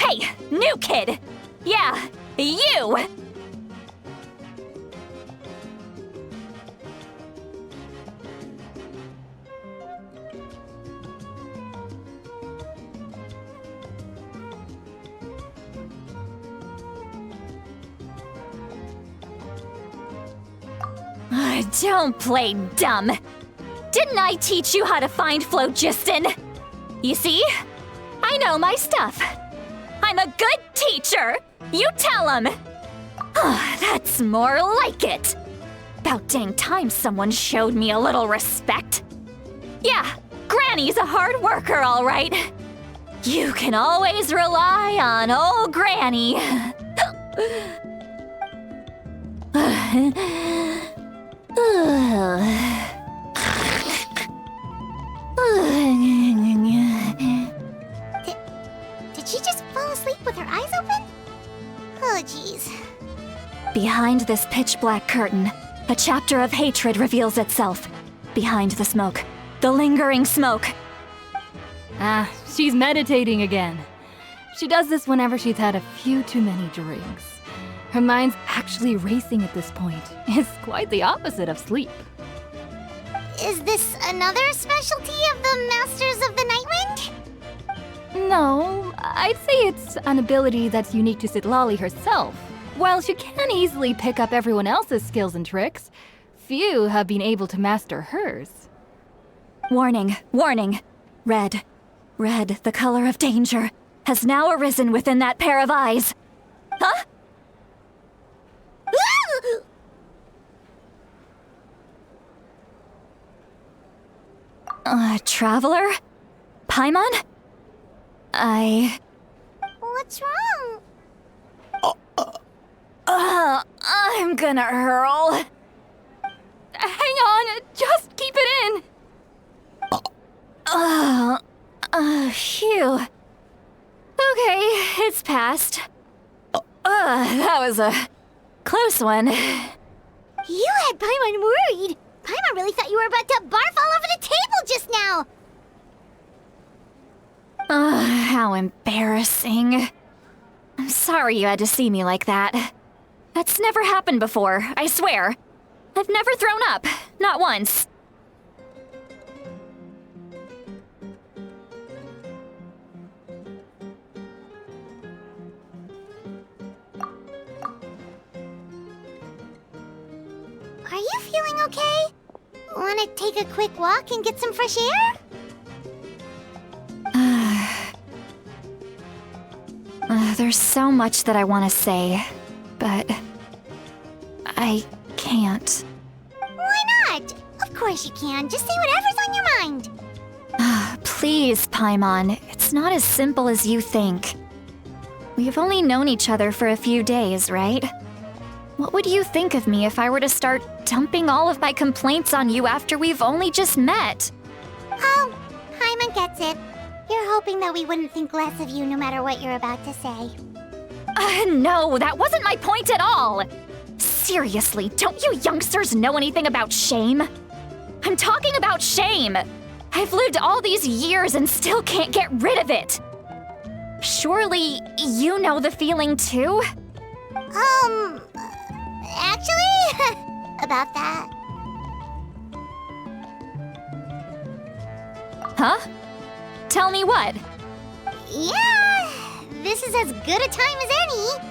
Hey, new kid. Yeah, you. Don't play dumb. Didn't I teach you how to find phlogiston? You see? I know my stuff. I'm a good teacher. You tell him. That's more like it. About dang time someone showed me a little respect. Yeah, Granny's a hard worker, all right. You can always rely on old Granny. Did she just fall asleep with her eyes open? Oh, jeez. Behind this pitch-black curtain, a chapter of hatred reveals itself. Behind the smoke, the lingering smoke. Ah, she's meditating again. She does this whenever she's had a few too many drinks. Her mind's actually racing at this point. It's quite the opposite of sleep. Is this another specialty of the Masters of the Nightwind? No, I'd say it's an ability that's unique to Citlali herself. While she can easily pick up everyone else's skills and tricks, few have been able to master hers. Warning, warning. Red, the color of danger, has now arisen within that pair of eyes. Huh? Traveler? Paimon? What's wrong? I'm gonna hurl. Hang on, just keep it in. Phew. Okay, it's passed. That was a close one. You had Paimon worried. Paimon really thought you were about to barf all over the table just now. How embarrassing. I'm sorry you had to see me like that. That's never happened before, I swear. I've never thrown up, not once. Are you feeling okay? Want to take a quick walk and get some fresh air? There's so much that I want to say, but I can't. Why not? Of course you can. Just say whatever's on your mind. Please, Paimon, it's not as simple as you think. We've only known each other for a few days, right? What would you think of me if I were to start dumping all of my complaints on you after we've only just met? Oh, Paimon gets it. You're hoping that we wouldn't think less of you no matter what you're about to say. No, that wasn't my point at all! Seriously, don't you youngsters know anything about shame? I'm talking about shame! I've lived all these years and still can't get rid of it! Surely, you know the feeling too? Actually, about that. Huh? Tell me what? Yeah, this is as good a time as any.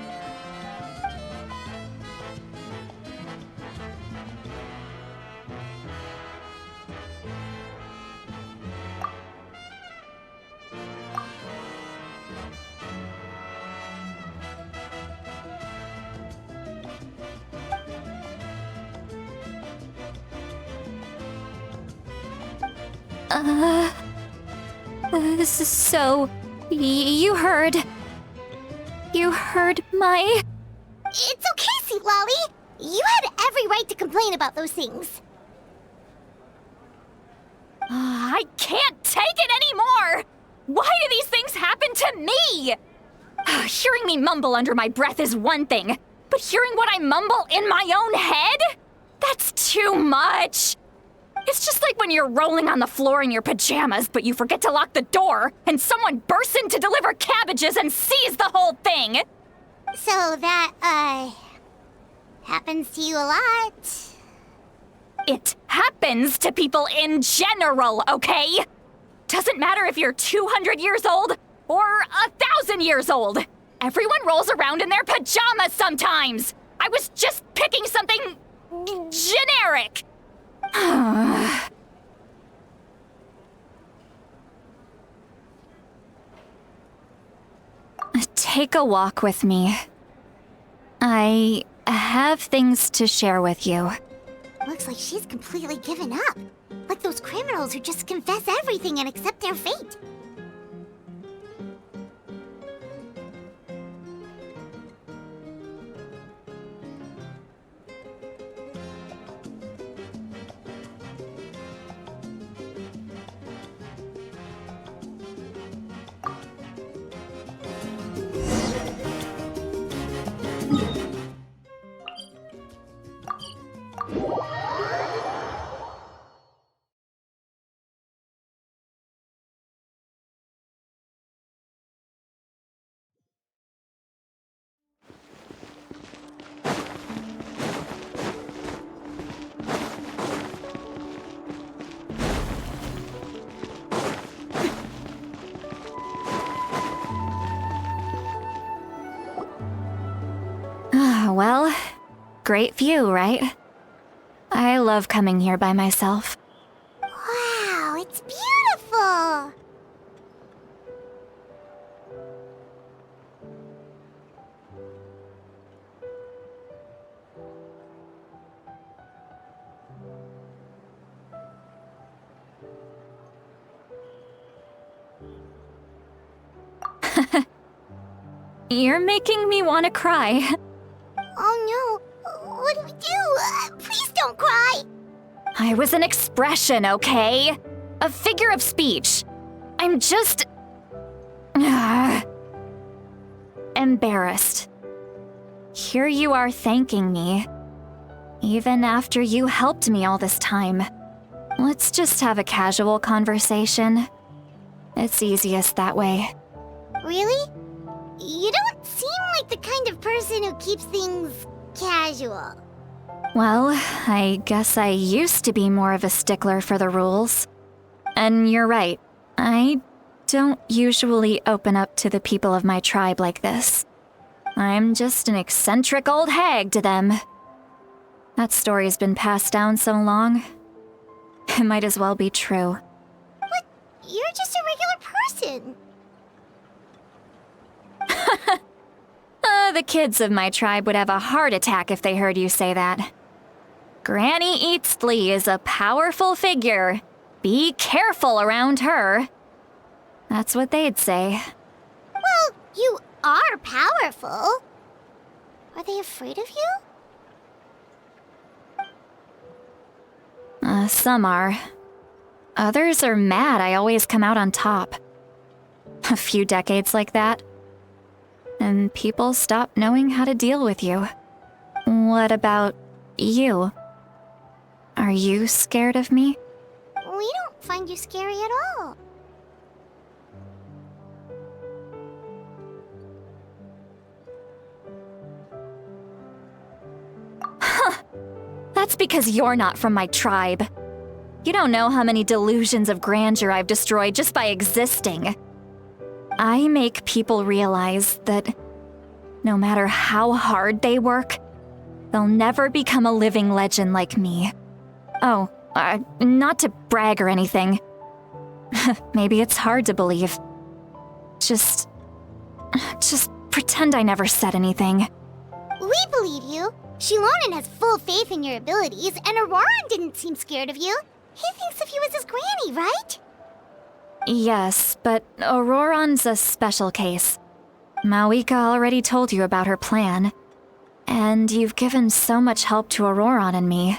This is so... You heard my... It's okay, citlali. You had every right to complain about those things. I can't take it anymore! Why do these things happen to me? Hearing me mumble under my breath is one thing, but hearing what I mumble in my own head? That's too much! It's just like when you're rolling on the floor in your pajamas, but you forget to lock the door, and someone bursts in to deliver cabbages and sees the whole thing! So that, happens to you a lot. It happens to people in general, okay? Doesn't matter if you're 200 years old or 1,000 years old. Everyone rolls around in their pajamas sometimes. I was just picking something generic. Take a walk with me. I have things to share with you. Looks like she's completely given up. Like those criminals who just confess everything and accept their fate. Well, great view, right? I love coming here by myself. Wow, it's beautiful! You're making me want to cry. Oh no, what do we do? Please don't cry! I was an expression, okay? A figure of speech. I'm just... embarrassed. Here you are thanking me. Even after you helped me all this time. Let's just have a casual conversation. It's easiest that way. Really? You don't seem like the kind of person who keeps things casual. Well, I guess I used to be more of a stickler for the rules. And you're right, I don't usually open up to the people of my tribe like this. I'm just an eccentric old hag to them. That story's been passed down so long. It might as well be true. But you're just a regular person. The kids of my tribe would have a heart attack if they heard you say that. Granny Eatsley is a powerful figure. Be careful around her. That's what they'd say. Well, you are powerful. Are they afraid of you? Some are. Others are mad I always come out on top. A few decades like that, and people stop knowing how to deal with you. What about you? Are you scared of me? We don't find you scary at all. That's because you're not from my tribe. You don't know how many delusions of grandeur I've destroyed just by existing. I make people realize that no matter how hard they work, they'll never become a living legend like me. Oh, not to brag or anything. Maybe it's hard to believe. Just pretend I never said anything. We believe you. Shilonen has full faith in your abilities, and Auroran didn't seem scared of you. He thinks of you as his granny, right? Yes, but Auroran's a special case. Malika already told you about her plan. And you've given so much help to Auroran and me.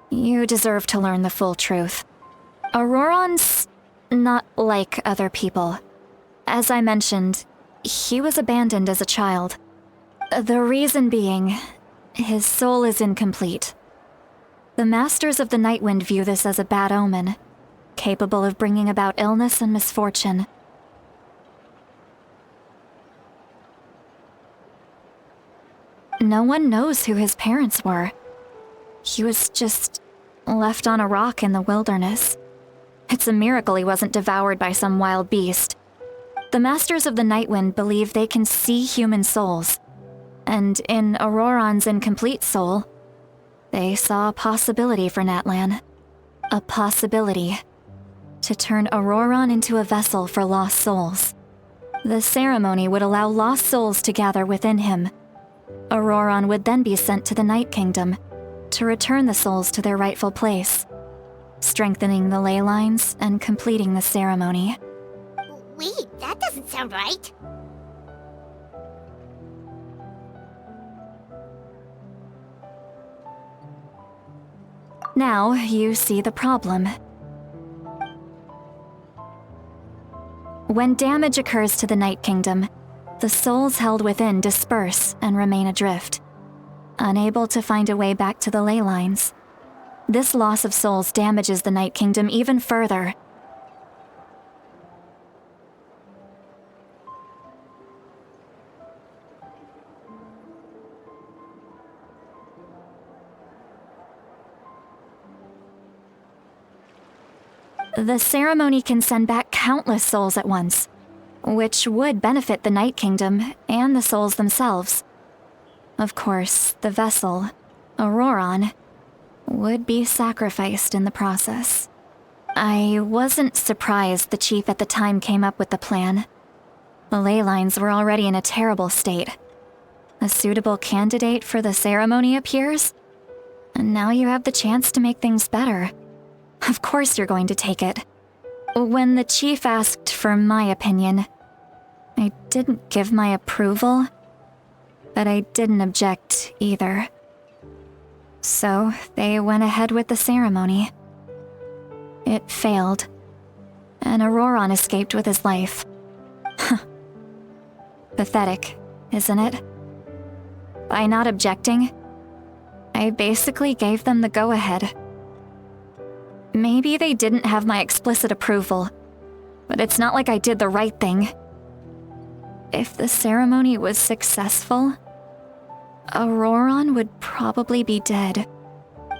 You deserve to learn the full truth. Auroran's not like other people. As I mentioned, he was abandoned as a child. The reason being, his soul is incomplete. The Masters of the Nightwind view this as a bad omen, capable of bringing about illness and misfortune. No one knows who his parents were. He was just left on a rock in the wilderness. It's a miracle he wasn't devoured by some wild beast. The Masters of the Nightwind believe they can see human souls, and in Auroran's incomplete soul, they saw a possibility for Natlan. A possibility to turn Auroran into a vessel for lost souls. The ceremony would allow lost souls to gather within him. Auroran would then be sent to the Night Kingdom to return the souls to their rightful place, strengthening the ley lines and completing the ceremony. Wait, that doesn't sound right. Now you see the problem. When damage occurs to the Night Kingdom, the souls held within disperse and remain adrift, unable to find a way back to the ley lines. This loss of souls damages the Night Kingdom even further. The ceremony can send back countless souls at once, which would benefit the Night Kingdom and the souls themselves. Of course, the vessel, Auroron, would be sacrificed in the process. I wasn't surprised the chief at the time came up with the plan. The ley lines were already in a terrible state. A suitable candidate for the ceremony appears, and now you have the chance to make things better. Of course you're going to take it. When the chief asked for my opinion, I didn't give my approval, but I didn't object either. So they went ahead with the ceremony. It failed, and Auroron escaped with his life. Pathetic, isn't it? By not objecting, I basically gave them the go-ahead. Maybe they didn't have my explicit approval, but it's not like I did the right thing. If the ceremony was successful, Auroron would probably be dead.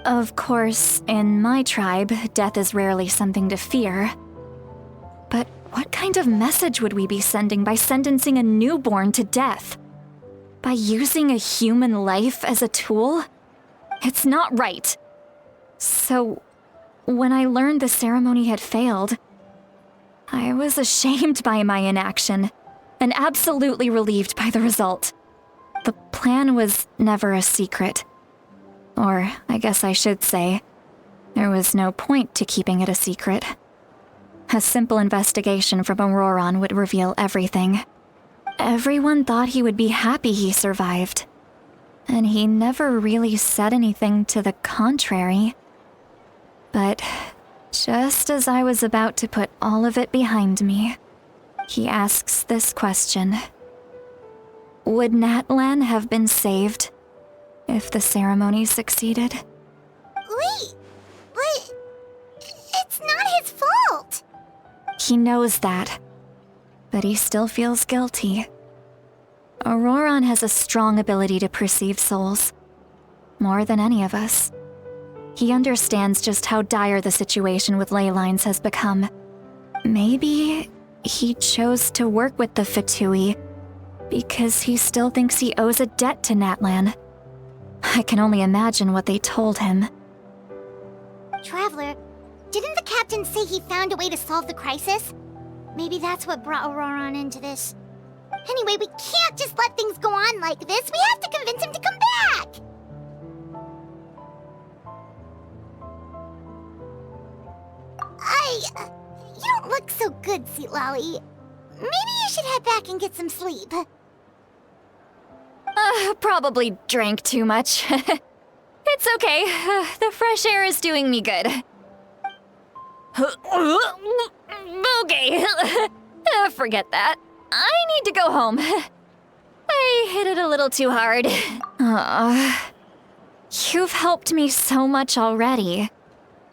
Of course, in my tribe, death is rarely something to fear. But what kind of message would we be sending by sentencing a newborn to death? By using a human life as a tool? It's not right. So, when I learned the ceremony had failed, I was ashamed by my inaction, and absolutely relieved by the result. The plan was never a secret. Or, I guess I should say, there was no point to keeping it a secret. A simple investigation from Auroron would reveal everything. Everyone thought he would be happy he survived, and he never really said anything to the contrary. But just as I was about to put all of it behind me, he asks this question. Would Natlan have been saved if the ceremony succeeded? Wait, but it's not his fault. He knows that, but he still feels guilty. Auroron has a strong ability to perceive souls, more than any of us. He understands just how dire the situation with ley lines has become. Maybe he chose to work with the Fatui because he still thinks he owes a debt to Natlan. I can only imagine what they told him. Traveler, didn't the captain say he found a way to solve the crisis? Maybe that's what brought Auroron into this. Anyway, we can't just let things go on like this. We have to convince him to come back! You don't look so good, citlali. Maybe you should head back and get some sleep. Probably drank too much. It's okay. The fresh air is doing me good. Okay. Forget that. I need to go home. I hit it a little too hard. You've helped me so much already.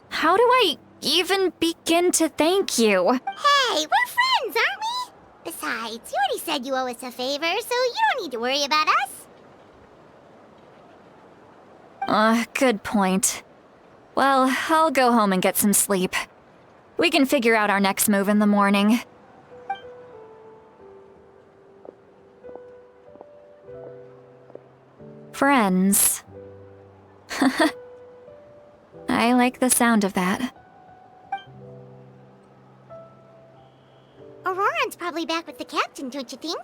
How do I even begin to thank you? Hey, we're friends, aren't we? Besides, you already said you owe us a favor, so you don't need to worry about us. Good point. Well, I'll go home and get some sleep. We can figure out our next move in the morning. Friends. I like the sound of that. Auroron's probably back with the captain, don't you think?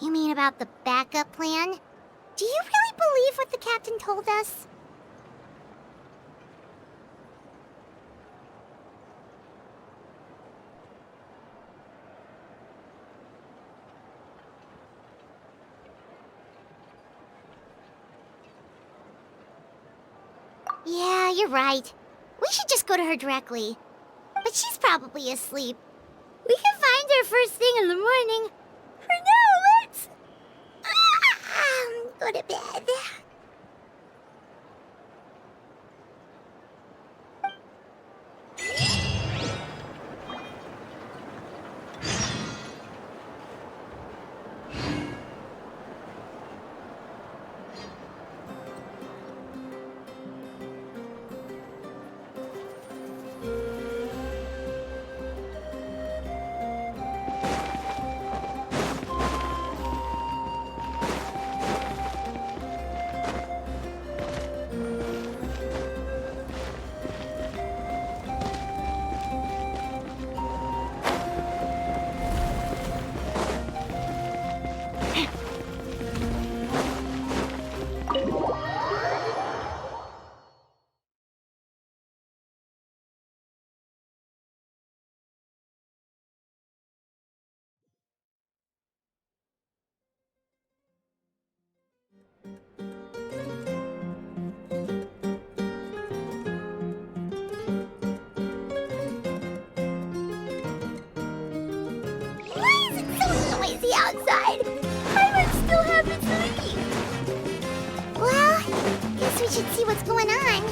You mean about the backup plan? Do you really believe what the captain told us? Yeah, you're right. We should just go to her directly. But she's probably asleep. We can find her first thing in the morning. For now, let's... go to bed. should see what's going on.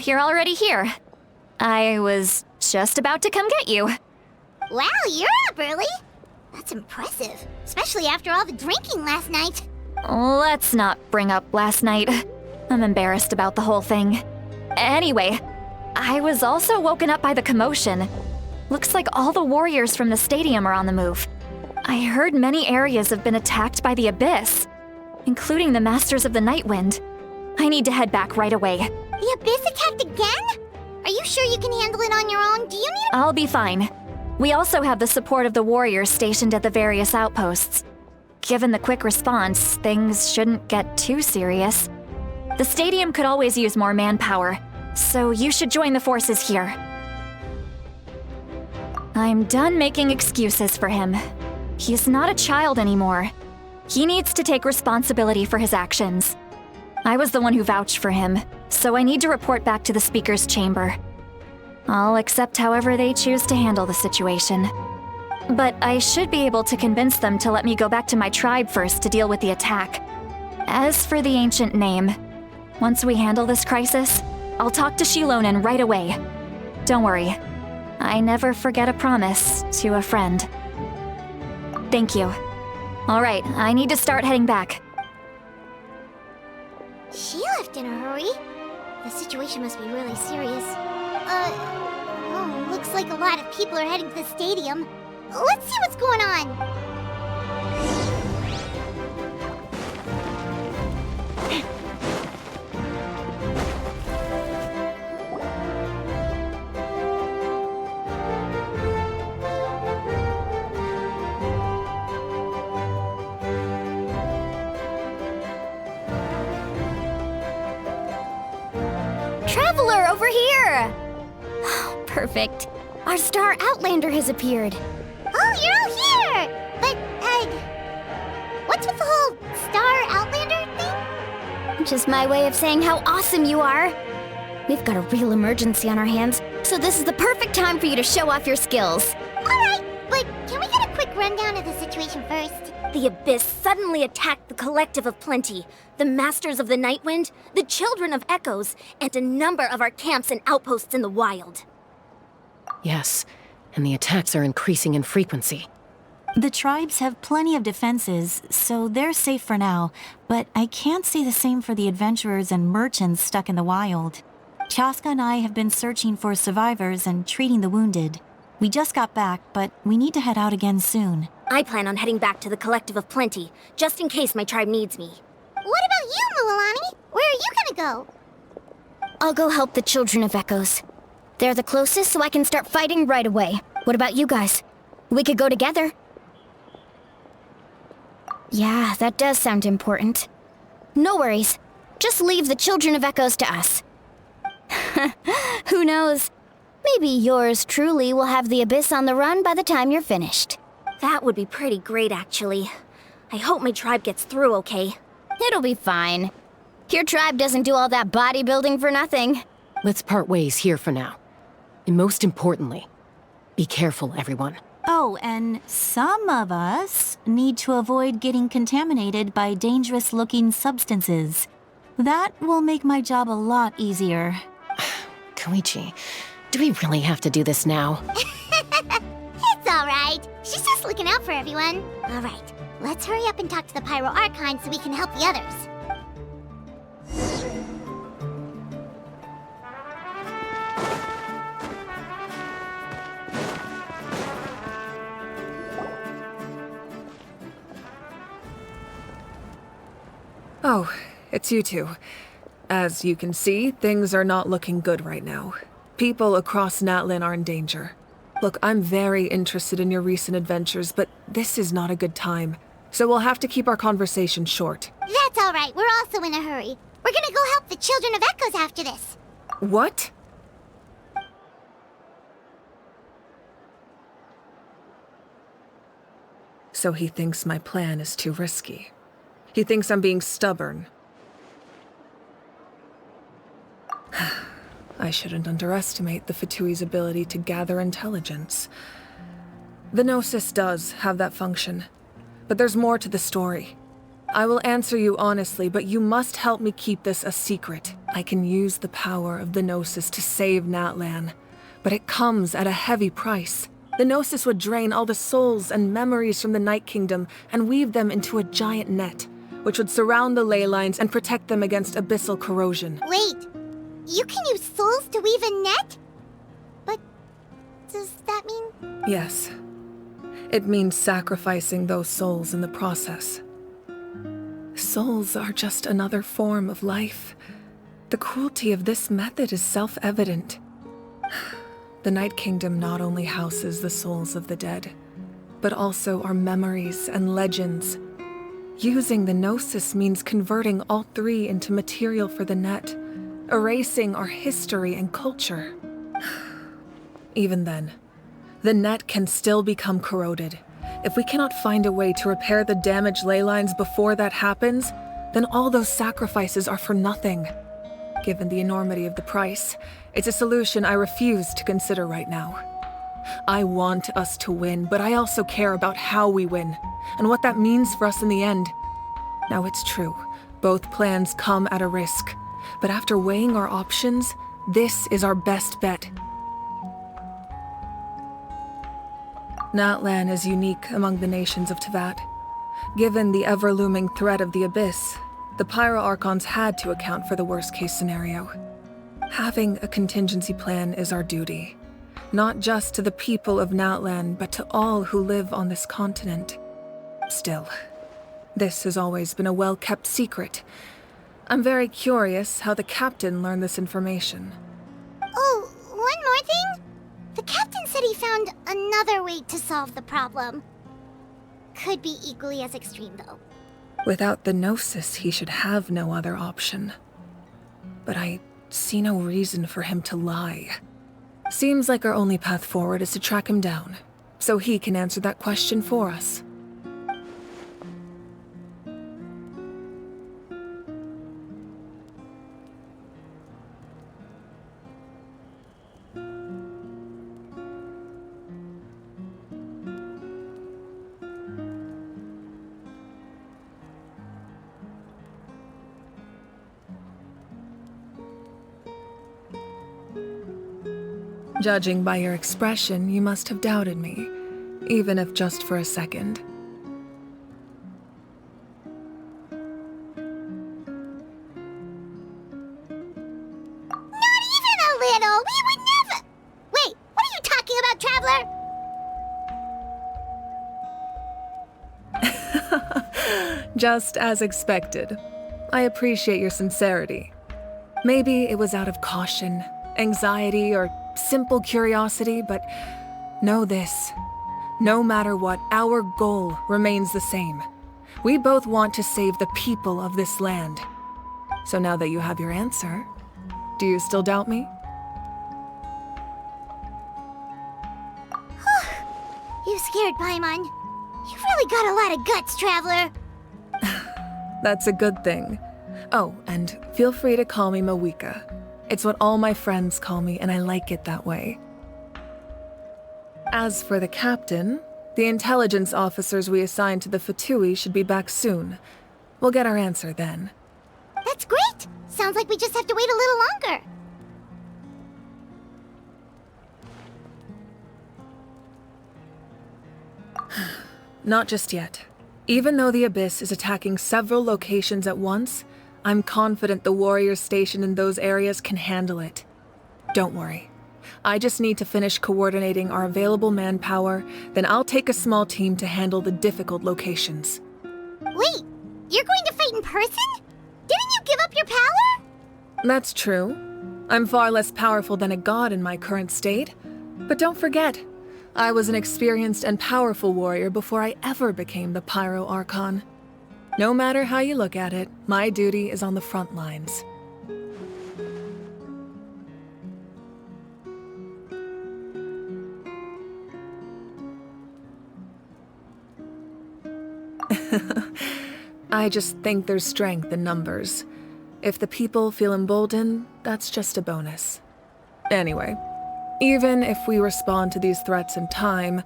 You're already here. I was just about to come get you. Wow, you're up early. That's impressive, especially after all the drinking last night. Let's not bring up last night. I'm embarrassed about the whole thing. Anyway, I was also woken up by the commotion. Looks like all the warriors from the stadium are on the move. I heard many areas have been attacked by the Abyss, including the Masters of the Nightwind. I need to head back right away. The Abyss attacked again? Are you sure you can handle it on your own? Do you need I'll be fine. We also have the support of the warriors stationed at the various outposts. Given the quick response, things shouldn't get too serious. The stadium could always use more manpower, so you should join the forces here. I'm done making excuses for him. He's not a child anymore. He needs to take responsibility for his actions. I was the one who vouched for him, so I need to report back to the Speaker's chamber. I'll accept however they choose to handle the situation. But I should be able to convince them to let me go back to my tribe first to deal with the attack. As for the ancient name, once we handle this crisis, I'll talk to Shilonen right away. Don't worry, I never forget a promise to a friend. Thank you. All right, I need to start heading back. She left in a hurry. The situation must be really serious. Looks like a lot of people are heading to the stadium. Let's see what's going on. Traveler, over here! Perfect. Our star Outlander has appeared. Oh, you're all here! But, what's with the whole Star Outlander thing? Just my way of saying how awesome you are. We've got a real emergency on our hands, so this is the perfect time for you to show off your skills. Alright, but can we get a quick rundown of the situation first? The Abyss suddenly attacked the Collective of Plenty, the Masters of the Nightwind, the Children of Echoes, and a number of our camps and outposts in the wild. Yes, and the attacks are increasing in frequency. The tribes have plenty of defenses, so they're safe for now, but I can't say the same for the adventurers and merchants stuck in the wild. Chaska and I have been searching for survivors and treating the wounded. We just got back, but we need to head out again soon. I plan on heading back to the Collective of Plenty, just in case my tribe needs me. What about you, Mualani? Where are you gonna go? I'll go help the Children of Echoes. They're the closest, so I can start fighting right away. What about you guys? We could go together. Yeah, that does sound important. No worries. Just leave the Children of Echoes to us. Who knows? Maybe yours truly will have the Abyss on the run by the time you're finished. That would be pretty great, actually. I hope my tribe gets through okay. It'll be fine. Your tribe doesn't do all that bodybuilding for nothing. Let's part ways here for now. And most importantly, be careful, everyone. Oh, and some of us need to avoid getting contaminated by dangerous-looking substances. That will make my job a lot easier. Koichi, do we really have to do this now? It's alright. She's just looking out for everyone. Alright, let's hurry up and talk to the Pyro Archon so we can help the others. Oh, it's you two. As you can see, things are not looking good right now. People across Natlin are in danger. Look, I'm very interested in your recent adventures, but this is not a good time. So we'll have to keep our conversation short. That's all right. We're also in a hurry. We're gonna go help the Children of Echoes after this. What? So he thinks my plan is too risky. He thinks I'm being stubborn. I shouldn't underestimate the Fatui's ability to gather intelligence. The Gnosis does have that function, but there's more to the story. I will answer you honestly, but you must help me keep this a secret. I can use the power of the Gnosis to save Natlan, but it comes at a heavy price. The Gnosis would drain all the souls and memories from the Night Kingdom and weave them into a giant net, which would surround the ley lines and protect them against abyssal corrosion. Wait, you can use souls to weave a net? But does that mean... Yes. It means sacrificing those souls in the process. Souls are just another form of life. The cruelty of this method is self-evident. The Night Kingdom not only houses the souls of the dead, but also our memories and legends. Using the Gnosis means converting all three into material for the net, erasing our history and culture. Even then, the net can still become corroded. If we cannot find a way to repair the damaged ley lines before that happens, then all those sacrifices are for nothing. Given the enormity of the price, it's a solution I refuse to consider right now. I want us to win, but I also care about how we win, and what that means for us in the end. Now it's true, both plans come at a risk, but after weighing our options, this is our best bet. Natlan is unique among the nations of Teyvat. Given the ever-looming threat of the Abyss, the Pyro Archons had to account for the worst-case scenario. Having a contingency plan is our duty, not just to the people of Natlan, but to all who live on this continent. Still, this has always been a well-kept secret. I'm very curious how the captain learned this information. Oh, one more thing? The captain said he found another way to solve the problem. Could be equally as extreme, though. Without the Gnosis, he should have no other option. But I see no reason for him to lie. Seems like our only path forward is to track him down, so he can answer that question for us. Judging by your expression, you must have doubted me, even if just for a second. Not even a little! We would never... Wait, what are you talking about, Traveler? Just as expected. I appreciate your sincerity. Maybe it was out of caution, anxiety, or simple curiosity, but know this. No matter what, our goal remains the same. We both want to save the people of this land. So now that you have your answer, do you still doubt me? You scared Paimon. You've really got a lot of guts, Traveler. That's a good thing. Oh, and feel free to call me Mawika. It's what all my friends call me, and I like it that way. As for the captain, the intelligence officers we assigned to the Fatui should be back soon. We'll get our answer then. That's great! Sounds like we just have to wait a little longer. Not just yet. Even though the Abyss is attacking several locations at once, I'm confident the warriors stationed in those areas can handle it. Don't worry. I just need to finish coordinating our available manpower, then I'll take a small team to handle the difficult locations. Wait, you're going to fight in person? Didn't you give up your power? That's true. I'm far less powerful than a god in my current state. But don't forget, I was an experienced and powerful warrior before I ever became the Pyro Archon. No matter how you look at it, my duty is on the front lines. I just think there's strength in numbers. If the people feel emboldened, that's just a bonus. Anyway, even if we respond to these threats in time,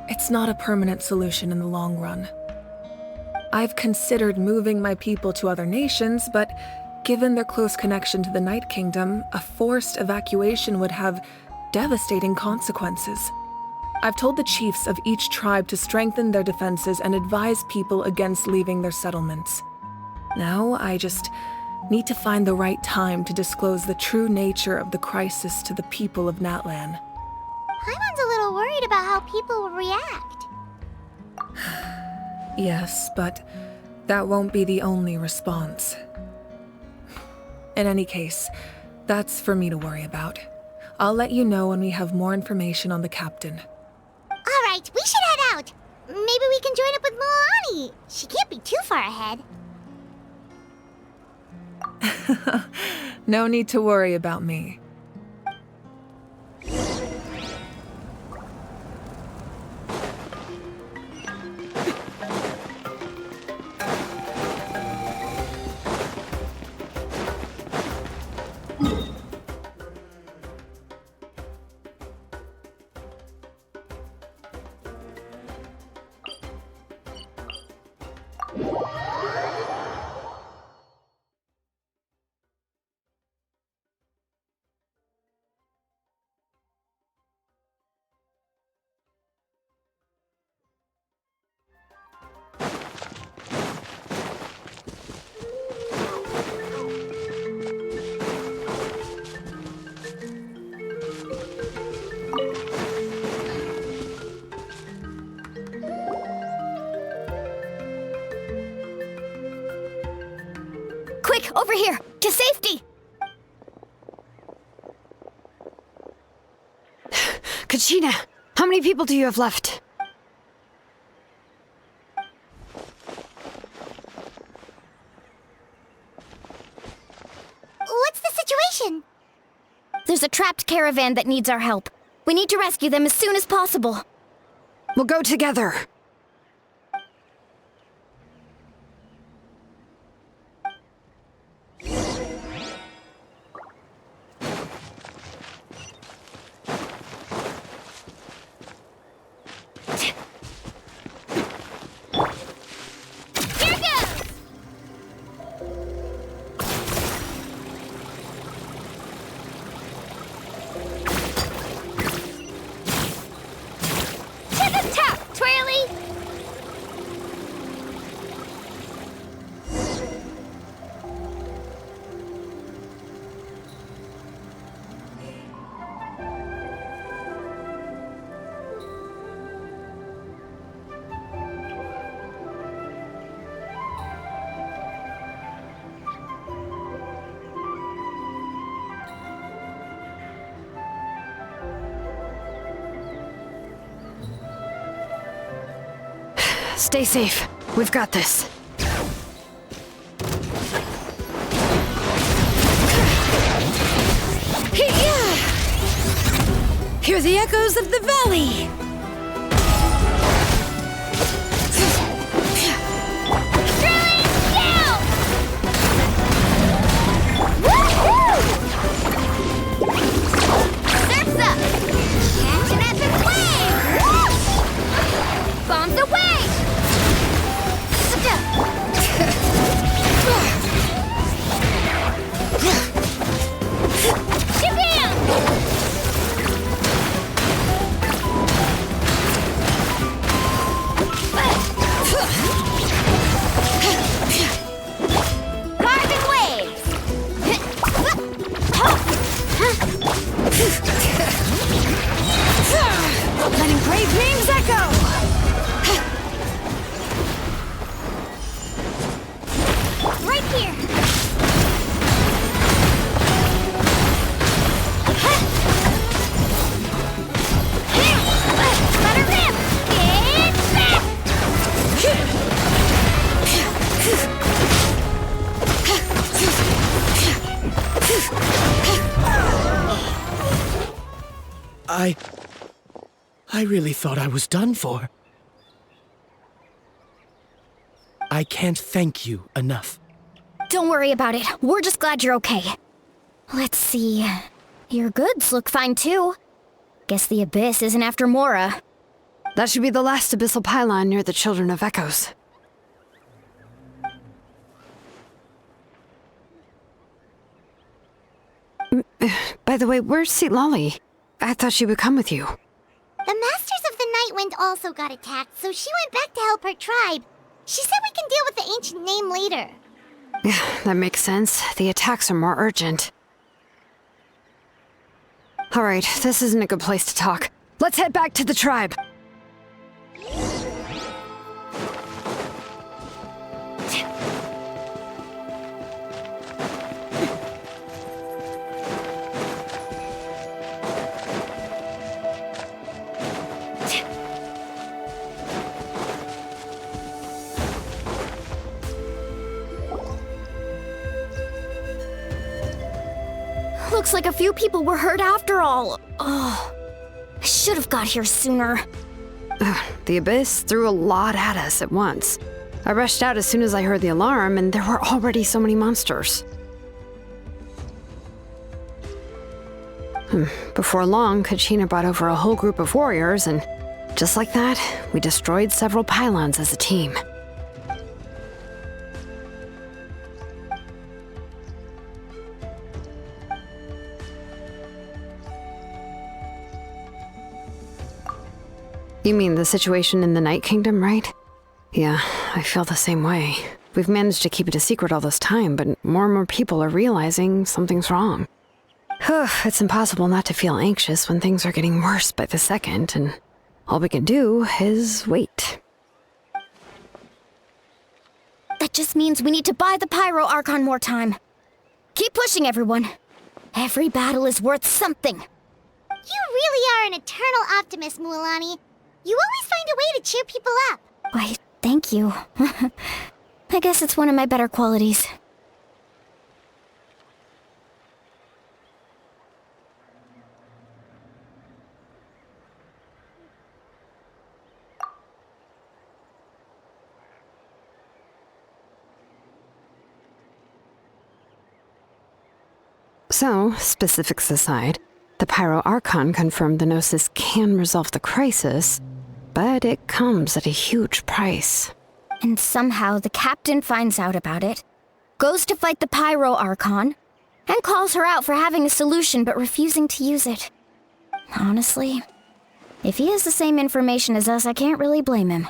it's not a permanent solution in the long run. I've considered moving my people to other nations, but given their close connection to the Night Kingdom, a forced evacuation would have devastating consequences. I've told the chiefs of each tribe to strengthen their defenses and advise people against leaving their settlements. Now, I just need to find the right time to disclose the true nature of the crisis to the people of Natlan. Paimon's a little worried about how people will react. Yes, but that won't be the only response. In any case, that's for me to worry about. I'll let you know when we have more information on the captain. All right, we should head out. Maybe we can join up with Milani. She can't be too far ahead. No need to worry about me. Quick, over here! To safety! Kachina, how many people do you have left? What's the situation? There's a trapped caravan that needs our help. We need to rescue them as soon as possible. We'll go together. Stay safe. We've got this. Hear the echoes of the valley! Bombs away! Shabam! I really thought I was done for. I can't thank you enough. Don't worry about it. We're just glad you're okay. Let's see. Your goods look fine too. Guess the Abyss isn't after Mora. That should be the last abyssal pylon near the Children of Echoes. By the way, where's citlali? I thought she would come with you. The Masters of the Nightwind also got attacked, so she went back to help her tribe. She said we can deal with the ancient name later. Yeah, that makes sense. The attacks are more urgent. Alright, this isn't a good place to talk. Let's head back to the tribe. Looks like a few people were hurt after all. Oh, I should have got here sooner. The Abyss threw a lot at us at once. I rushed out as soon as I heard the alarm, and there were already so many monsters. Before long, Kachina brought over a whole group of warriors, and just like that, we destroyed several pylons as a team. You mean the situation in the Night Kingdom, right? Yeah, I feel the same way. We've managed to keep it a secret all this time, but more and more people are realizing something's wrong. It's impossible not to feel anxious when things are getting worse by the second, and all we can do is wait. That just means we need to buy the Pyro Archon more time. Keep pushing, everyone. Every battle is worth something. You really are an eternal optimist, Mualani. You always find a way to cheer people up. Why, thank you. I guess it's one of my better qualities. So, specifics aside, the Pyro Archon confirmed the Gnosis can resolve the crisis, but it comes at a huge price. And somehow the captain finds out about it, goes to fight the Pyro Archon, and calls her out for having a solution but refusing to use it. Honestly, if he has the same information as us, I can't really blame him.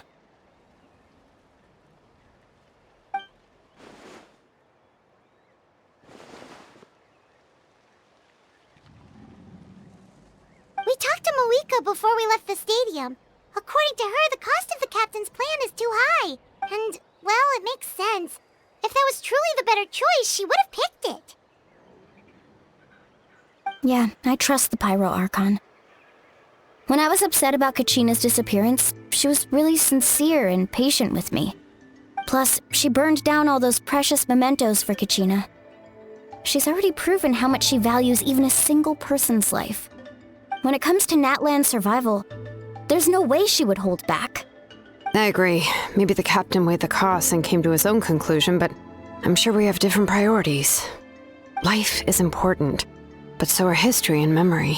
We talked to Moika before we left the stadium. According to her, the cost of the captain's plan is too high. And, well, it makes sense. If that was truly the better choice, she would have picked it. Yeah, I trust the Pyro Archon. When I was upset about Kachina's disappearance, she was really sincere and patient with me. Plus, she burned down all those precious mementos for Kachina. She's already proven how much she values even a single person's life. When it comes to Natlan's survival, there's no way she would hold back. I agree. Maybe the captain weighed the costs and came to his own conclusion, but I'm sure we have different priorities. Life is important, but so are history and memory.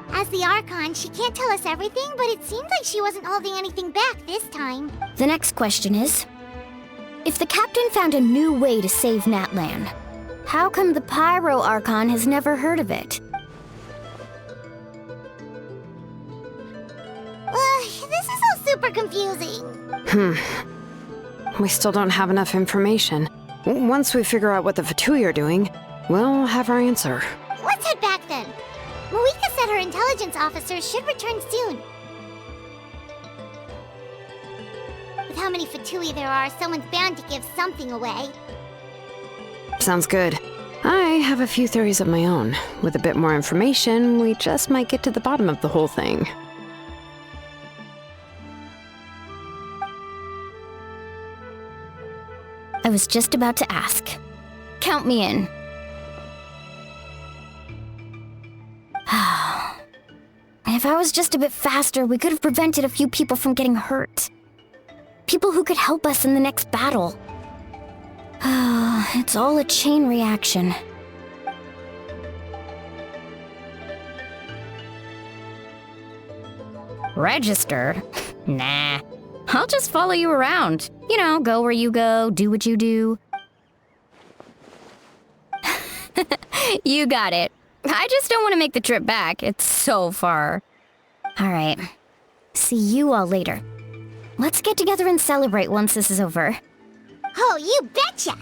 As the Archon, she can't tell us everything, but it seemed like she wasn't holding anything back this time. The next question is, if the captain found a new way to save Natlan, how come the Pyro Archon has never heard of it? This is all super confusing. We still don't have enough information. Once we figure out what the Fatui are doing, we'll have our answer. Let's head back then. Moika said her intelligence officers should return soon. With how many Fatui there are, someone's bound to give something away. Sounds good. I have a few theories of my own. With a bit more information, we just might get to the bottom of the whole thing. I was just about to ask. Count me in. If I was just a bit faster, we could have prevented a few people from getting hurt. People who could help us in the next battle. It's all a chain reaction. Register? Nah. I'll just follow you around. You know, go where you go, do what you do. You got it. I just don't want to make the trip back. It's so far. Alright. See you all later. Let's get together and celebrate once this is over. Oh, you betcha!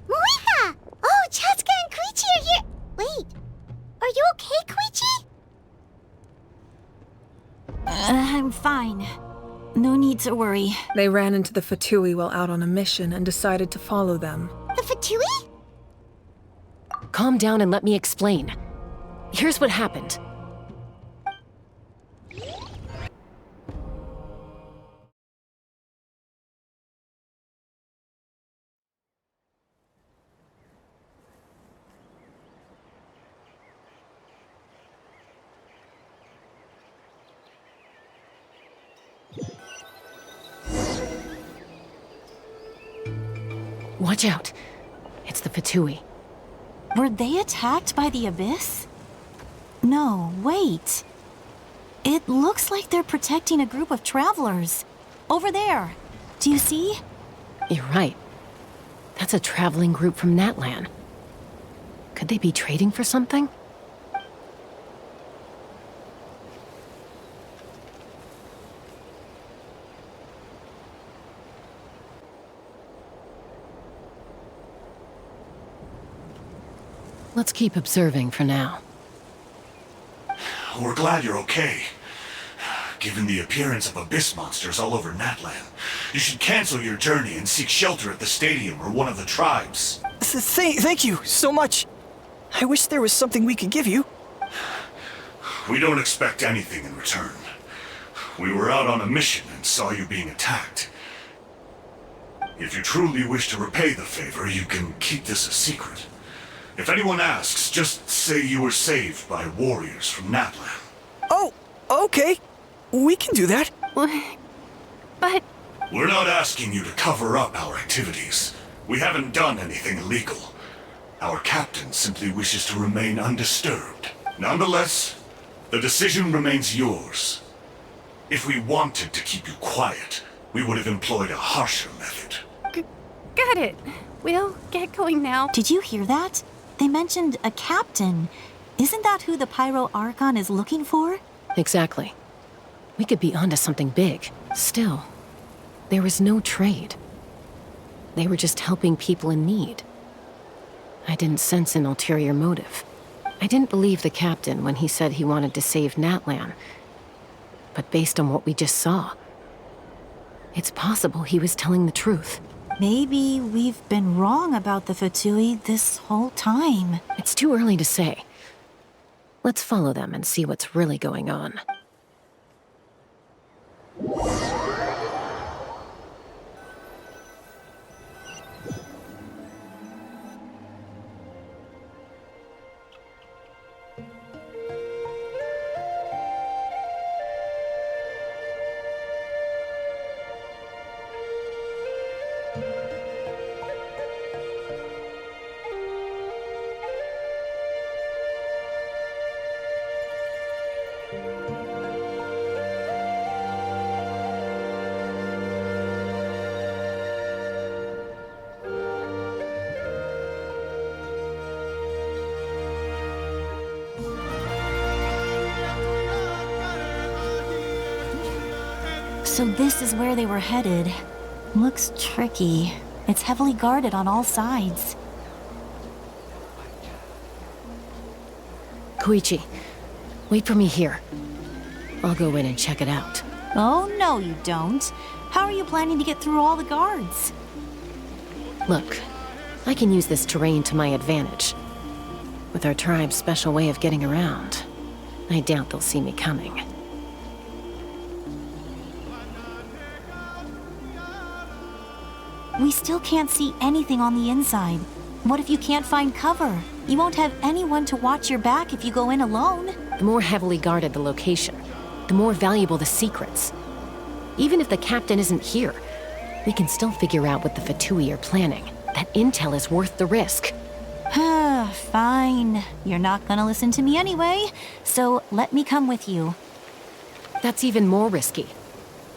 Moika! Oh, Chaska and Koichi are here! Wait, are you okay, Koichi? I'm fine. No need to worry. They ran into the Fatui while out on a mission and decided to follow them. The Fatui? Calm down and let me explain. Here's what happened. Watch out. It's the Fatui. Were they attacked by the Abyss? No, wait. It looks like they're protecting a group of travelers. Over there. Do you see? You're right. That's a traveling group from Natlan. Could they be trading for something? Let's keep observing for now. We're glad you're okay. Given the appearance of abyss monsters all over Natlan, you should cancel your journey and seek shelter at the stadium or one of the tribes. Thank you so much. I wish there was something we could give you. We don't expect anything in return. We were out on a mission and saw you being attacked. If you truly wish to repay the favor, you can keep this a secret. If anyone asks, just say you were saved by warriors from Natlan. Oh, okay. We can do that. But... We're not asking you to cover up our activities. We haven't done anything illegal. Our captain simply wishes to remain undisturbed. Nonetheless, the decision remains yours. If we wanted to keep you quiet, we would have employed a harsher method. Got it. We'll get going now. Did you hear that? They mentioned a captain. Isn't that who the Pyro Archon is looking for? Exactly. We could be onto something big. Still, there was no trade. They were just helping people in need. I didn't sense an ulterior motive. I didn't believe the captain when he said he wanted to save Natlan. But based on what we just saw, it's possible he was telling the truth. Maybe we've been wrong about the Fatui this whole time. It's too early to say. Let's follow them and see what's really going on. So this is where they were headed. Looks tricky. It's heavily guarded on all sides. Koichi, wait for me here. I'll go in and check it out. Oh, no you don't. How are you planning to get through all the guards? Look, I can use this terrain to my advantage. With our tribe's special way of getting around, I doubt they'll see me coming. We still can't see anything on the inside. What if you can't find cover? You won't have anyone to watch your back if you go in alone. The more heavily guarded the location, the more valuable the secrets. Even if the captain isn't here, we can still figure out what the Fatui are planning. That intel is worth the risk. Fine. You're not gonna listen to me anyway, so let me come with you. That's even more risky.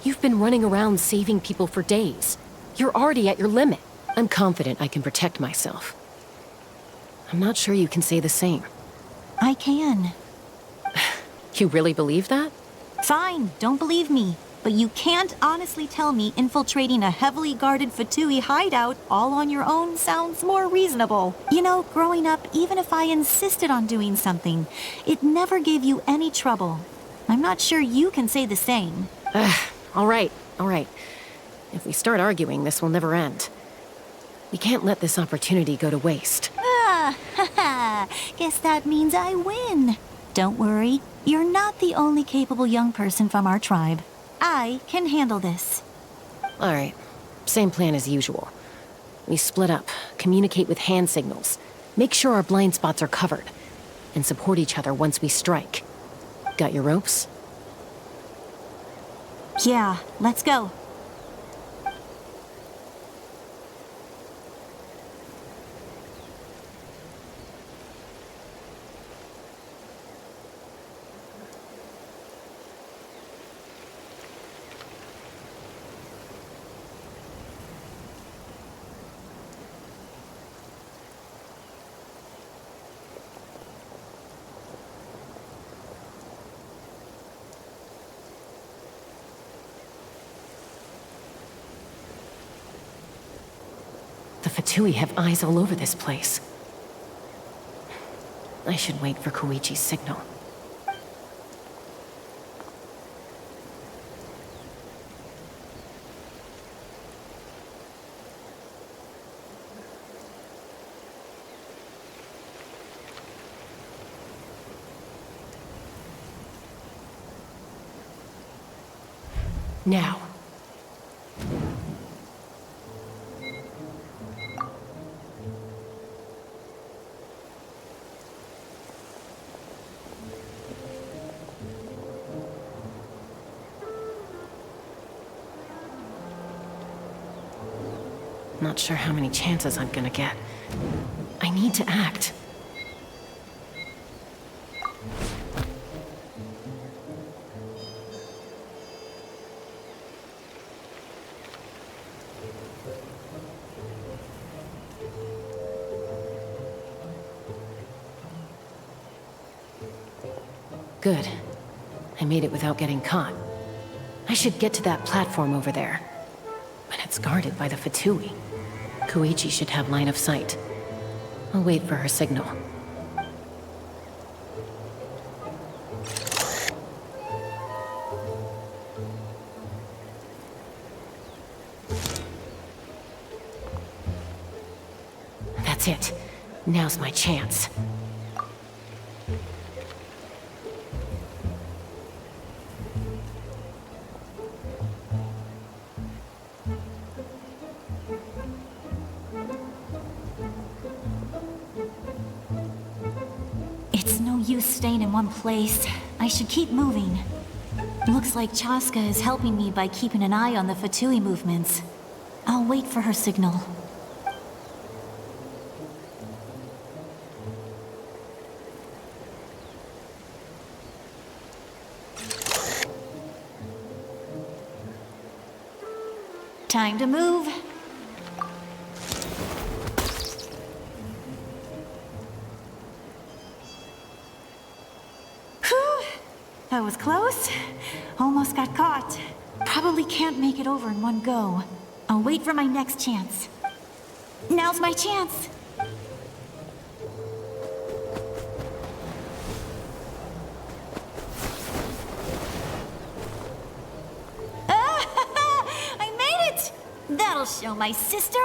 You've been running around saving people for days. You're already at your limit. I'm confident I can protect myself. I'm not sure you can say the same. I can. You really believe that? Fine, don't believe me. But you can't honestly tell me infiltrating a heavily guarded Fatui hideout all on your own sounds more reasonable. You know, growing up, even if I insisted on doing something, it never gave you any trouble. I'm not sure you can say the same. All right. If we start arguing, this will never end. We can't let this opportunity go to waste. Guess that means I win. Don't worry, you're not the only capable young person from our tribe. I can handle this. All right. Same plan as usual. We split up, communicate with hand signals, make sure our blind spots are covered, and support each other once we strike. Got your ropes? Yeah, let's go. The Fatui have eyes all over this place. I should wait for Koichi's signal. Now. Not sure how many chances I'm gonna get. I need to act. Good. I made it without getting caught. I should get to that platform over there. But it's guarded by the Fatui. Koichi should have line of sight. I'll wait for her signal. That's it. Now's my chance. It's no use staying in one place. I should keep moving. Looks like Chaska is helping me by keeping an eye on the Fatui movements. I'll wait for her signal. Time to move. Whew, that was close. Almost got caught. Probably can't make it over in one go. I'll wait for my next chance. Now's my chance! I made it! That'll show my sister.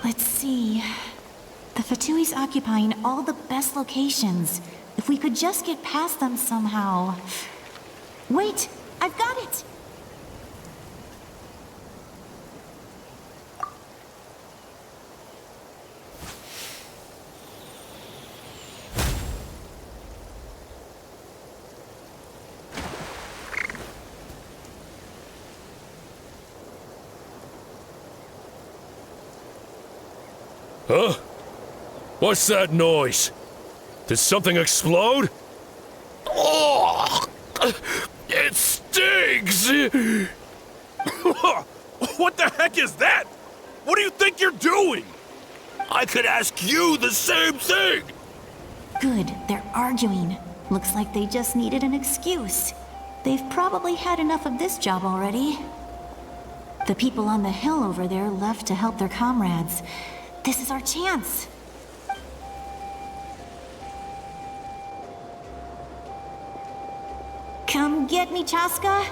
Let's see. The Fatui's occupying all the best locations. If we could just get past them somehow. Wait, I've got it! Huh? What's that noise? Did something explode? Oh! It stings! What the heck is that? What do you think you're doing? I could ask you the same thing! Good, they're arguing. Looks like they just needed an excuse. They've probably had enough of this job already. The people on the hill over there left to help their comrades. This is our chance. Come get me, Chaska.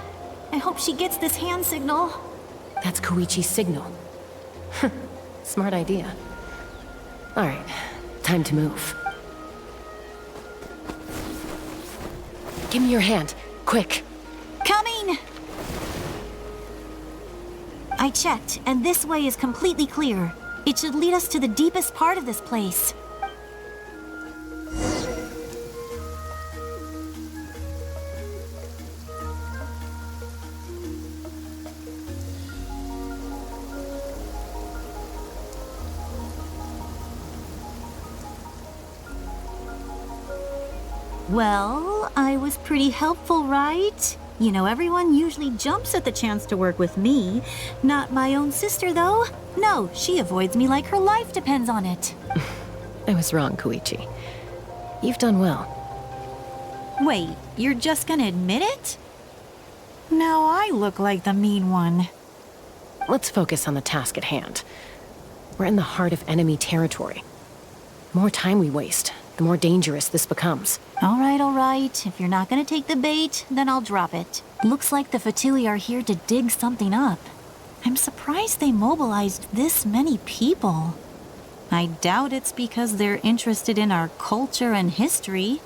I hope she gets this hand signal. That's Koichi's signal. Smart idea. All right, time to move. Give me your hand, quick. Coming! I checked, and this way is completely clear. It should lead us to the deepest part of this place. Well, I was pretty helpful, right? You know, everyone usually jumps at the chance to work with me. Not my own sister, though. No, she avoids me like her life depends on it. I was wrong, Koichi. You've done well. Wait, you're just gonna admit it? Now I look like the mean one. Let's focus on the task at hand. We're in the heart of enemy territory. The more time we waste, the more dangerous this becomes. All right. If you're not gonna take the bait, then I'll drop it. Looks like the Fatui are here to dig something up. I'm surprised they mobilized this many people. I doubt it's because they're interested in our culture and history.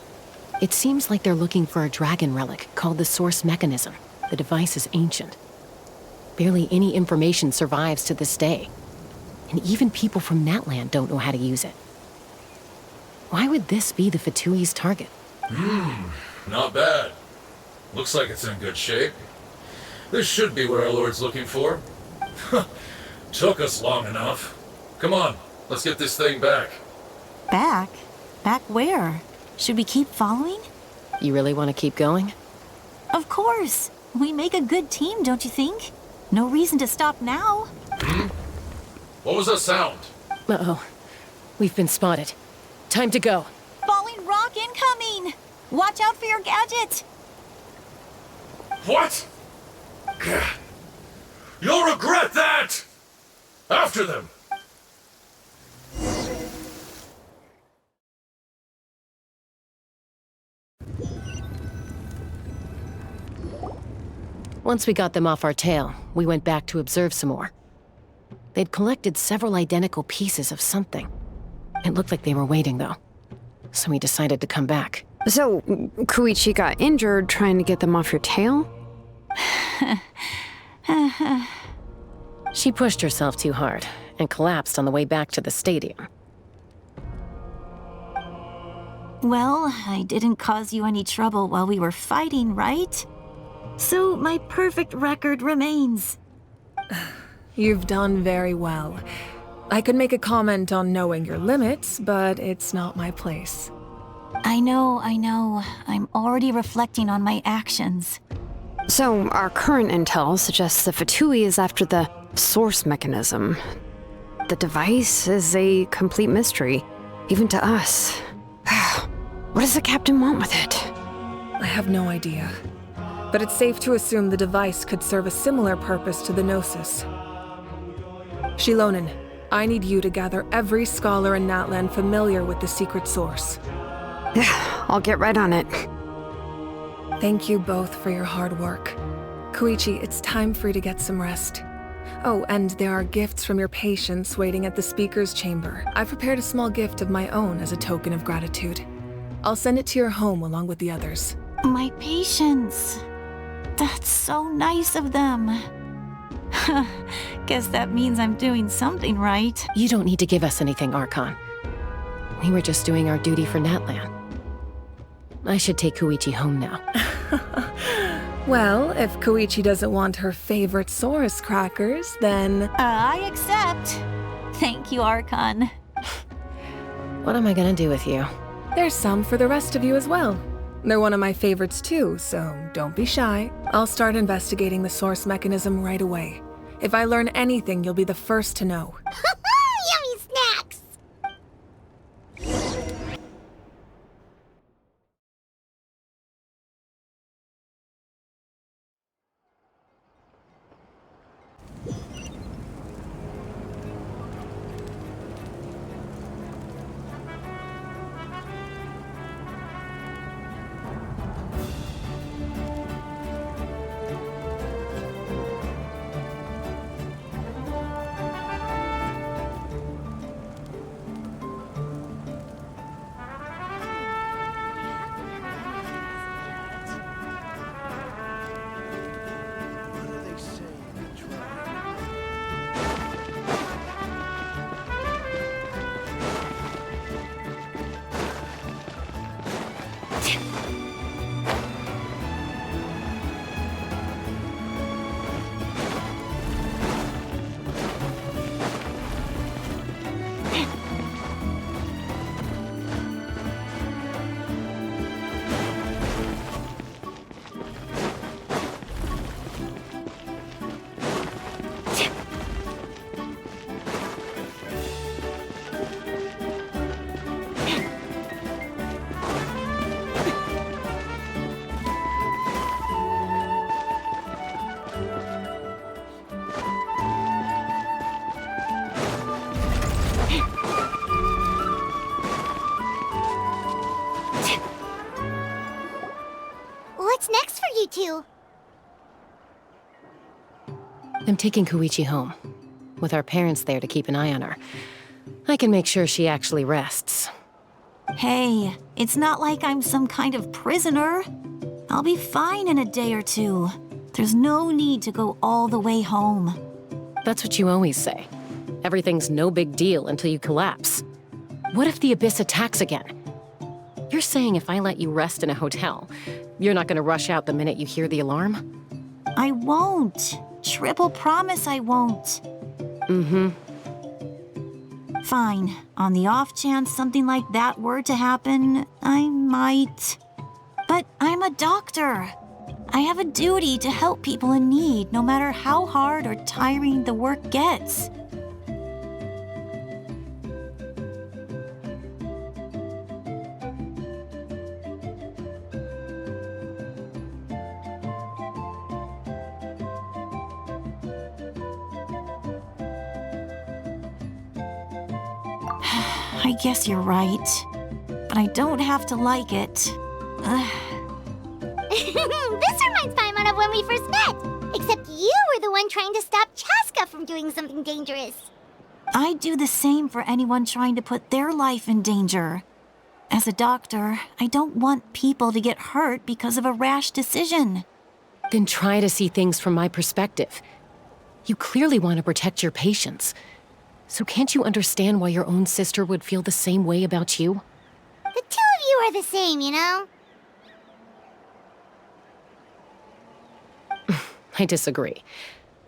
It seems like they're looking for a dragon relic called the Source Mechanism. The device is ancient. Barely any information survives to this day. And even people from Natland don't know how to use it. Why would this be the Fatui's target? Not bad. Looks like it's in good shape. This should be what our Lord's looking for. Took us long enough. Come on, let's get this thing back. Back? Back where? Should we keep following? You really want to keep going? Of course. We make a good team, don't you think? No reason to stop now. What was that sound? Uh-oh. We've been spotted. Time to go. Falling rock incoming! Watch out for your gadget! What? You'll regret that! After them! Once we got them off our tail, we went back to observe some more. They'd collected several identical pieces of something. It looked like they were waiting, though. So we decided to come back. So, Koichi got injured trying to get them off your tail? She pushed herself too hard and collapsed on the way back to the stadium. Well, I didn't cause you any trouble while we were fighting, right? So my perfect record remains. You've done very well. I could make a comment on knowing your limits, but it's not my place. I know. I'm already reflecting on my actions. So, our current intel suggests the Fatui is after the Source Mechanism. The device is a complete mystery, even to us. What does the captain want with it? I have no idea. but it's safe to assume the device could serve a similar purpose to the Gnosis. Shilonen, I need you to gather every scholar in Natlan familiar with the secret source. I'll get right on it. Thank you both for your hard work. Koichi, it's time for you to get some rest. Oh, and there are gifts from your patients waiting at the speaker's chamber. I've prepared a small gift of my own as a token of gratitude. I'll send it to your home along with the others. My patience. That's so nice of them. Guess that means I'm doing something right. You don't need to give us anything, Archon. We were just doing our duty for Natlan. I should take Koichi home now. Well, if Koichi doesn't want her favorite Saurus crackers, then... I accept. Thank you, Archon. What am I gonna do with you? There's some for the rest of you as well. They're one of my favorites too, so don't be shy. I'll start investigating the source mechanism right away. If I learn anything, you'll be the first to know. Yummy snacks! What's next for you two? I'm taking Koichi home, with our parents there to keep an eye on her. I can make sure she actually rests. Hey, it's not like I'm some kind of prisoner. I'll be fine in a day or two. There's no need to go all the way home. That's what you always say. Everything's no big deal until you collapse. What if the Abyss attacks again? You're saying if I let you rest in a hotel, you're not gonna rush out the minute you hear the alarm? I won't. Triple promise I won't. Mm-hmm. Fine. On the off chance something like that were to happen, I might. But I'm a doctor. I have a duty to help people in need, no matter how hard or tiring the work gets. I guess you're right. But I don't have to like it. This reminds Paimon of when we first met. Except you were the one trying to stop Chaska from doing something dangerous. I'd do the same for anyone trying to put their life in danger. As a doctor, I don't want people to get hurt because of a rash decision. Then try to see things from my perspective. You clearly want to protect your patients. So can't you understand why your own sister would feel the same way about you? The two of you are the same, you know? I disagree.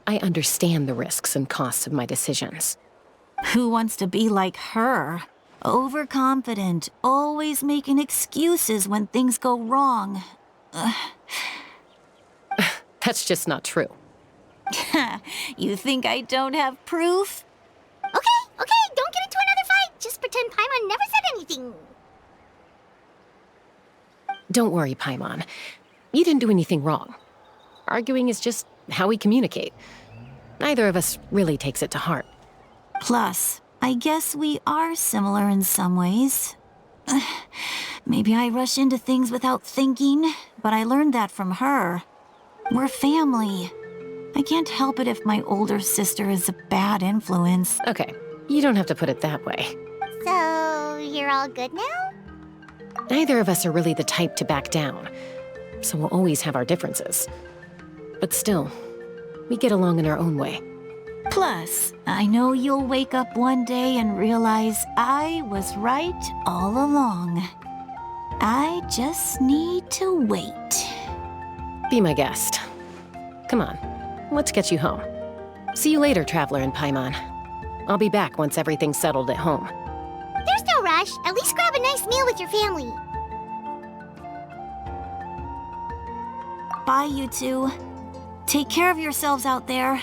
I understand the risks and costs of my decisions. Who wants to be like her? Overconfident, always making excuses when things go wrong. That's just not true. You think I don't have proof? Okay, don't get into another fight. Just pretend Paimon never said anything. Don't worry, Paimon. You didn't do anything wrong. Arguing is just how we communicate. Neither of us really takes it to heart. Plus, I guess we are similar in some ways. Maybe I rush into things without thinking, but I learned that from her. We're family. I can't help it if my older sister is a bad influence. Okay, you don't have to put it that way. So, you're all good now? Neither of us are really the type to back down, so we'll always have our differences. But still, we get along in our own way. Plus, I know you'll wake up one day and realize I was right all along. I just need to wait. Be my guest. Come on, let's get you home. See you later, Traveler in Paimon. I'll be back once everything's settled at home. There's no rush. At least grab a nice meal with your family. Bye, you two. Take care of yourselves out there.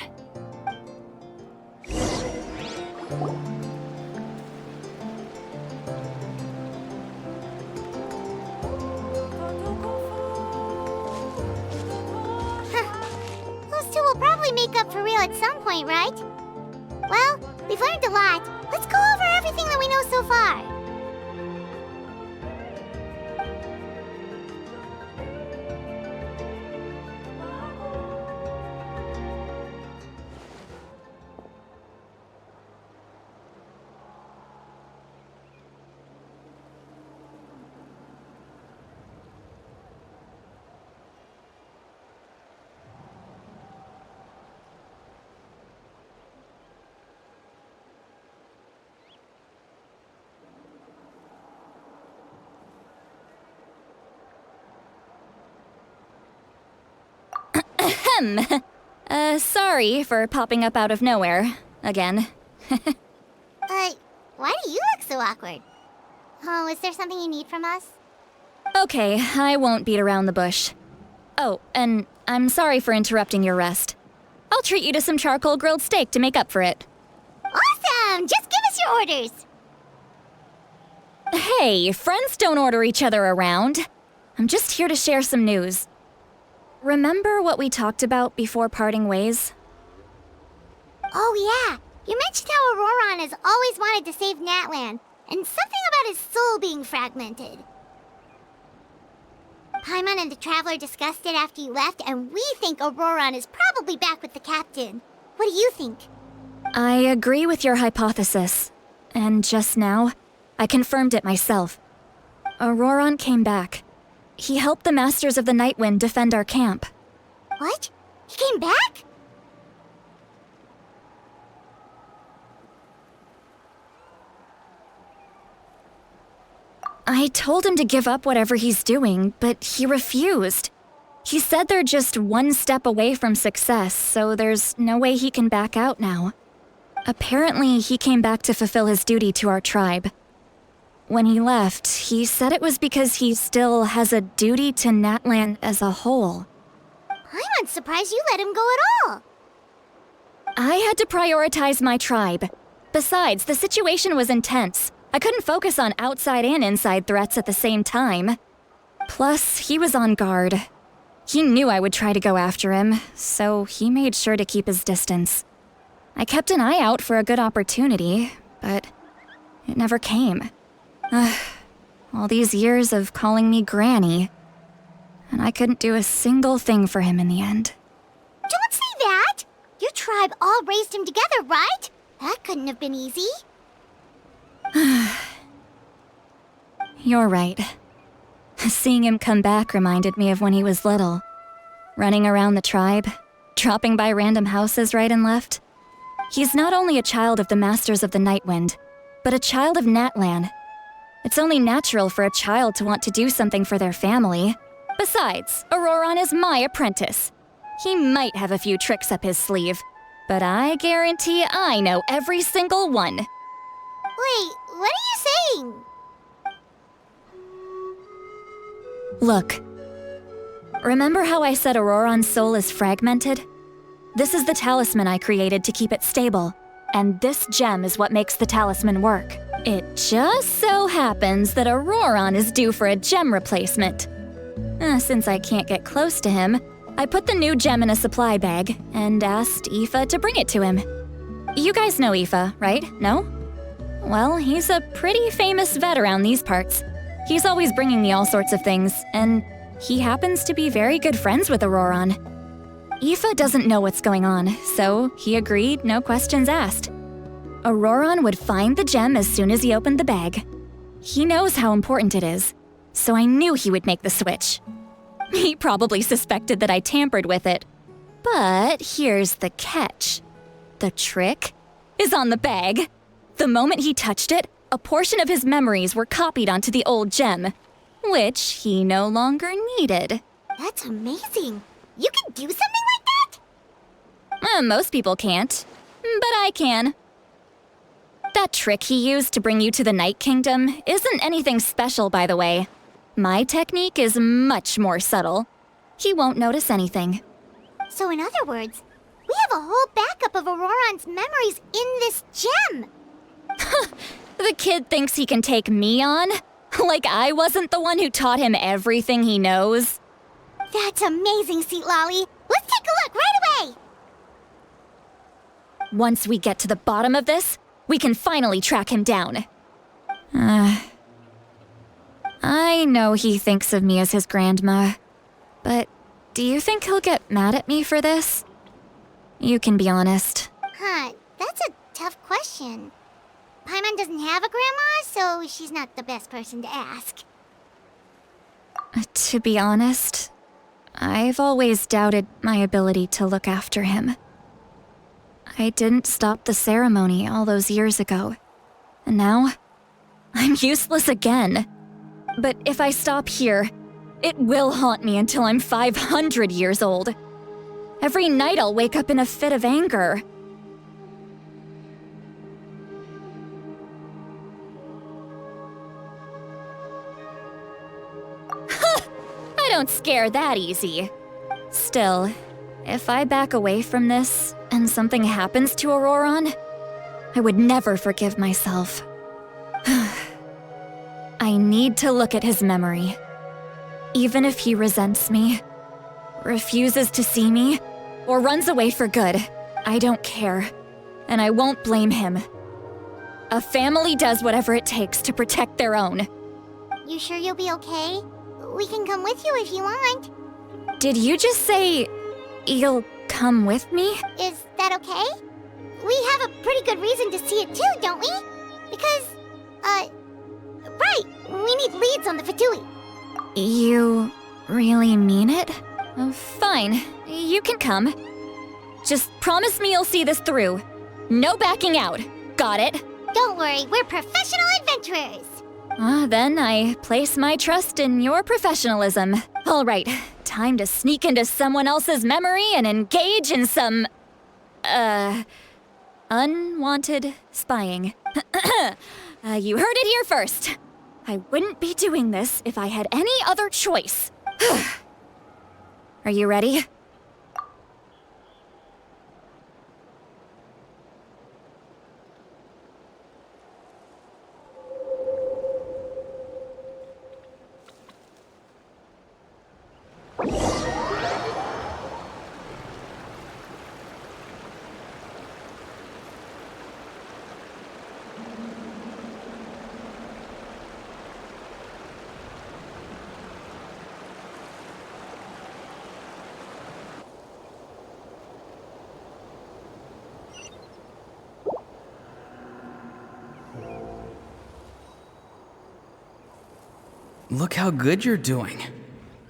Those two will probably make up for real at some point, right? Well, we've learned a lot. Let's go over everything that we know so far. Sorry for popping up out of nowhere. Again. Why do you look so awkward? Oh, is there something you need from us? Okay, I won't beat around the bush. Oh, and I'm sorry for interrupting your rest. I'll treat you to some charcoal grilled steak to make up for it. Awesome! Just give us your orders! Hey, friends don't order each other around. I'm just here to share some news. Remember what we talked about before parting ways? Oh yeah, you mentioned how Auroron has always wanted to save Natlan, and something about his soul being fragmented. Paimon and the Traveler discussed it after you left, and we think Auroron is probably back with the captain. What do you think? I agree with your hypothesis. And just now, I confirmed it myself. Auroron came back. He helped the Masters of the Nightwind defend our camp. What? He came back? I told him to give up whatever he's doing, but he refused. He said they're just one step away from success, so there's no way he can back out now. Apparently, he came back to fulfill his duty to our tribe. When he left, he said it was because he still has a duty to Natlan as a whole. I'm surprised you let him go at all. I had to prioritize my tribe. Besides, the situation was intense. I couldn't focus on outside and inside threats at the same time. Plus, he was on guard. He knew I would try to go after him, so he made sure to keep his distance. I kept an eye out for a good opportunity, but it never came. All these years of calling me Granny, and I couldn't do a single thing for him in the end. Don't say that! Your tribe all raised him together, right? That couldn't have been easy. You're right. Seeing him come back reminded me of when he was little. Running around the tribe, dropping by random houses right and left. He's not only a child of the Masters of the Nightwind, but a child of Natlan. It's only natural for a child to want to do something for their family. Besides, Auroron is my apprentice. He might have a few tricks up his sleeve, but I guarantee I know every single one. Wait, what are you saying? Look. Remember how I said Auroron's soul is fragmented? This is the talisman I created to keep it stable, and this gem is what makes the talisman work. It just so happens that Auroron is due for a gem replacement. Since I can't get close to him, I put the new gem in a supply bag and asked Aoife to bring it to him. You guys know Aoife, right? No? Well, he's a pretty famous vet around these parts. He's always bringing me all sorts of things, and he happens to be very good friends with Auroron. Aoife doesn't know what's going on, so he agreed, no questions asked. Auroron would find the gem as soon as he opened the bag. He knows how important it is, so I knew he would make the switch. He probably suspected that I tampered with it. But here's the catch. The trick is on the bag. The moment he touched it, a portion of his memories were copied onto the old gem, which he no longer needed. That's amazing. You can do something like that? Most people can't, but I can. That trick he used to bring you to the Night Kingdom isn't anything special, by the way. My technique is much more subtle. He won't notice anything. So in other words, we have a whole backup of Auroron's memories in this gem. The kid thinks he can take me on? Like I wasn't the one who taught him everything he knows? That's amazing, citlali. Let's take a look right away. Once we get to the bottom of this, we can finally track him down. I know he thinks of me as his grandma, but do you think he'll get mad at me for this? You can be honest. That's a tough question. Paimon doesn't have a grandma, so she's not the best person to ask. To be honest, I've always doubted my ability to look after him. I didn't stop the ceremony all those years ago, and now I'm useless again. But if I stop here, it will haunt me until I'm 500 years old. Every night I'll wake up in a fit of anger. I don't scare that easy. Still, if I back away from this and something happens to Auroron, I would never forgive myself. I need to look at his memory. Even if he resents me, refuses to see me, or runs away for good, I don't care, and I won't blame him. A family does whatever it takes to protect their own. You sure you'll be okay? We can come with you if you want. Did you just say you'll come with me? Is that okay? We have a pretty good reason to see it too, don't we? Because, right, we need leads on the Fatui. You really mean it? Fine, you can come. Just promise me you'll see this through. No backing out. Got it? Don't worry, we're professional adventurers. Then I place my trust in your professionalism. All right, time to sneak into someone else's memory and engage in some, unwanted spying. You heard it here first. I wouldn't be doing this if I had any other choice. Are you ready? Look how good you're doing.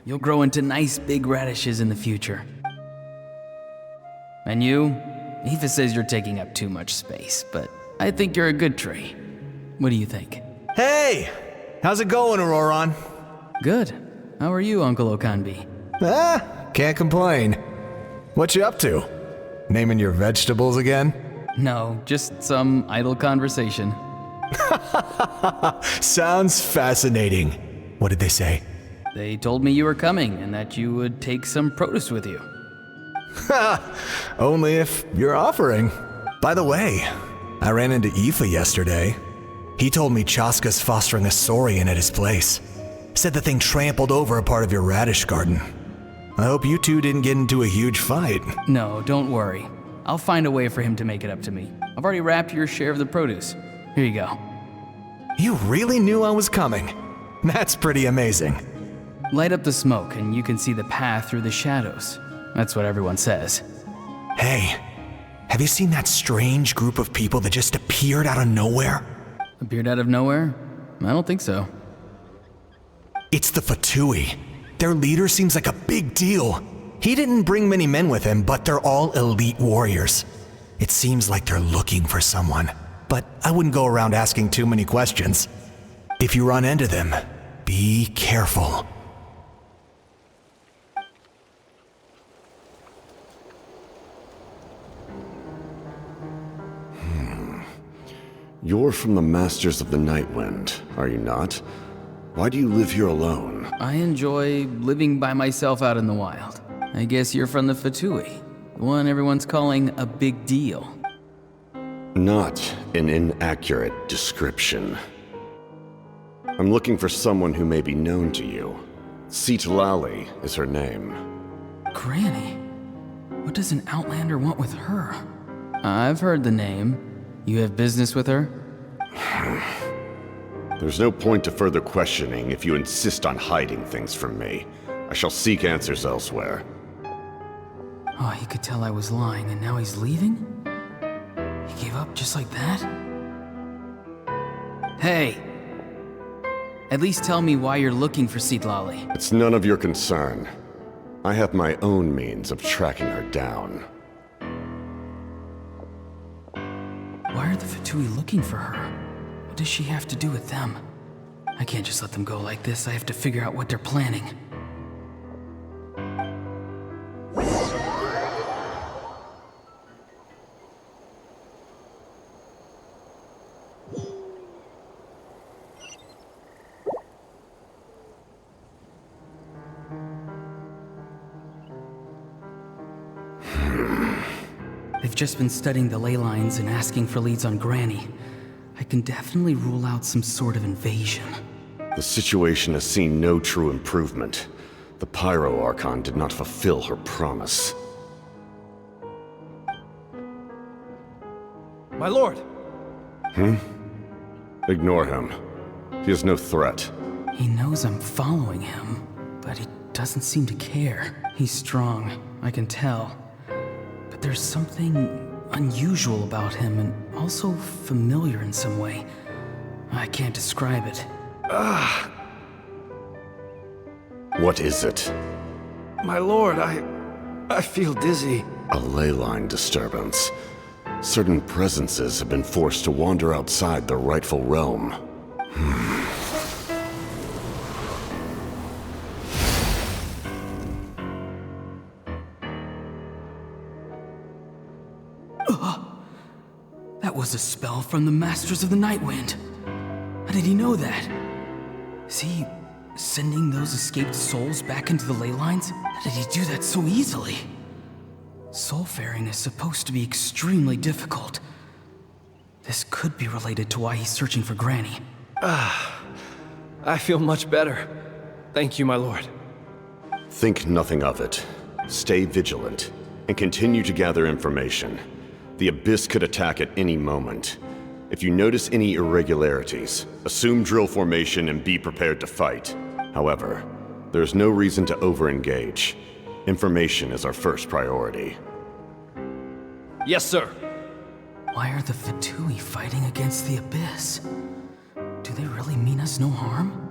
You'll grow into nice big radishes in the future. And you? Aoife says you're taking up too much space, but I think you're a good tree. What do you think? Hey! How's it going, Auroron? Good. How are you, Uncle Okanbi? Can't complain. What you up to? Naming your vegetables again? No, just some idle conversation. Sounds fascinating. What did they say? They told me you were coming and that you would take some produce with you. Only if you're offering. By the way, I ran into Aoife yesterday. He told me Chaska's fostering a saurian at his place. Said the thing trampled over a part of your radish garden. I hope you two didn't get into a huge fight. No, don't worry. I'll find a way for him to make it up to me. I've already wrapped your share of the produce. Here you go. You really knew I was coming. That's pretty amazing. Light up the smoke and you can see the path through the shadows. That's what everyone says. Hey, have you seen that strange group of people that just appeared out of nowhere? Appeared out of nowhere? I don't think so. It's the Fatui. Their leader seems like a big deal. He didn't bring many men with him, but they're all elite warriors. It seems like they're looking for someone, but I wouldn't go around asking too many questions. If you run into them, be careful. You're from the Masters of the Nightwind, are you not? Why do you live here alone? I enjoy living by myself out in the wild. I guess you're from the Fatui, the one everyone's calling a big deal. Not an inaccurate description. I'm looking for someone who may be known to you. Citlali is her name. Granny? What does an Outlander want with her? I've heard the name. You have business with her? There's no point to further questioning if you insist on hiding things from me. I shall seek answers elsewhere. Oh, he could tell I was lying and now he's leaving? He gave up just like that? Hey! At least tell me why you're looking for Citlali. It's none of your concern. I have my own means of tracking her down. Why are the Fatui looking for her? What does she have to do with them? I can't just let them go like this. I have to figure out what they're planning. They've just been studying the ley lines and asking for leads on Granny. I can definitely rule out some sort of invasion. The situation has seen no true improvement. The Pyro Archon did not fulfill her promise. My lord! Ignore him. He is no threat. He knows I'm following him, but he doesn't seem to care. He's strong, I can tell. But there's something unusual about him and also familiar in some way. I can't describe it. What is it? My lord, I feel dizzy. A ley line disturbance. Certain presences have been forced to wander outside their rightful realm. That was a spell from the Masters of the Nightwind. How did he know that? Is he sending those escaped souls back into the ley lines? How did he do that so easily? Soulfaring is supposed to be extremely difficult. This could be related to why he's searching for Granny. I feel much better. Thank you, my lord. Think nothing of it. Stay vigilant, and continue to gather information. The Abyss could attack at any moment. If you notice any irregularities, assume drill formation and be prepared to fight. However, there's no reason to over-engage. Information is our first priority. Yes, sir. Why are the Fatui fighting against the Abyss? Do they really mean us no harm?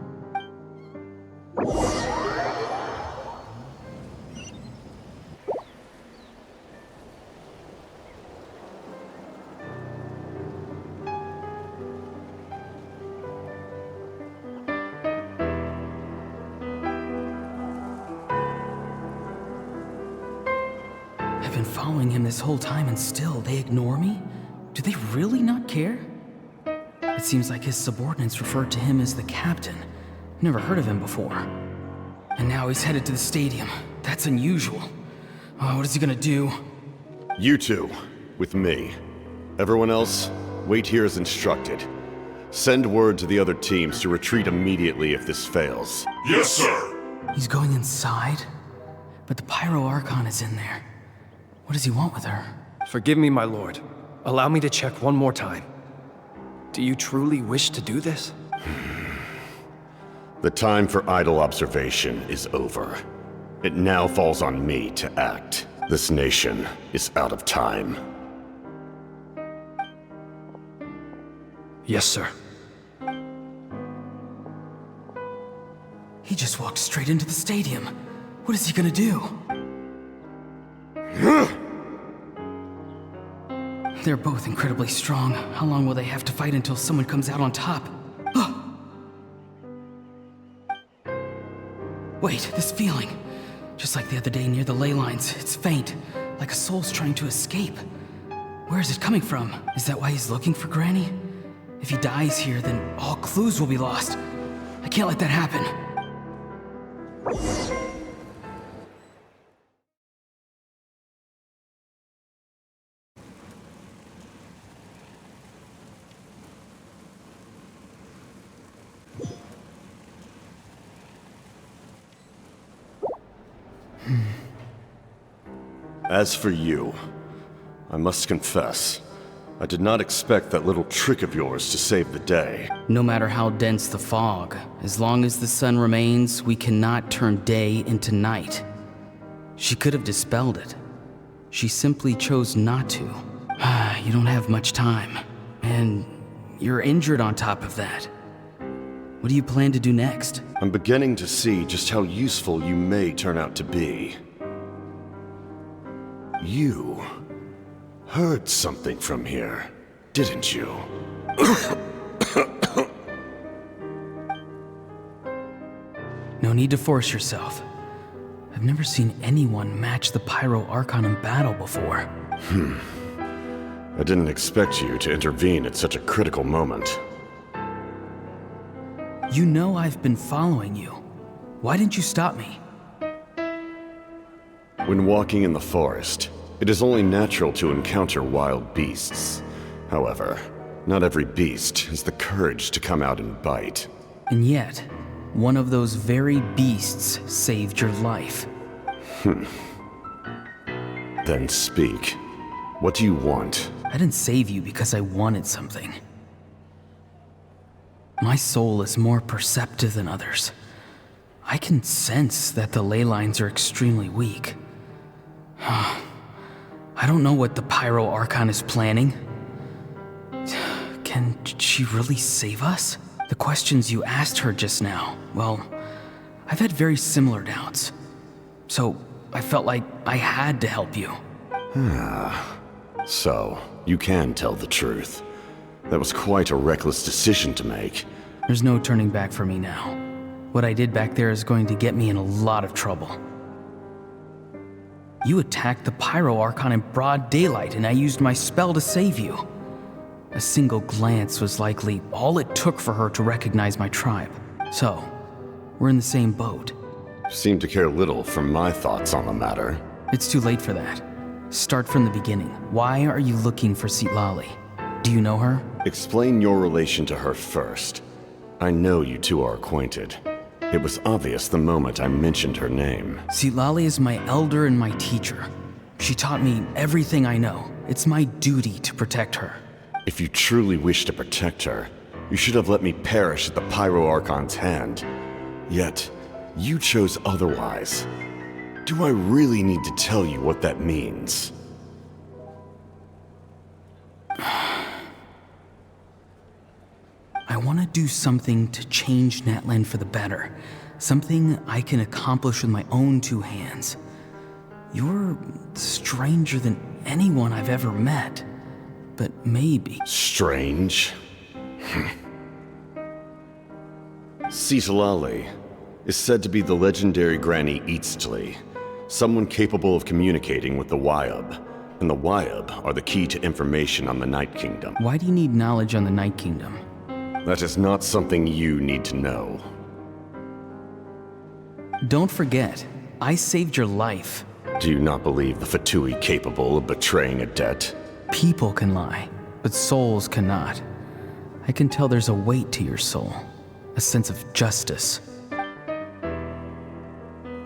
I've been following him this whole time and still they ignore me? Do they really not care? It seems like his subordinates referred to him as the captain. Never heard of him before. And now he's headed to the stadium. That's unusual. Oh, what is he gonna do? You two, with me. Everyone else, wait here as instructed. Send word to the other teams to retreat immediately if this fails. Yes, sir! He's going inside? But the Pyro Archon is in there. What does he want with her? Forgive me, my lord. Allow me to check one more time. Do you truly wish to do this? The time for idle observation is over. It now falls on me to act. This nation is out of time. Yes, sir. He just walked straight into the stadium. What is he gonna do? They're both incredibly strong. How long will they have to fight until someone comes out on top? Wait, this feeling. Just like the other day near the ley lines, it's faint, like a soul's trying to escape. Where is it coming from? Is that why he's looking for Granny? If he dies here, then all clues will be lost. I can't let that happen. As for you, I must confess, I did not expect that little trick of yours to save the day. No matter how dense the fog, as long as the sun remains, we cannot turn day into night. She could have dispelled it. She simply chose not to. You don't have much time, and you're injured on top of that. What do you plan to do next? I'm beginning to see just how useful you may turn out to be. You heard something from here, didn't you? No need to force yourself. I've never seen anyone match the Pyro Archon in battle before. I didn't expect you to intervene at such a critical moment. You know I've been following you. Why didn't you stop me? When walking in the forest, it is only natural to encounter wild beasts. However, not every beast has the courage to come out and bite. And yet, one of those very beasts saved your life. Then speak. What do you want? I didn't save you because I wanted something. My soul is more perceptive than others. I can sense that the ley lines are extremely weak. I don't know what the Pyro Archon is planning. Can she really save us? The questions you asked her just now, well, I've had very similar doubts. So I felt like I had to help you. So, you can tell the truth. That was quite a reckless decision to make. There's no turning back for me now. What I did back there is going to get me in a lot of trouble. You attacked the Pyro Archon in broad daylight, and I used my spell to save you. A single glance was likely all it took for her to recognize my tribe. So, we're in the same boat. You seem to care little for my thoughts on the matter. It's too late for that. Start from the beginning. Why are you looking for Citlali? Do you know her? Explain your relation to her first. I know you two are acquainted. It was obvious the moment I mentioned her name. Citlali is my elder and my teacher. She taught me everything I know. It's my duty to protect her. If you truly wish to protect her, you should have let me perish at the Pyro Archon's hand. Yet, you chose otherwise. Do I really need to tell you what that means? I want to do something to change Natlan for the better. Something I can accomplish with my own two hands. You're stranger than anyone I've ever met. But maybe... Strange? Citlali is said to be the legendary Granny Eastly, someone capable of communicating with the Wyab. And the Wyab are the key to information on the Night Kingdom. Why do you need knowledge on the Night Kingdom? That is not something you need to know. Don't forget, I saved your life. Do you not believe the Fatui capable of betraying a debt? People can lie, but souls cannot. I can tell there's a weight to your soul, a sense of justice.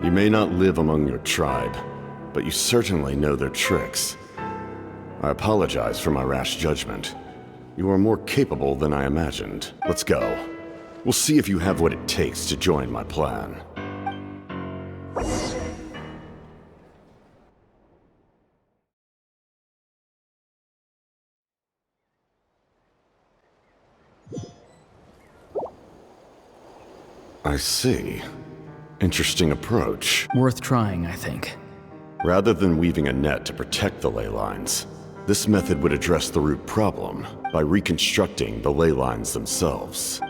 You may not live among your tribe, but you certainly know their tricks. I apologize for my rash judgment. You are more capable than I imagined. Let's go. We'll see if you have what it takes to join my plan. I see. Interesting approach. Worth trying, I think. Rather than weaving a net to protect the ley lines, this method would address the root problem by reconstructing the ley lines themselves.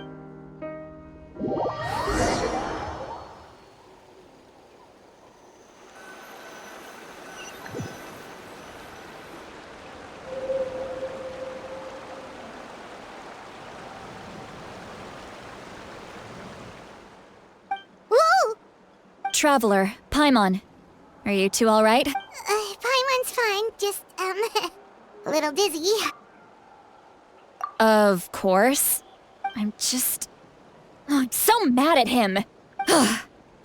Woo! Traveler, Paimon. Are you two alright? Paimon's fine, just, a little dizzy. Of course. I'm so mad at him.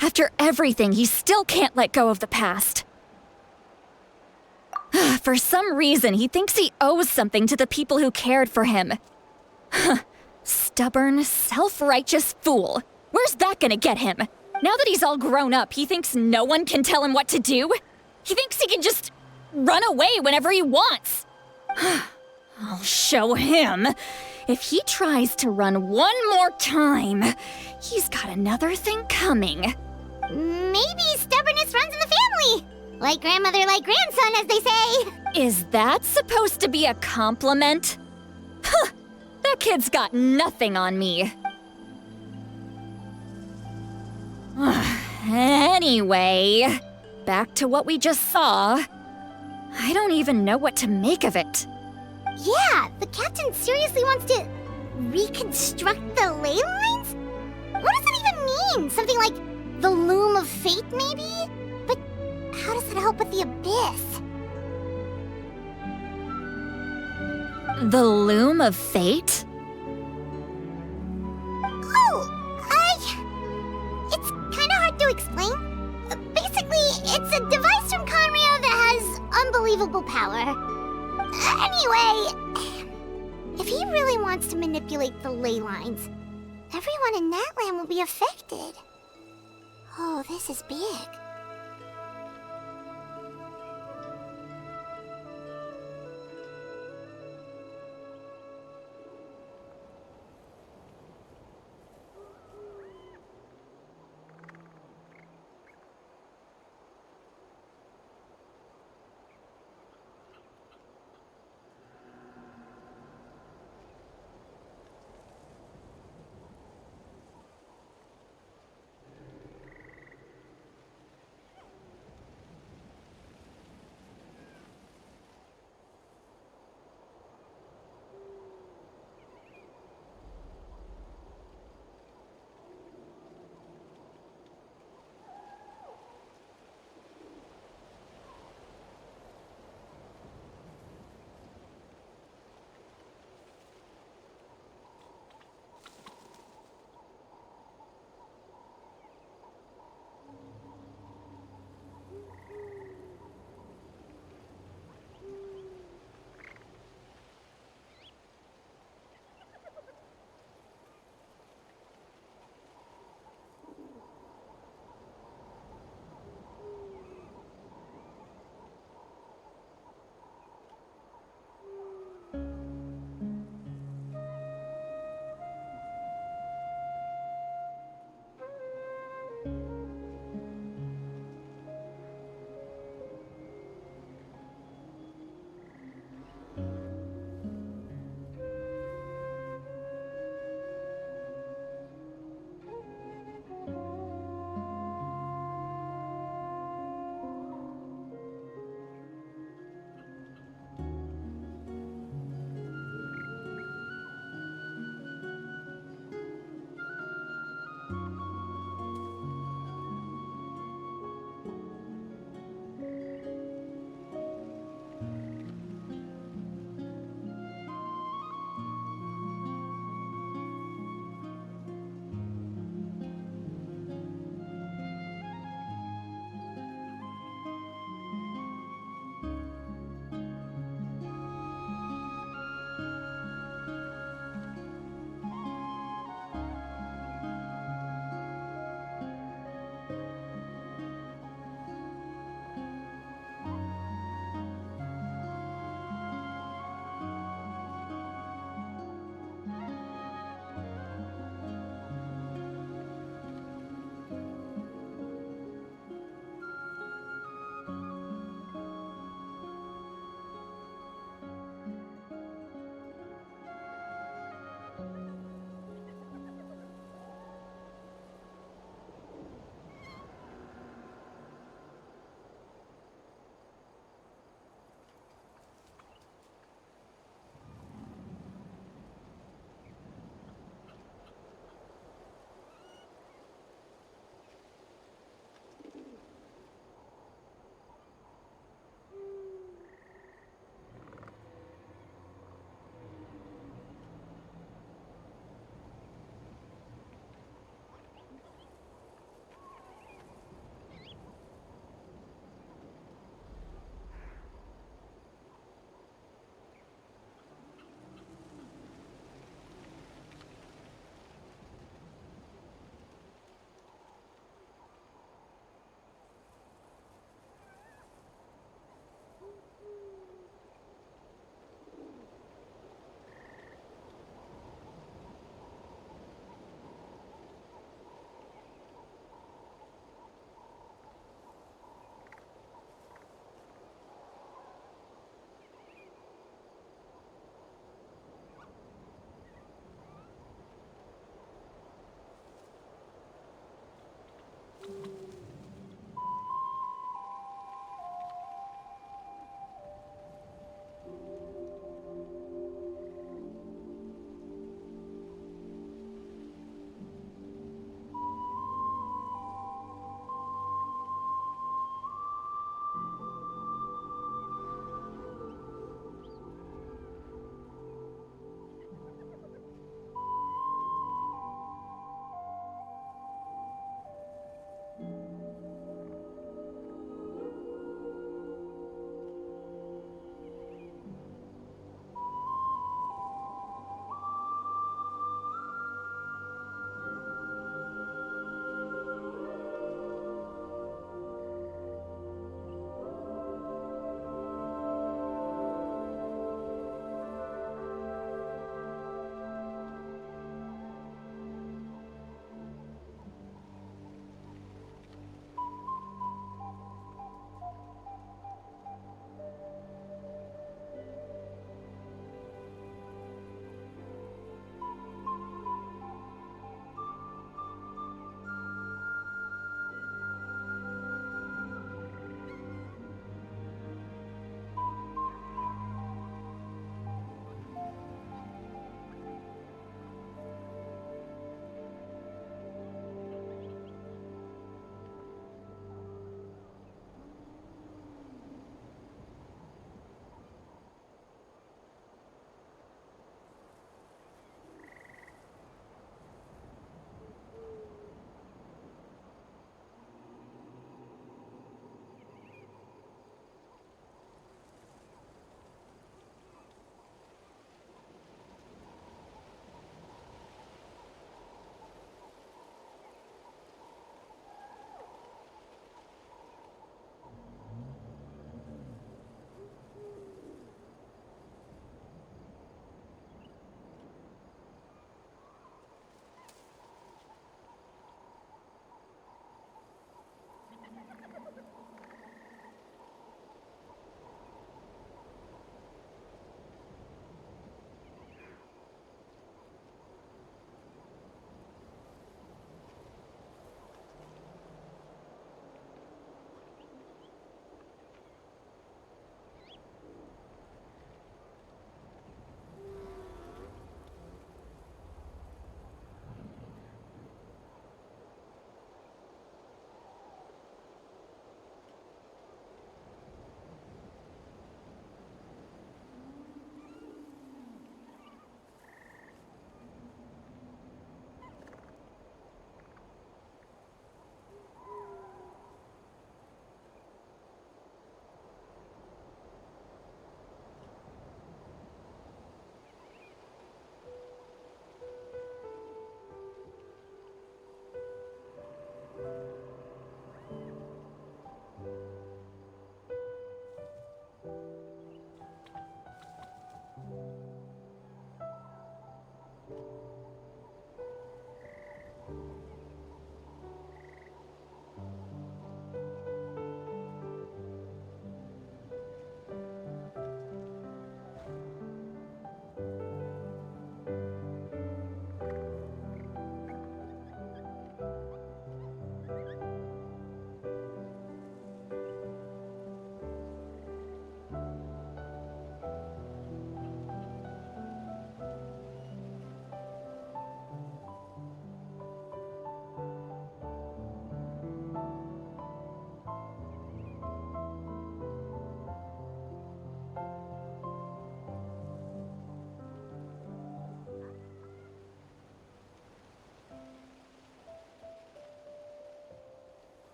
After everything, he still can't let go of the past. For some reason, he thinks he owes something to the people who cared for him. Stubborn, self-righteous fool. Where's that gonna get him? Now that he's all grown up, he thinks no one can tell him what to do? He thinks he can just run away whenever he wants. I'll show him. If he tries to run one more time, he's got another thing coming. Maybe stubbornness runs in the family. Like grandmother, like grandson, as they say. Is that supposed to be a compliment? That kid's got nothing on me. Anyway, back to what we just saw. I don't even know what to make of it. Yeah, the captain seriously wants to reconstruct the ley lines? What does that even mean? Something like the loom of fate, maybe? But how does that help with the abyss? The loom of fate? It's kinda hard to explain. Basically, it's a device from Conrio that has unbelievable power. Anyway, if he really wants to manipulate the ley lines, everyone in that land will be affected. Oh, this is big.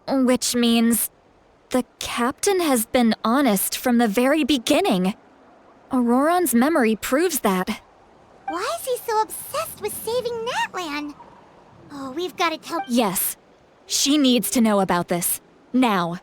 Which means the captain has been honest from the very beginning. Auroron's memory proves that. Why is he so obsessed with saving Natlan? Oh, we've got to tell... Yes, she needs to know about this. Now.